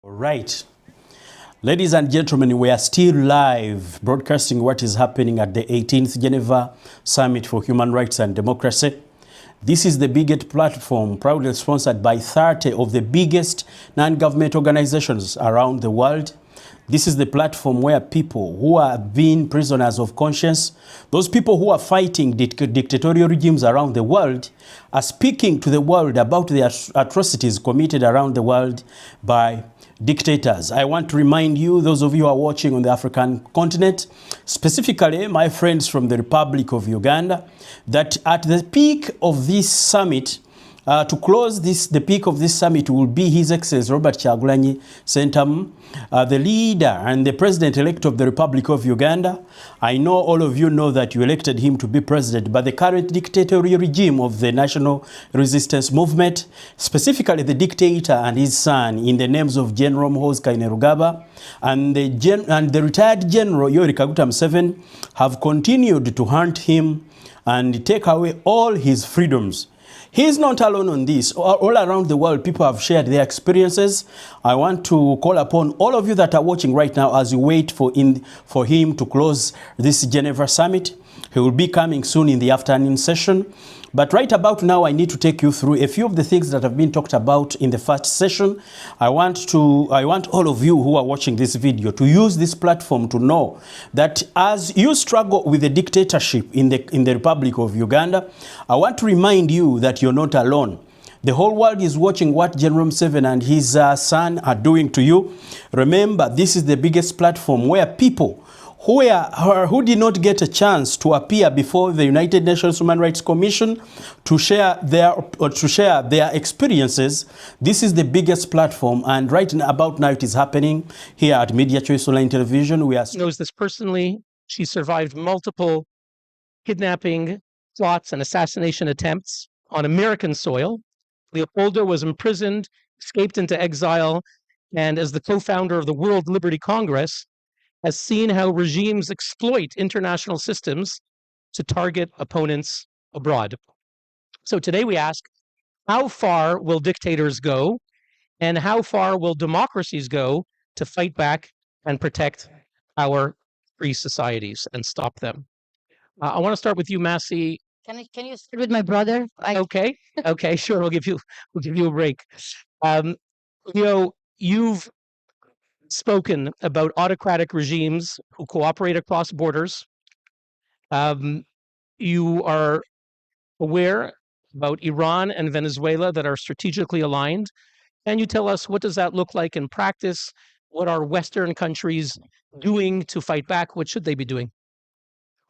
All right. Ladies and gentlemen, we are still live broadcasting what is happening at the 18th Geneva Summit for Human Rights and Democracy. This is the biggest platform proudly sponsored by 30 of the biggest non-government organizations around the world. This is the platform where people who are being prisoners of conscience, those people who are fighting dictatorial regimes around the world, are speaking to the world about the atrocities committed around the world by dictators. I want to remind you, those of you who are watching on the African continent, specifically my friends from the Republic of Uganda, that at the peak of this summit, to close the peak of this summit will be His Excellency Robert Kyagulanyi Ssentamu, the leader and the president-elect of the Republic of Uganda. I know all of you know that you elected him to be president, but the current dictatorial regime of the National Resistance Movement, specifically the dictator and his son, in the names of General Muhoozi Kainerugaba and the retired General Yoweri Kaguta Museveni, have continued to hunt him and take away all his freedoms. He is not alone on this. All around the world, people have shared their experiences. I want to call upon all of you that are watching right now as you wait for him to close this Geneva summit. He will be coming soon in the afternoon session. But right about now, I need to take you through a few of the things that have been talked about in the first session. I want all of you who are watching this video to use this platform to know that as you struggle with the dictatorship in the Republic of Uganda, I want to remind you that you're not alone. The whole world is watching what General Museveni and his son are doing to you. Remember, this is the biggest platform where people who did not get a chance to appear before the United Nations Human Rights Commission to share their experiences. This is the biggest platform, and right about now it is happening here at Media Choice Online Television. We are knows this personally. She survived multiple kidnapping plots and assassination attempts on American soil. Leopoldo was imprisoned, escaped into exile, and as the co-founder of the World Liberty Congress, has seen how regimes exploit international systems to target opponents abroad. So today we ask, how far will dictators go, and how far will democracies go to fight back and protect our free societies and stop them? I want to start with you, Massey. Can you start with my brother? Okay, okay, sure. We'll give you a break. Leo, you've spoken about autocratic regimes who cooperate across borders. You are aware about Iran and Venezuela that are strategically aligned. Can you tell us what does that look like in practice? What are Western countries doing to fight back? What should they be doing?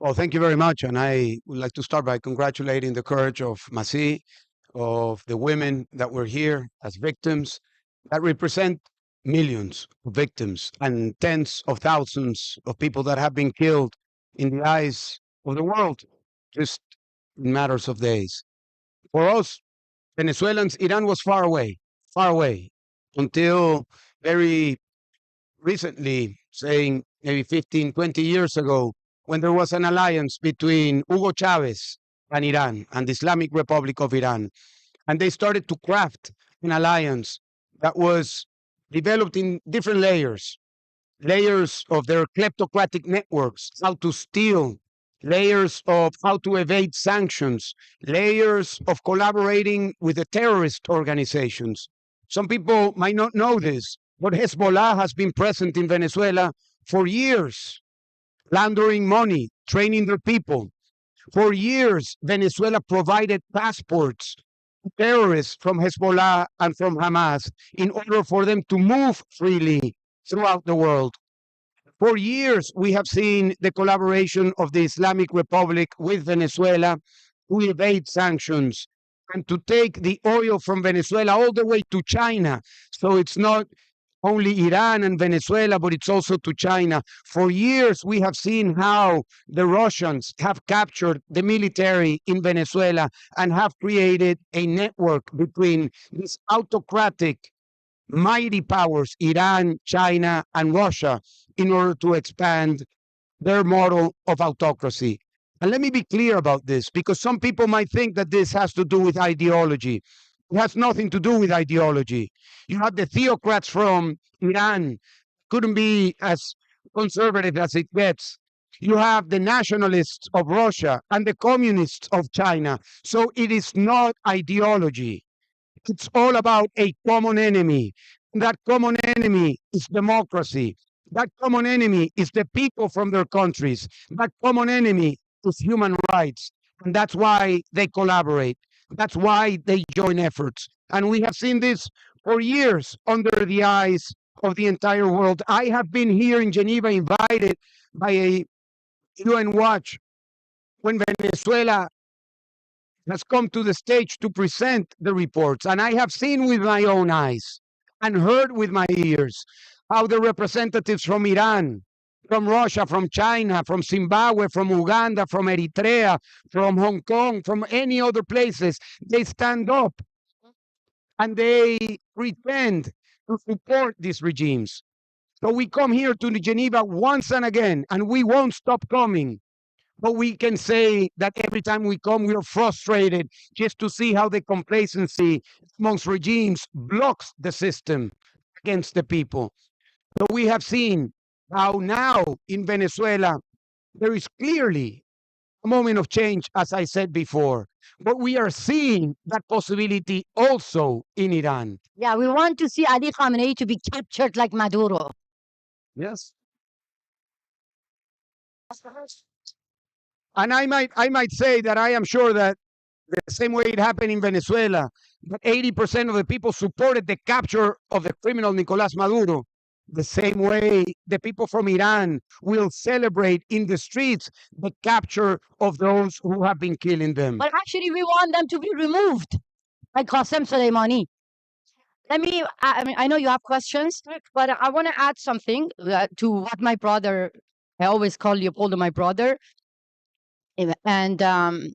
Well, thank you very much. And I would like to start by congratulating the courage of Masi, of the women that were here as victims, that represent millions of victims and tens of thousands of people that have been killed in the eyes of the world, just in matters of days. For us, Venezuelans, Iran was far away, until very recently, saying maybe 15, 20 years ago, when there was an alliance between Hugo Chavez and Iran and the Islamic Republic of Iran. And they started to craft an alliance that was developed in different layers of their kleptocratic networks, how to steal, layers of how to evade sanctions, layers of collaborating with the terrorist organizations. Some people might not know this, but Hezbollah has been present in Venezuela for years, laundering money, training their people. For years, Venezuela provided passports to terrorists from Hezbollah and from Hamas in order for them to move freely throughout the world. For years, we have seen the collaboration of the Islamic Republic with Venezuela to evade sanctions and to take the oil from Venezuela all the way to China. So it's not only Iran and Venezuela, but it's also to China. For years, we have seen how the Russians have captured the military in Venezuela and have created a network between these autocratic, mighty powers, Iran, China, and Russia, in order to expand their model of autocracy. And let me be clear about this, because some people might think that this has to do with ideology. It has nothing to do with ideology. You have the theocrats from Iran, couldn't be as conservative as it gets. You have the nationalists of Russia and the communists of China. So it is not ideology. It's all about a common enemy. That common enemy is democracy. That common enemy is the people from their countries. That common enemy is human rights. And that's why they collaborate. That's why they join efforts. And we have seen this for years under the eyes of the entire world. I have been here in Geneva invited by a UN Watch when Venezuela has come to the stage to present the reports. And I have seen with my own eyes and heard with my ears how the representatives from Iran, from Russia, from China, from Zimbabwe, from Uganda, from Eritrea, from Hong Kong, from any other places, they stand up and they pretend to support these regimes. So we come here to Geneva once and again, and we won't stop coming. But we can say that every time we come, we are frustrated just to see how the complacency amongst regimes blocks the system against the people. So we have seen how now in Venezuela, there is clearly a moment of change, as I said before. But we are seeing that possibility also in Iran. Yeah, we want to see Ali Khamenei to be captured like Maduro. Yes. And I might say that I am sure that the same way it happened in Venezuela, that 80% of the people supported the capture of the criminal Nicolás Maduro. the same way the people from Iran will celebrate in the streets the capture of those who have been killing them. But actually, we want them to be removed by Qasem Soleimani. Let me, I mean, I know you have questions, but I want to add something to what my brother, I always call Leopoldo my brother, and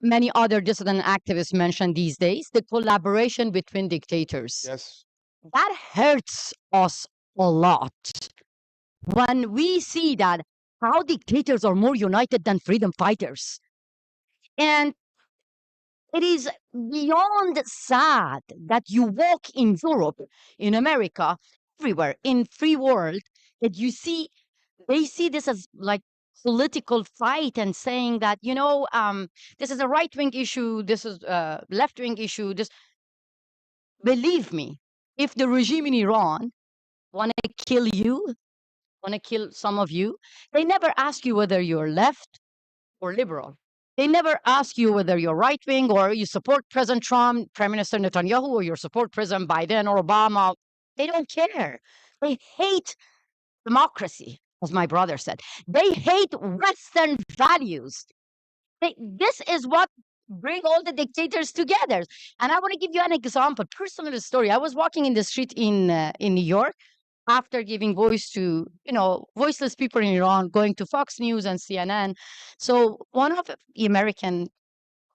many other dissident activists mention these days, the collaboration between dictators. Yes. That hurts us a lot when we see that how dictators are more united than freedom fighters. And it is beyond sad that you walk in Europe, in America, everywhere, in free world, that you see, they see this as like political fight and saying that, you know, this is a right-wing issue, this is a left-wing issue. This, believe me, if the regime in Iran want to kill you, want to kill some of you, they never ask you whether you're left or liberal. They never ask you whether you're right wing or you support President Trump, Prime Minister Netanyahu, or you support President Biden or Obama. They don't care. They hate democracy, as my brother said. They hate Western values. This is what bring all the dictators together. And I want to give you an example, personal story. I was walking in the street in New York after giving voice to, you know, voiceless people in Iran, going to Fox News and CNN. So one of the American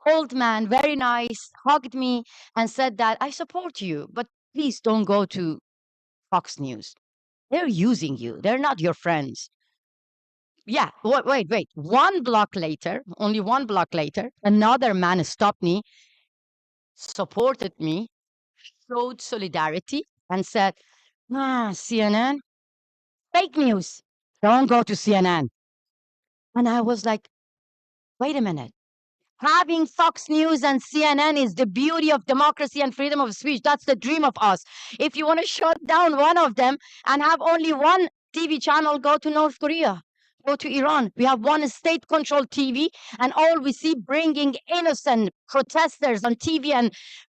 old man, very nice, hugged me and said that I support you, but please don't go to Fox News. They're using you. They're not your friends. Yeah, wait. 1 block later, only 1 block later, another man stopped me, supported me, showed solidarity, and said, CNN, fake news. Don't go to CNN. And I was like, wait a minute. Having Fox News and CNN is the beauty of democracy and freedom of speech. That's the dream of us. If you want to shut down one of them and have only one TV channel, go to North Korea, go to Iran. We have one state-controlled TV, and all we see bringing innocent protesters on TV and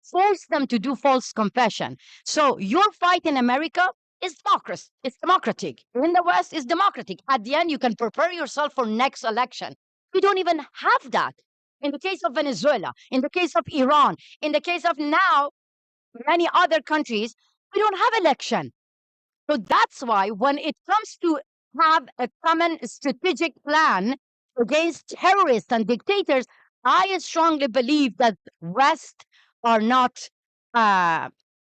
force them to do false confession. So your fight in America is democracy. It's democratic. In the West, it's democratic. At the end, you can prepare yourself for next election. We don't even have that. In the case of Venezuela, in the case of Iran, in the case of now many other countries, we don't have election. So that's why when it comes to have a common strategic plan against terrorists and dictators, I strongly believe that West are not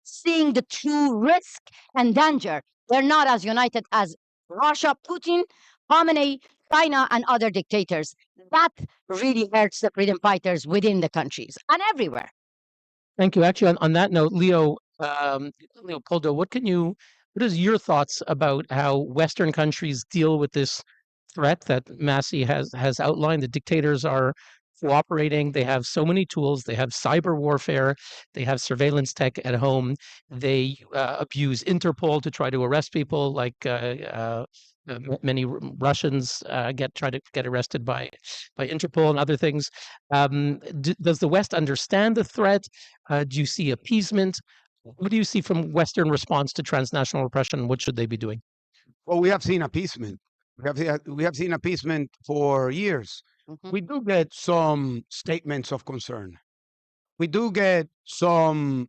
seeing the true risk and danger. They're not as united as Russia, Putin, Khamenei, China, and other dictators. That really hurts the freedom fighters within the countries and everywhere. Thank you. Actually, on that note, Leopoldo, what is your thoughts about how Western countries deal with this threat that Masih has outlined? The dictators are cooperating. They have so many tools. They have cyber warfare. They have surveillance tech at home. They abuse Interpol to try to arrest people, like many Russians try to get arrested by Interpol and other things. Does the West understand the threat? Do you see appeasement? What do you see from Western response to transnational repression? What should they be doing? Well, we have seen appeasement. We have seen appeasement for years. We do get some statements of concern. We do get some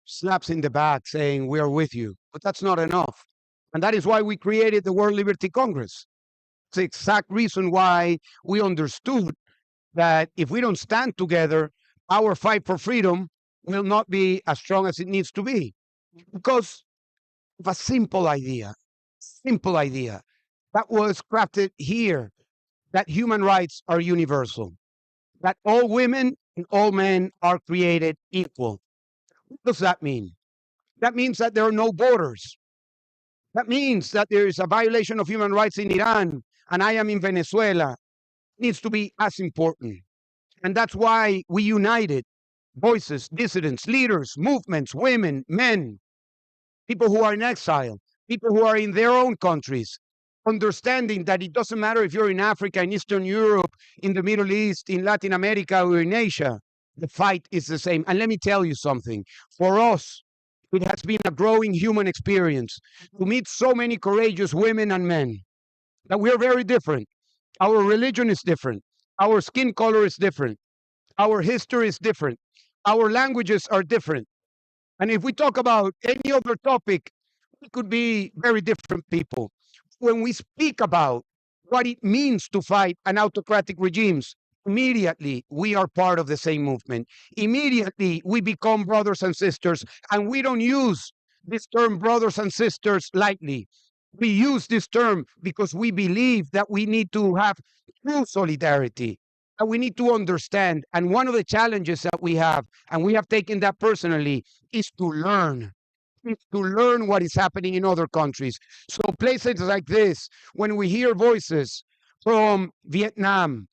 slaps in the back saying we are with you, but that's not enough. And that is why we created the World Liberty Congress. It's the exact reason why we understood that if we don't stand together, our fight for freedom will not be as strong as it needs to be. Because of a simple idea that was crafted here, that human rights are universal, that all women and all men are created equal. What does that mean? That means that there are no borders. That means that there is a violation of human rights in Iran and I am in Venezuela. It needs to be as important. And that's why we united voices, dissidents, leaders, movements, women, men, people who are in exile, people who are in their own countries, understanding that it doesn't matter if you're in Africa, in Eastern Europe, in the Middle East, in Latin America, or in Asia, the fight is the same. And let me tell you something. For us, It has been a growing human experience to meet so many courageous women and men that we are very different. Our religion is different. Our skin color is different. Our history is different. Our languages are different. And if we talk about any other topic, we could be very different people. When we speak about what it means to fight an autocratic regimes, immediately we are part of the same movement. Immediately we become brothers and sisters, and we don't use this term brothers and sisters lightly. We use this term because we believe that we need to have true solidarity, and we need to understand. And one of the challenges that we have, and we have taken that personally, is to learn. Is to learn what is happening in other countries. So places like this, when we hear voices from Vietnam,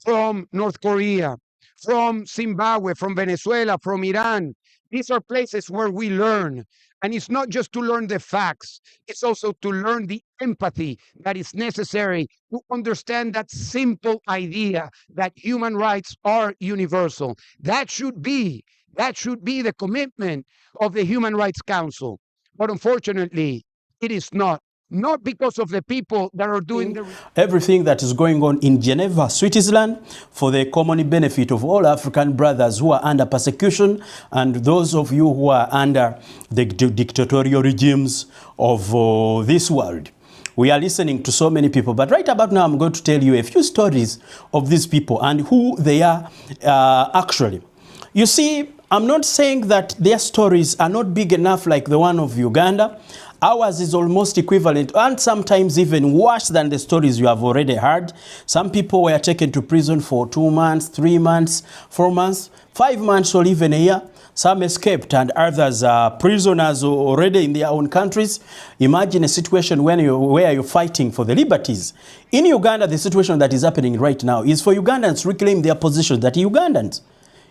from North Korea, from Zimbabwe, from Venezuela, from Iran, these are places where we learn. And it's not just to learn the facts, it's also to learn the empathy that is necessary to understand that simple idea that human rights are universal. That should be the commitment of the Human Rights Council. But unfortunately, it is not. Not because of the people that are doing everything that is going on in Geneva, Switzerland, for the common benefit of all African brothers who are under persecution and those of you who are under the dictatorial regimes of this world. We are listening to so many people, but right about now I'm going to tell you a few stories of these people and who they are actually. You see, I'm not saying that their stories are not big enough like the one of Uganda. Ours is almost equivalent and sometimes even worse than the stories you have already heard. Some people were taken to prison for 2 months, 3 months, 4 months, 5 months or even a year. Some escaped and others are prisoners already in their own countries. Imagine a situation where you're fighting for the liberties. In Uganda, the situation that is happening right now is for Ugandans to reclaim their position that Ugandans.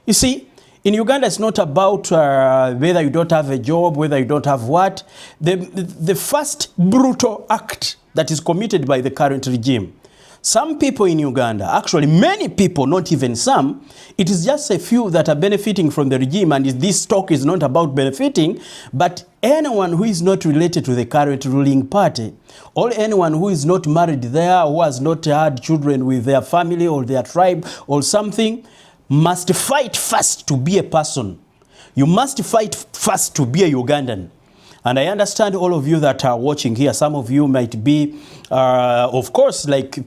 You see, in Uganda, it's not about whether you don't have a job, whether you don't have what. The first brutal act that is committed by the current regime. Some people in Uganda, actually many people, not even some, it is just a few that are benefiting from the regime, and this talk is not about benefiting, but anyone who is not related to the current ruling party, or anyone who is not married there, who has not had children with their family or their tribe or something, must fight first to be a person. You must fight first to be a Ugandan. And I understand all of you that are watching here, some of you might be, of course, like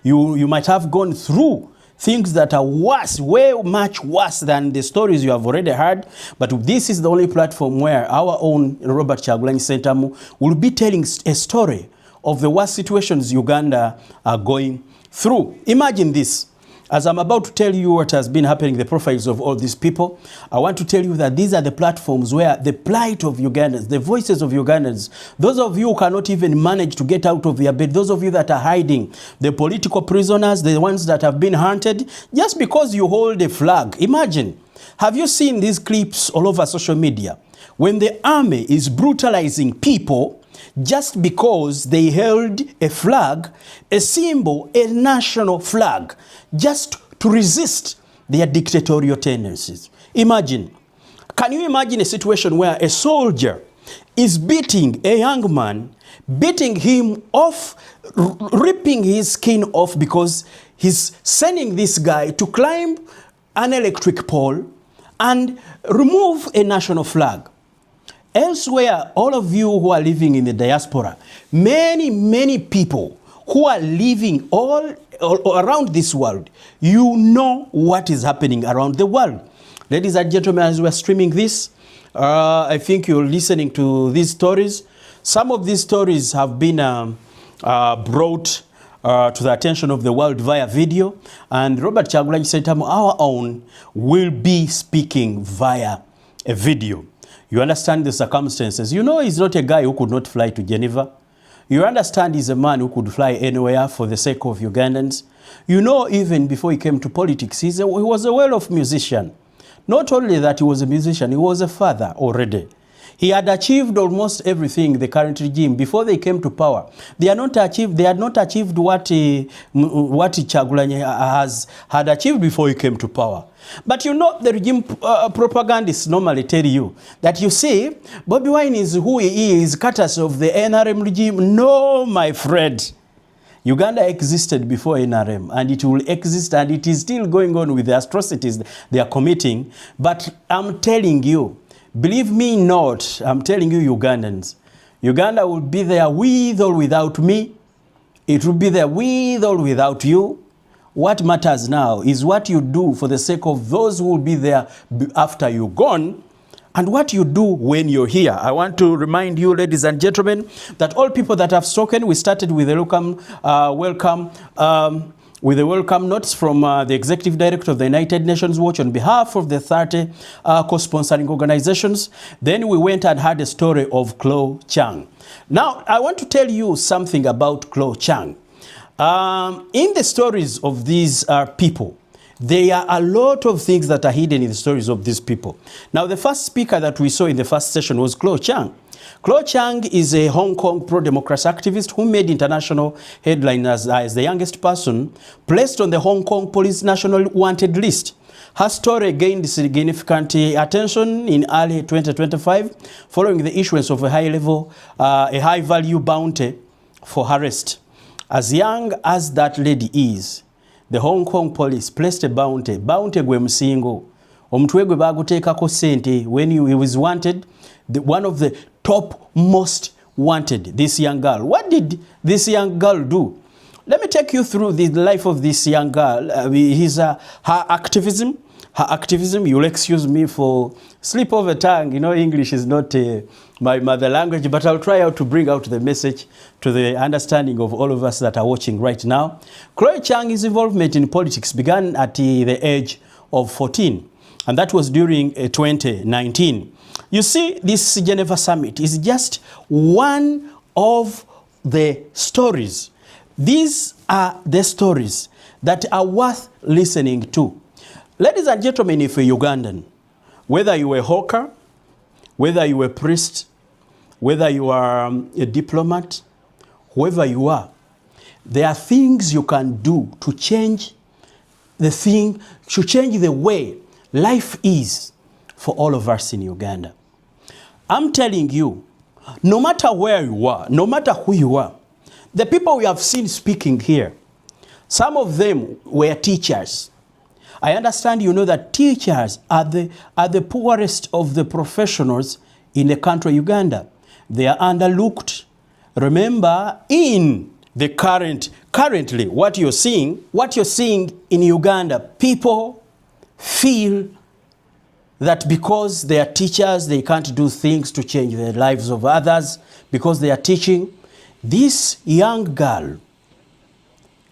you might have gone through things that are worse, way much worse than the stories you have already heard. But this is the only platform where our own Robert Kyagulanyi Ssentamu will be telling a story of the worst situations Uganda are going through. Imagine this. As I'm about to tell you what has been happening, the profiles of all these people, I want to tell you that these are the platforms where the plight of Ugandans, the voices of Ugandans, those of you who cannot even manage to get out of their bed, those of you that are hiding, the political prisoners, the ones that have been hunted, just because you hold a flag. Imagine, have you seen these clips all over social media? When the army is brutalizing people, just because they held a flag, a symbol, a national flag, just to resist their dictatorial tendencies. Imagine, can you imagine a situation where a soldier is beating a young man, beating him off, ripping his skin off because he's sending this guy to climb an electric pole and remove a national flag? Elsewhere, all of you who are living in the diaspora, many people who are living all around this world, you know what is happening around the world. Ladies and gentlemen, as we're streaming this, I think you're listening to these stories. Some of these stories have been brought to the attention of the world via video, and Robert Kyagulanyi Ssentamu, our own, will be speaking via a video. You understand the circumstances. You know he's not a guy who could not fly to Geneva. You understand he's a man who could fly anywhere for the sake of Ugandans. You know even before he came to politics, he was a well-off musician. Not only that he was a musician, he was a father already. He had achieved almost everything, the current regime, before they came to power. They had not achieved what Kyagulanyi had achieved before he came to power. But you know, the regime propagandists normally tell you that, you see, Bobi Wine is who he is, courtesy of the NRM regime. No, my friend. Uganda existed before NRM, and it will exist, and it is still going on with the atrocities they are committing. But I'm telling you, believe me not, I'm telling you, Ugandans, Uganda will be there with or without me. It will be there with or without you. What matters now is what you do for the sake of those who will be there after you're gone, and what you do when you're here. I want to remind you, ladies and gentlemen, that all people that have spoken, we started with a welcome notes from the Executive Director of the United Nations Watch on behalf of the 30 co-sponsoring organizations. Then we went and had a story of Klo Chang. Now, I want to tell you something about Klo Chang. In the stories of these people, there are a lot of things that are hidden in the stories of these people. Now, the first speaker that we saw in the first session was Klo Chang. Klo Chang is a Hong Kong pro-democracy activist who made international headlines as the youngest person placed on the Hong Kong Police National Wanted List. Her story gained significant attention in early 2025 following the issuance of a high-value bounty for her arrest. As young as that lady is, the Hong Kong police placed a bounty gwe musingo. Omutwe gwe baguteekako sente when he was wanted, one of the top most wanted, this young girl. What did this young girl do? Let me take you through the life of this young girl. Her activism. You'll excuse me for slip of a tongue. You know, English is not my mother language, but I'll try out to bring out the message to the understanding of all of us that are watching right now. Klo Chang's involvement in politics began at the age of 14, and that was during 2019. You see, this Geneva summit is just one of the stories. These are the stories that are worth listening to. Ladies and gentlemen, if you're Ugandan, whether you are a hawker, whether you are a priest, whether you are a diplomat, whoever you are, there are things you can do to change the way life is for all of us in Uganda. I'm telling you, no matter where you are, no matter who you are, the people we have seen speaking here, some of them were teachers. I understand you know that teachers are the poorest of the professionals in the country Uganda. They are underlooked. Remember, in the currently what you're seeing in Uganda, people feel that because they are teachers, they can't do things to change the lives of others because they are teaching. This young girl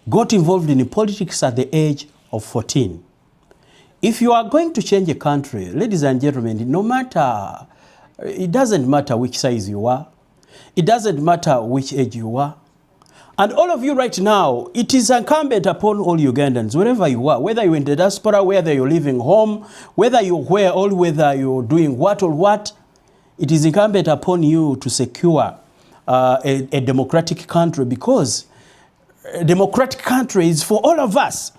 got involved in politics at the age of 14. If you are going to change a country, ladies and gentlemen, it doesn't matter which size you are. It doesn't matter which age you are. And all of you right now, it is incumbent upon all Ugandans, wherever you are, whether you're in the diaspora, whether you're living home, whether you're doing what, it is incumbent upon you to secure a democratic country, because a democratic country is for all of us.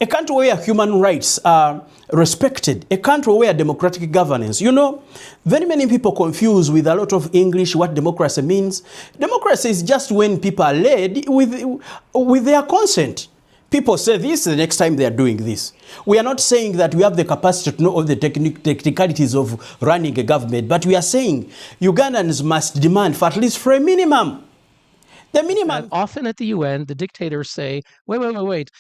A country where human rights are respected, a country where democratic governance. You know, very many people confuse with a lot of English what democracy means. Democracy is just when people are led with their consent. People say this, the next time they are doing this. We are not saying that we have the capacity to know all the technicalities of running a government, but we are saying Ugandans must demand for at least for a minimum. The minimum. And often at the UN, the dictators say, wait.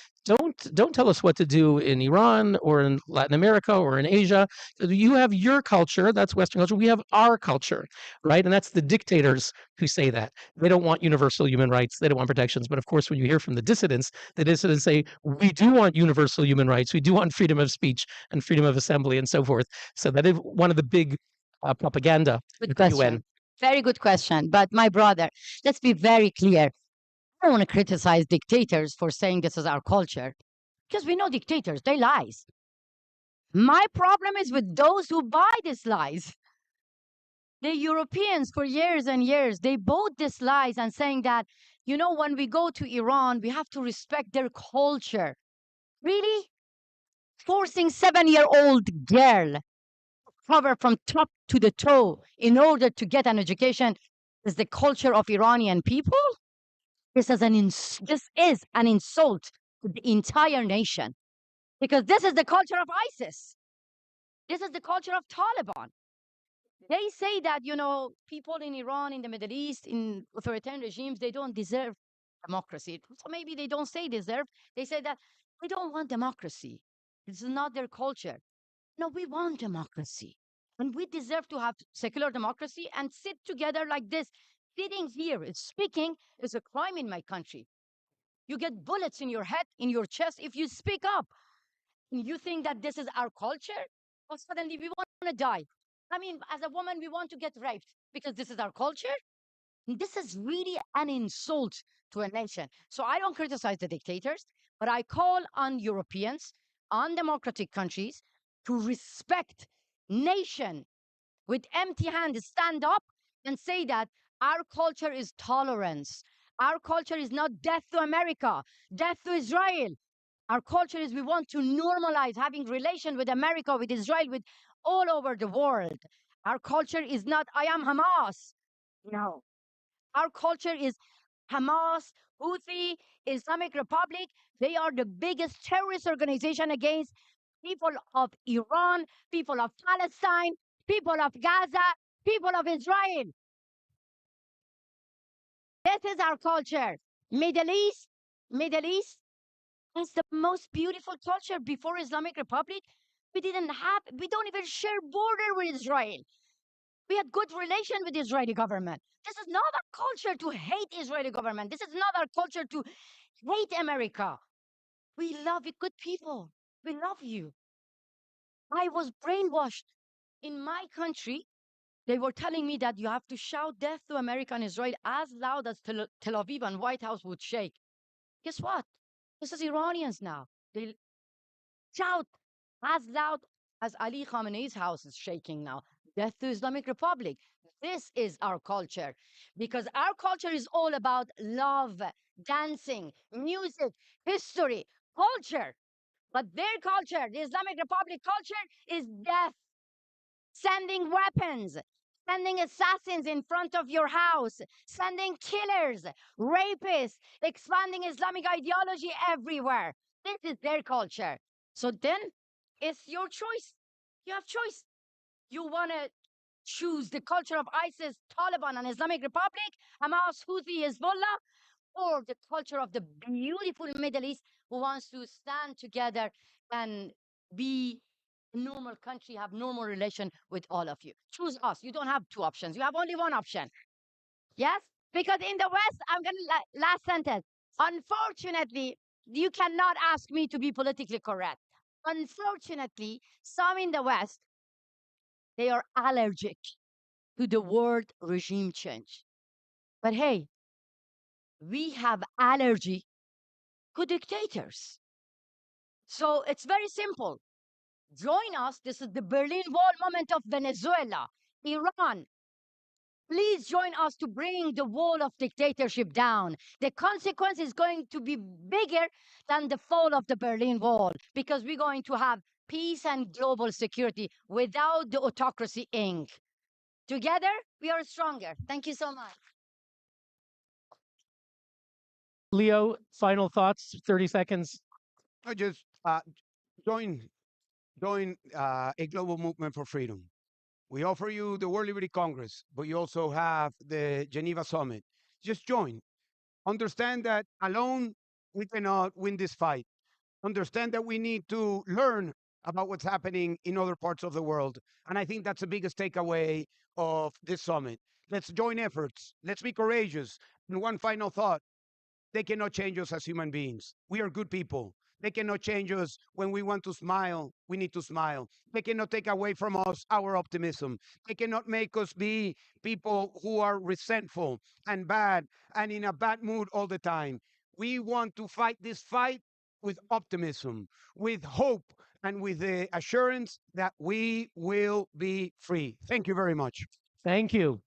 Don't tell us what to do in Iran or in Latin America or in Asia. You have your culture, that's Western culture. We have our culture, right? And that's the dictators who say that. They don't want universal human rights. They don't want protections. But of course, when you hear from the dissidents say, we do want universal human rights. We do want freedom of speech and freedom of assembly and so forth. So that is one of the big propaganda Good at the UN. question. Very good question. But my brother, let's be very clear. I don't want to criticize dictators for saying this is our culture, because we know dictators, they lies. My problem is with those who buy these lies. The Europeans, for years and years, they bought these lies and saying that, you know, when we go to Iran, we have to respect their culture. Really? Forcing 7-year-old girl to cover from top to the toe in order to get an education is the culture of Iranian people? This is an insult to the entire nation, because this is the culture of ISIS. This is the culture of Taliban. They say that, you know, people in Iran, in the Middle East, in authoritarian regimes, they don't deserve democracy. So maybe they don't say deserve. They say that we don't want democracy. This is not their culture. No, we want democracy. And we deserve to have secular democracy and sit together like this. Sitting here, speaking is a crime in my country. You get bullets in your head, in your chest, if you speak up. And you think that this is our culture? Or suddenly we want to die. I mean, as a woman, we want to get raped because this is our culture? This is really an insult to a nation. So I don't criticize the dictators, but I call on Europeans, on democratic countries, to respect nation with empty hands, stand up and say that our culture is tolerance. Our culture is not death to America, death to Israel. Our culture is we want to normalize having relation with America, with Israel, with all over the world. Our culture is not, I am Hamas. No. Our culture is Hamas, Houthi, Islamic Republic. They are the biggest terrorist organization against people of Iran, people of Palestine, people of Gaza, people of Israel. This is our culture. Middle East is the most beautiful culture. Before Islamic Republic, we don't even share border with Israel. We had good relation with the Israeli government. This is not our culture to hate Israeli government. This is not our culture to hate America. We love you, good people. We love you. I was brainwashed. In my country, they were telling me that you have to shout death to America and Israel as loud as Tel Aviv and White House would shake. Guess what? This is Iranians now. They shout as loud as Ali Khamenei's house is shaking now. Death to Islamic Republic. This is our culture, because our culture is all about love, dancing, music, history, culture. But their culture, the Islamic Republic culture, is death, sending weapons, sending assassins in front of your house, sending killers, rapists, expanding Islamic ideology everywhere. This is their culture. So then it's your choice. You have choice. You want to choose the culture of ISIS, Taliban, and Islamic Republic, Hamas, Houthi, Hezbollah, or the culture of the beautiful Middle East who wants to stand together and be a normal country, have normal relation with all of you. Choose us. You don't have two options. You have only one option. Yes? Because in the West, I'm going to, last sentence. Unfortunately, you cannot ask me to be politically correct. Unfortunately, some in the West, they are allergic to the word regime change. But hey, we have allergy to dictators. So it's very simple. Join us. This is the Berlin Wall moment of Venezuela, Iran. Please join us to bring the wall of dictatorship down. The consequence is going to be bigger than the fall of the Berlin Wall, because we're going to have peace and global security without the autocracy ink. Together, we are stronger. Thank you so much. Leo, final thoughts, 30 seconds. I just join a global movement for freedom. We offer you the World Liberty Congress, but you also have the Geneva Summit. Just join. Understand that alone we cannot win this fight. Understand that we need to learn about what's happening in other parts of the world. And I think that's the biggest takeaway of this summit. Let's join efforts. Let's be courageous. And one final thought: they cannot change us as human beings. We are good people. They cannot change us. When we want to smile, we need to smile. They cannot take away from us our optimism. They cannot make us be people who are resentful and bad and in a bad mood all the time. We want to fight this fight with optimism, with hope, and with the assurance that we will be free. Thank you very much. Thank you.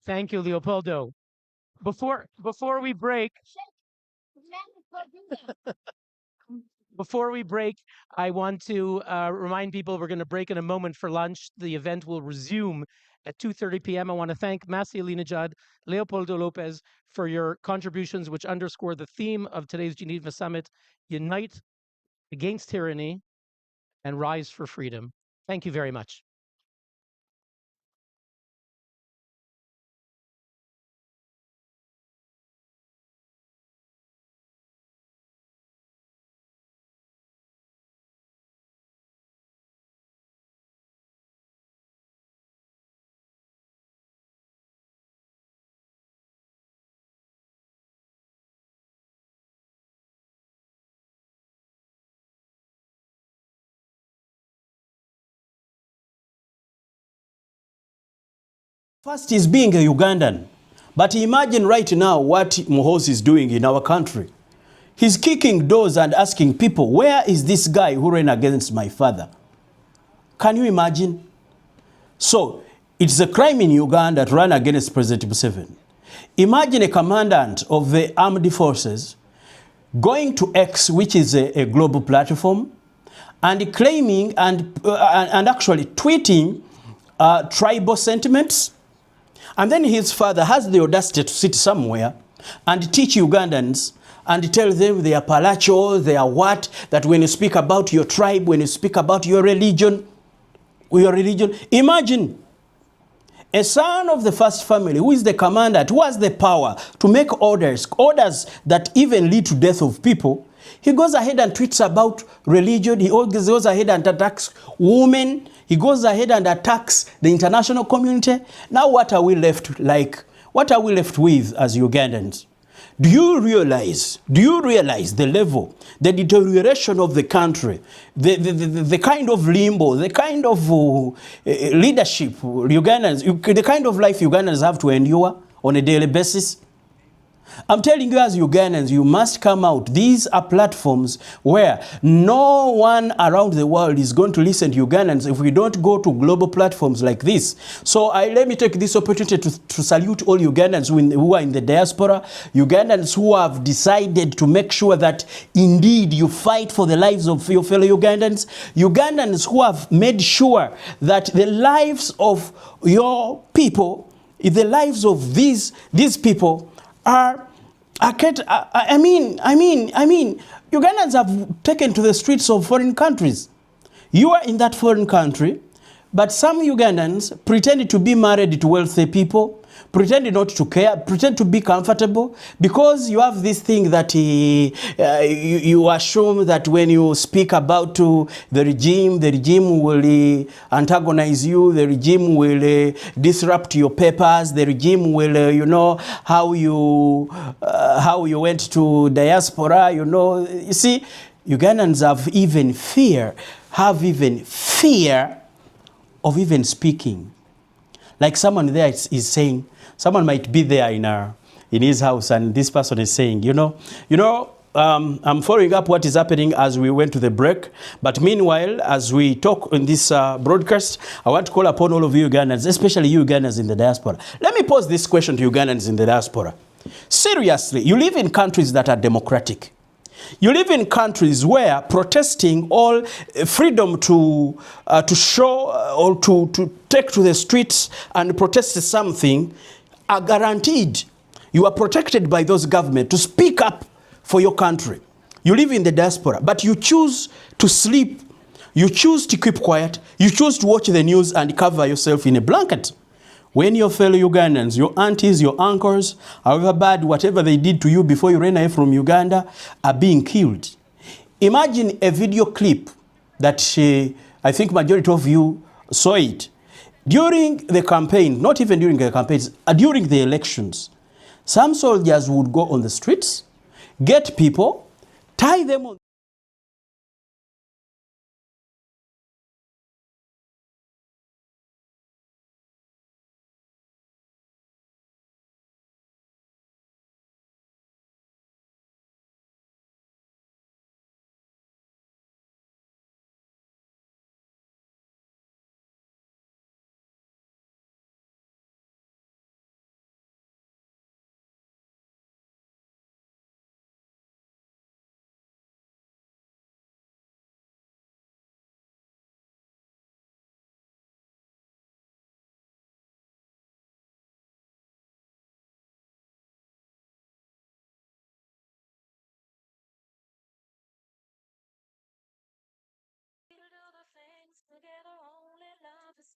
Thank you, Leopoldo. Before we break, before we break, I want to remind people we're going to break in a moment for lunch. The event will resume at 2:30 p.m. I want to thank Masi Alinejad, Leopoldo Lopez for your contributions, which underscore the theme of today's Geneva Summit: Unite against tyranny and rise for freedom. Thank you very much. First is being a Ugandan. But imagine right now what Muhoozi is doing in our country. He's kicking doors and asking people, where is this guy who ran against my father? Can you imagine? So, it's a crime in Uganda to run against President Museveni. Imagine a commandant of the armed forces going to X, which is a global platform, and claiming and actually tweeting tribal sentiments. And then his father has the audacity to sit somewhere and teach Ugandans and tell them they are palacho, they are what, that when you speak about your tribe, when you speak about your religion, imagine a son of the first family, who is the commander, who has the power to make orders that even lead to death of people. He goes ahead and tweets about religion. He goes ahead and attacks women. He goes ahead and attacks the international community. Now what are we left like? What are we left with as Ugandans? Do you realize the level, the deterioration of the country, the kind of limbo, the kind of leadership Ugandans, the kind of life Ugandans have to endure on a daily basis? I'm telling you, as Ugandans, you must come out. These are platforms where no one around the world is going to listen to Ugandans if we don't go to global platforms like this. So let me take this opportunity to salute all Ugandans who are in the diaspora, Ugandans who have decided to make sure that indeed you fight for the lives of your fellow Ugandans, Ugandans who have made sure that the lives of your people, the lives of these people Ugandans have taken to the streets of foreign countries. You are in that foreign country, but some Ugandans pretend to be married to wealthy people, pretend not to care, pretend to be comfortable, because you have this thing that you assume that when you speak about the regime will antagonize you, the regime will disrupt your papers, the regime will, how you went to diaspora, You see, Ugandans have even fear of even speaking. Like someone there is saying, someone might be there in his house, and this person is saying, I'm following up what is happening as we went to the break. But meanwhile, as we talk in this broadcast, I want to call upon all of you Ugandans, especially you Ugandans in the diaspora. Let me pose this question to Ugandans in the diaspora. Seriously, you live in countries that are democratic. You live in countries where protesting or freedom to show or to take to the streets and protest something are guaranteed. You are protected by those governments to speak up for your country. You live in the diaspora, but you choose to sleep. You choose to keep quiet. You choose to watch the news and cover yourself in a blanket. When your fellow Ugandans, your aunties, your uncles, however bad, whatever they did to you before you ran away from Uganda, are being killed. Imagine a video clip that I think majority of you saw it. During the campaign, not even during the campaigns, during the elections, some soldiers would go on the streets, get people, tie them on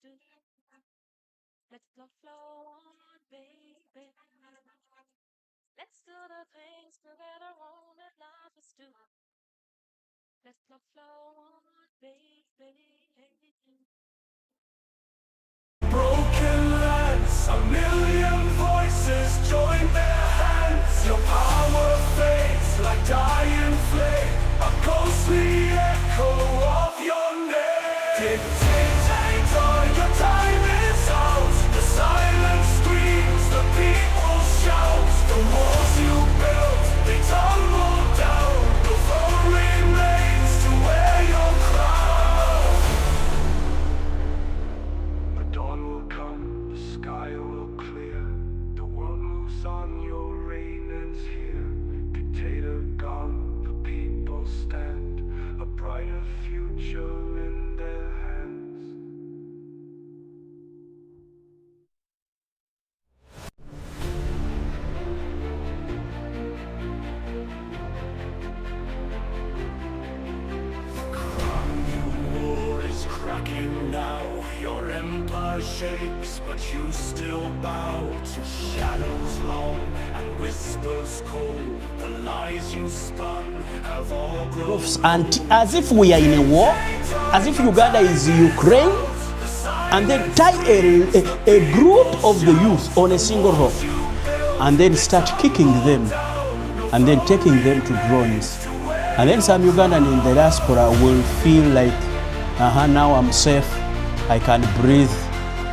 do. Let the flow on, baby. Let's do the things together on that love is do. Let the flow on, baby. Broken lands, a million voices join their hands. Your power fades like dying flame, a ghostly echo of your name. Dictator, your time is out. The silence screams, the people shout. The walls you built, they tumble down. The throne remains to wear your crown. The dawn will come, the sky will clear. The world moves on, your reign ends here. Dictator gone, the people stand. A brighter future in their hands. War is cracking now. Your empire shakes, but you still bow to shadows long and whispers cold. The lies you spun have all grown. And as if we are in a war, as if Uganda is Ukraine, and then tie a group of the youth on a single rope, and then start kicking them, and then taking them to drones. And then some Ugandan in the diaspora will feel like, now I'm safe, I can breathe,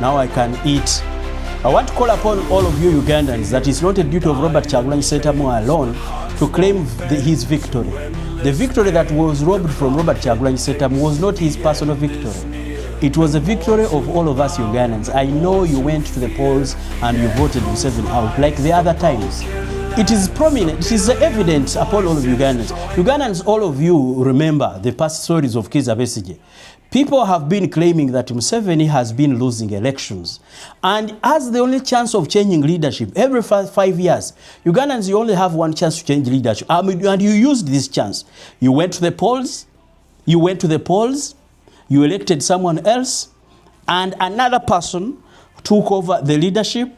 now I can eat. I want to call upon all of you Ugandans that it's not a duty of Robert Kyagulanyi Ssentamu alone to claim his victory. The victory that was robbed from Robert Kyagulanyi Ssentamu was not his personal victory. It was a victory of all of us Ugandans. I know you went to the polls and you voted Museveni out like the other times. It is prominent, it is evident upon all of Ugandans. Ugandans, all of you remember the past stories of Kizza Besigye. People have been claiming that Museveni has been losing elections. And as the only chance of changing leadership, every 5 years, Ugandans, you only have one chance to change leadership. And you used this chance. You went to the polls, you elected someone else, and another person took over the leadership,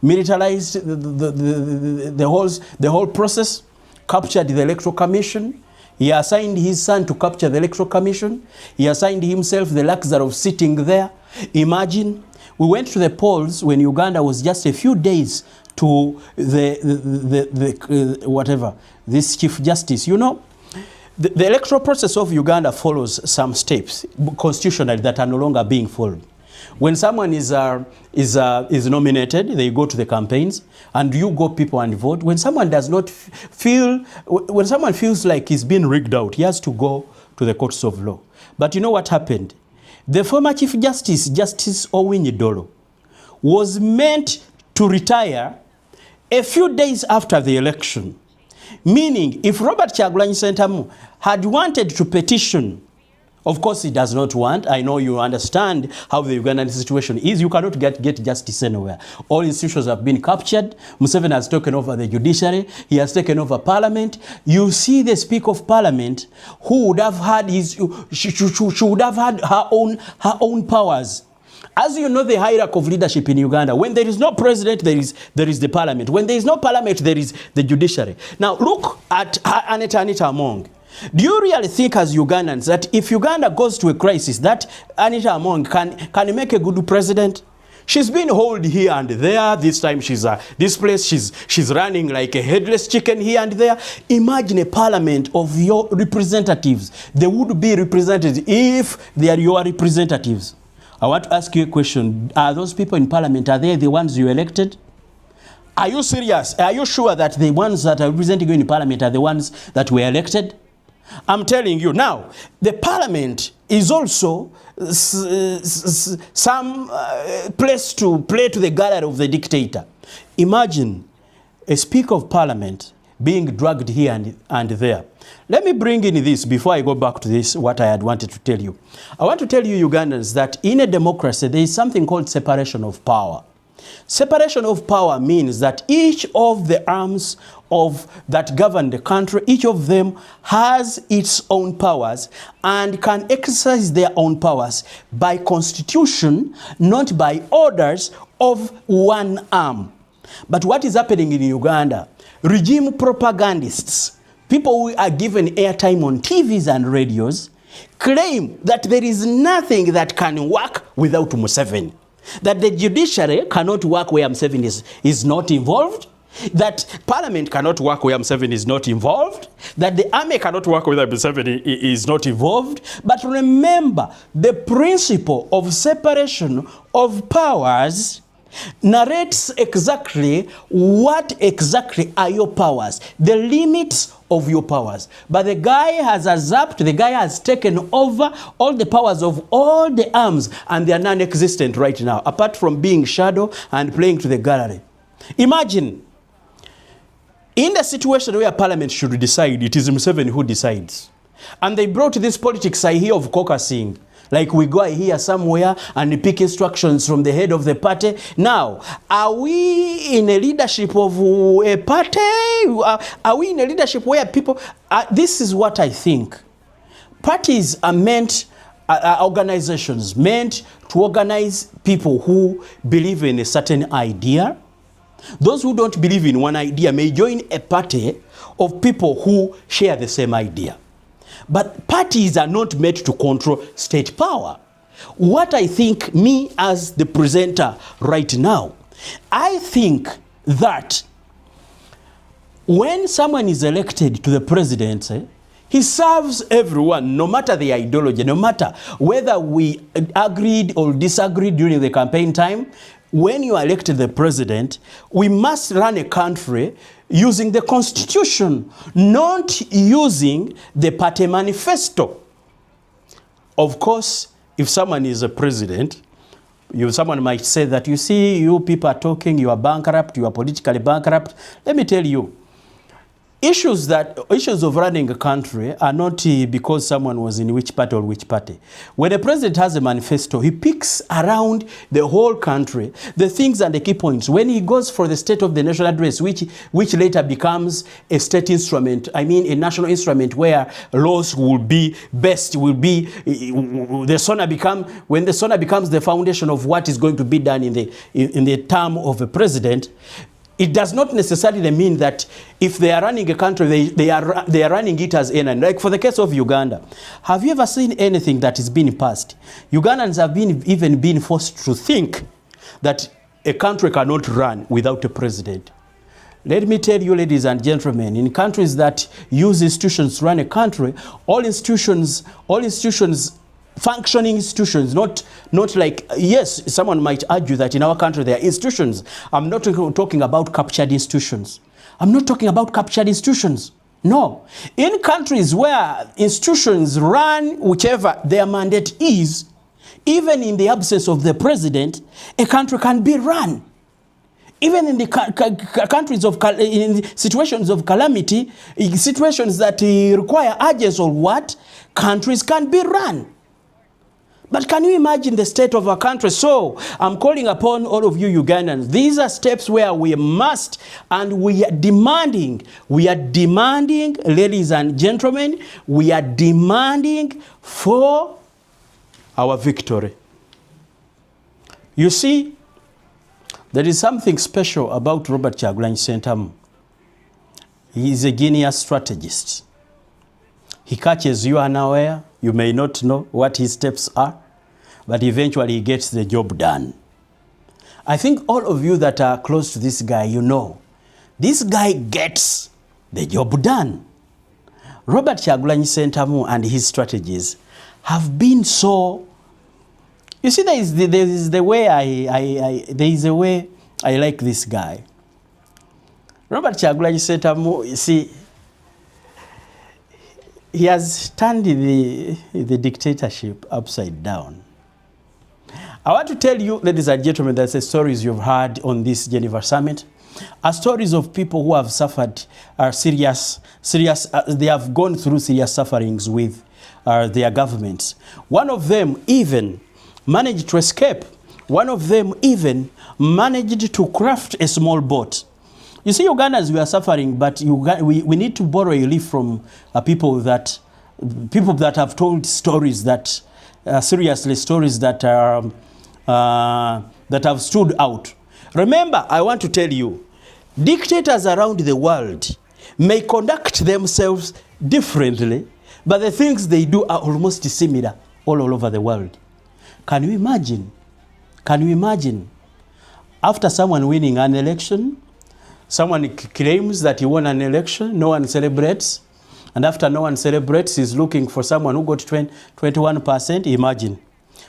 militarized the whole process, captured the Electoral Commission. He assigned his son to capture the Electoral Commission. He assigned himself the luxury of sitting there. Imagine, we went to the polls when Uganda was just a few days to this Chief Justice. You know, the electoral process of Uganda follows some steps constitutionally that are no longer being followed. When someone is nominated, they go to the campaigns, and you go people and vote. When someone does not when someone feels like he's been rigged out, he has to go to the courts of law. But you know what happened? The former Chief Justice, Justice Owiny Dolo, was meant to retire a few days after the election. Meaning, if Robert Kyagulanyi Ssentamu had wanted to petition, of course he does not want, I know you understand how the Ugandan situation is, you cannot get justice anywhere. All institutions have been captured, Museveni has taken over the judiciary, he has taken over parliament. You see the Speaker of Parliament, who would have had she would have had her own powers. As you know, the hierarchy of leadership in Uganda, when there is no president, there is the parliament. When there is no parliament, there is the judiciary. Now look at Anita Among. Do you really think as Ugandans that if Uganda goes to a crisis, that Anita Among can make a good president? She's been hauled here and there. This time she's this place she's running like a headless chicken here and there. Imagine a parliament of your representatives. They would be represented if they are your representatives. I want to ask you a question. Are those people in parliament, are they the ones you elected? Are you serious? Are you sure that the ones that are representing you in parliament are the ones that were elected? I'm telling you now, the parliament is also some place to play to the gallery of the dictator. Imagine a Speaker of Parliament being dragged here and there. Let me bring in this before I go back to this, what I had wanted to tell you. I want to tell you, Ugandans, that in a democracy, there is something called separation of power. Separation of power means that each of the arms that govern the country, each of them has its own powers and can exercise their own powers by constitution, not by orders of one arm. But what is happening in Uganda? Regime propagandists, people who are given airtime on TVs and radios, claim that there is nothing that can work without Museveni. That the judiciary cannot work where Museveni is not involved, that parliament cannot work where Museveni is not involved, that the army cannot work where Museveni is not involved. But remember, the principle of separation of powers narrates exactly what exactly are your powers, the limits of your powers. But the guy has usurped, the guy has taken over all the powers of all the arms, and they are non-existent right now, apart from being shadow and playing to the gallery. Imagine, in the situation where parliament should decide, it is Museveni who decides. And they brought this politics I hear of caucusing. Like we go here somewhere and pick instructions from the head of the party. Now, are we in a leadership of a party? Are we in a leadership where people... this is what I think. Parties are meant, organizations meant to organize people who believe in a certain idea. Those who don't believe in one idea may join a party of people who share the same idea. But parties are not meant to control state power. What I think, me as the presenter right now, I think that when someone is elected to the presidency, he serves everyone, no matter the ideology, no matter whether we agreed or disagreed during the campaign time. When you are elected the president, we must run a country using the constitution, not using the party manifesto. Of course, if someone is a president, someone might say that, you see, you people are talking, you are bankrupt, you are politically bankrupt. Let me tell you, issues of running a country are not because someone was in which party or which party. When a president has a manifesto, he picks around the whole country the things and the key points. When he goes for the State of the Nation address, which later becomes a state instrument, I mean a national instrument where laws will be best, when the SONA becomes the foundation of what is going to be done in the term of a president. It does not necessarily mean that if they are running a country, they are running it as any. Like for the case of Uganda, have you ever seen anything that is being passed? Ugandans have even been forced to think that a country cannot run without a president. Let me tell you, ladies and gentlemen, in countries that use institutions to run a country, all institutions, functioning institutions, not like, yes, someone might argue that in our country there are institutions. I'm not talking about captured institutions. I'm not talking about captured institutions. No. In countries where institutions run whichever their mandate is, even in the absence of the president, a country can be run. Even in the countries in situations of calamity, situations that require urgency or what, countries can be run. But can you imagine the state of our country? So I'm calling upon all of you Ugandans. These are steps where we must and we are demanding, ladies and gentlemen, we are demanding for our victory. You see, there is something special about Robert Kyagulanyi Ssentamu. He is a genius strategist. He catches you unaware. You may not know what his steps are, but eventually he gets the job done. I think all of you that are close to this guy, you know, this guy gets the job done. Robert Kyagulanyi Ssentamu and his strategies have been so... You see, there is a way I like this guy. Robert Kyagulanyi Ssentamu, you see, he has turned the dictatorship upside down. I want to tell you, ladies and gentlemen, there's the stories you've heard on this Geneva summit, are stories of people who have suffered they have gone through serious sufferings with their governments. One of them even managed to escape One of them even managed to craft a small boat. You see, Ugandans, we are suffering, but we need to borrow a leaf from people that have told stories that, seriously, stories that are that have stood out. Remember, I want to tell you, dictators around the world may conduct themselves differently, but the things they do are almost similar all over the world. Can you imagine? Can you imagine? After someone winning an election, someone claims that he won an election, no one celebrates, and after no one celebrates, he's looking for someone who got 21%. Imagine.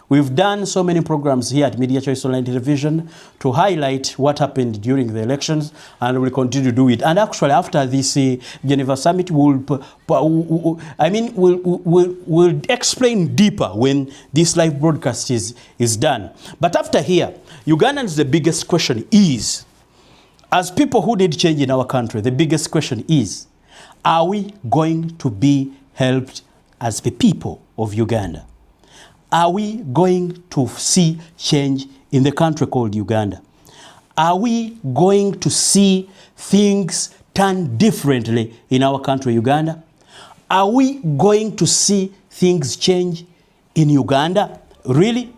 We've done so many programs here at Media Choice Online Television to highlight what happened during the elections, and we'll continue to do it. And actually, after this Geneva summit, we'll explain deeper when this live broadcast is done. But after here, Ugandans, the biggest question is, as people who did change in our country, the biggest question is, are we going to be helped as the people of Uganda? Are we going to see change in the country called Uganda? Are we going to see things turn differently in our country, Uganda? Are we going to see things change in Uganda? Really?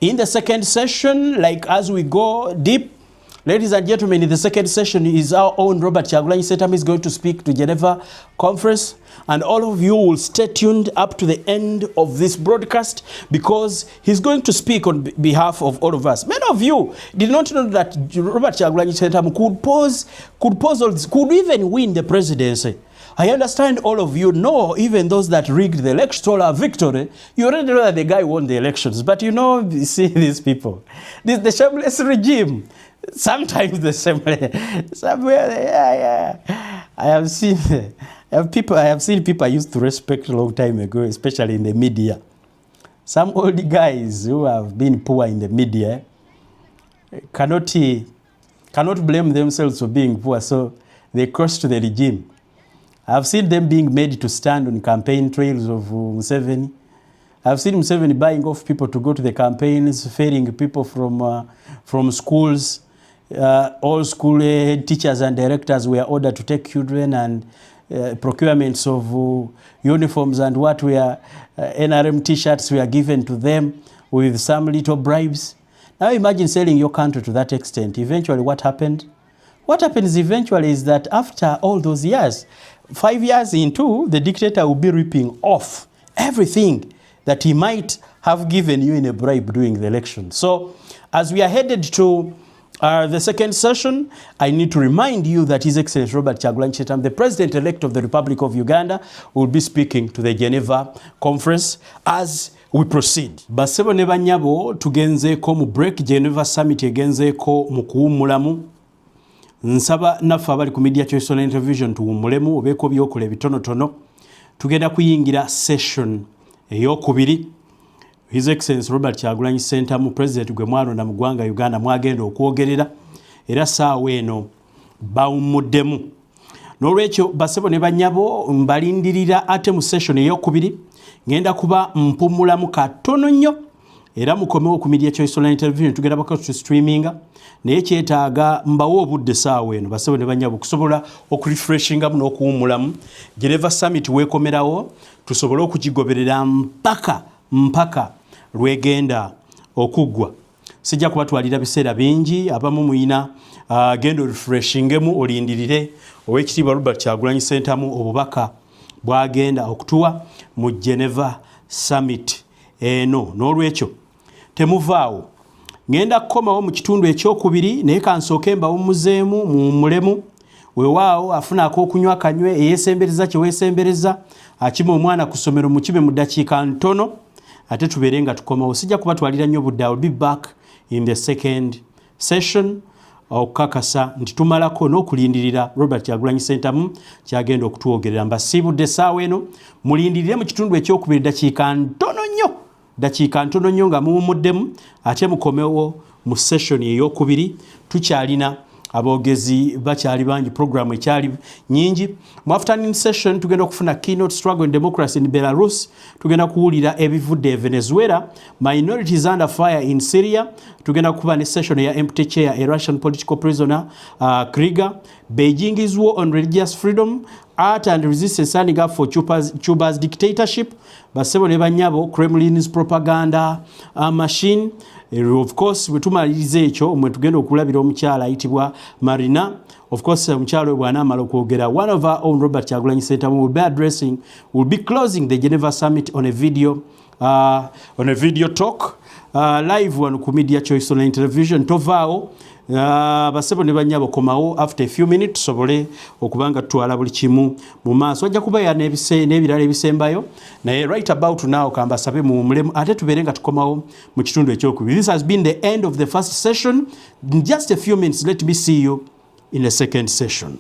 In the second session, like as we go deep, ladies and gentlemen, in the second session is our own Robert Kyagulanyi Ssentamu is going to speak to Geneva conference. And all of you will stay tuned up to the end of this broadcast because he's going to speak on behalf of all of us. Many of you did not know that Robert Kyagulanyi Ssentamu could even win the presidency. I understand all of you know, even those that rigged the election, our victory, you already know that the guy won the elections. But you know, you see these people, the shameless regime, sometimes the shameless, somewhere, I have seen people I used to respect a long time ago, especially in the media. Some old guys who have been poor in the media cannot blame themselves for being poor, so they cross to the regime. I've seen them being made to stand on campaign trails of Museveni. I've seen Museveni buying off people to go to the campaigns, ferrying people from schools. All school teachers and directors were ordered to take children, and procurements of uniforms and what were NRM t-shirts were given to them with some little bribes. Now imagine selling your country to that extent. Eventually what happened? What happens eventually is that after all those years, 5 years into, the dictator will be ripping off everything that he might have given you in a bribe during the election. So as we are headed to the second session, I need to remind you that His Excellency Robert Kyagulanyi Ssentamu, the President-elect of the Republic of Uganda, will be speaking to the Geneva conference as we proceed. Basebo ne banyabo tugenzeeko mu break. Geneva summit egenzeeko mu kuwummulamu. Nsaba naffe abali ku Media Choice Online Television tuwummulemu obeeko byokola ebitonotono. Tugenda kuyingira session ey'okubiri. His Excellency Robert Kyagulanyi Ssentamu, President gwe mwalonda mu ggwanga Uganda, mwagenda okwogerera era saawa eno bawummuddemu. N'olwekyo basebo ne banyabo mbalindirira ate mu session ey'okubiri ngenda kuba mpummulamu katono nnyo era mukomewo ku Media Choice Online Television tugenda bakatu streaminga naye kyetaaga mbawo obudde saawa eno basebo ne banyabo kusobola okurefreshingamu n'okuwummulamu. Geneva Summit weekomerawo tusobole okugigoberera mpaka lwegenda okuggwa. Sijja kubatwalira biseera bingi, abamu muyina genda refreshingemu olindirire Oweekitiibwa Robert Kyagulanyi Ssentamu obubaka bwagenda okutuwa mu Geneva Summit eno. N'olwekyo temuvaawo, ngenda kukomawo mu kitundu ekyokubiri naye kansooke mbawummuzeemu muwummulemu. Weewaawo afuna ak'okunywa kanywe eyeesembereza kye weesembereza, akima omwana ku ssomero mukibe mu ddakiika ntono ate tubeere nga tukomawo. Sijja kubatwalira nnyo budde. I will be back in the second session okukakasa nti tumalako n'okulindirira Robert Kyagulanyi Ssentamu kyagenda okutwogerera. Mbasiibudde essaawa eno, mulindirire mu kitundu ekyokubiri ddakiika ntono nnyo nga muwummuddemu ate mukomewo mu session ey'okubiri. Tukyalina aboogezi bakyali bangi, program ekyali nyingi. Mu afternoon session tugenda okufuna keynote struggle and democracy in Belarus, tugenda kuwulira ebivudde Venezuela, minorities under fire in Syria, tugenda kuba ne session ya empty chair a Russian political prisoner Krieger, Beijing is war on religious freedom, art and resistance standing up for Cuba's dictatorship, basebo ne banyabo Kremlin's propaganda machine. Of course wetumaliriza ekyo mwe tugenda okulabira omukyala ayitibwa Marina. Of course omukyala bwana amala okwogera, one of our own Robert Kyagulanyi Ssentamu will be closing the Geneva summit on a video talk live wano ku Media Choice Online Television. Tovaawo basebo ne banyabo komawo after a few minutes sobole okubanga twala buli kimu mu maaso. Wajja kubeera n'ebirala ebisembayo naye right about now kamba sabe mu mulemu ate tubeere nga tukomawo mu kitundu ekyokubiri. This has been the end of the first session. In just a few minutes, let me see you in the second session.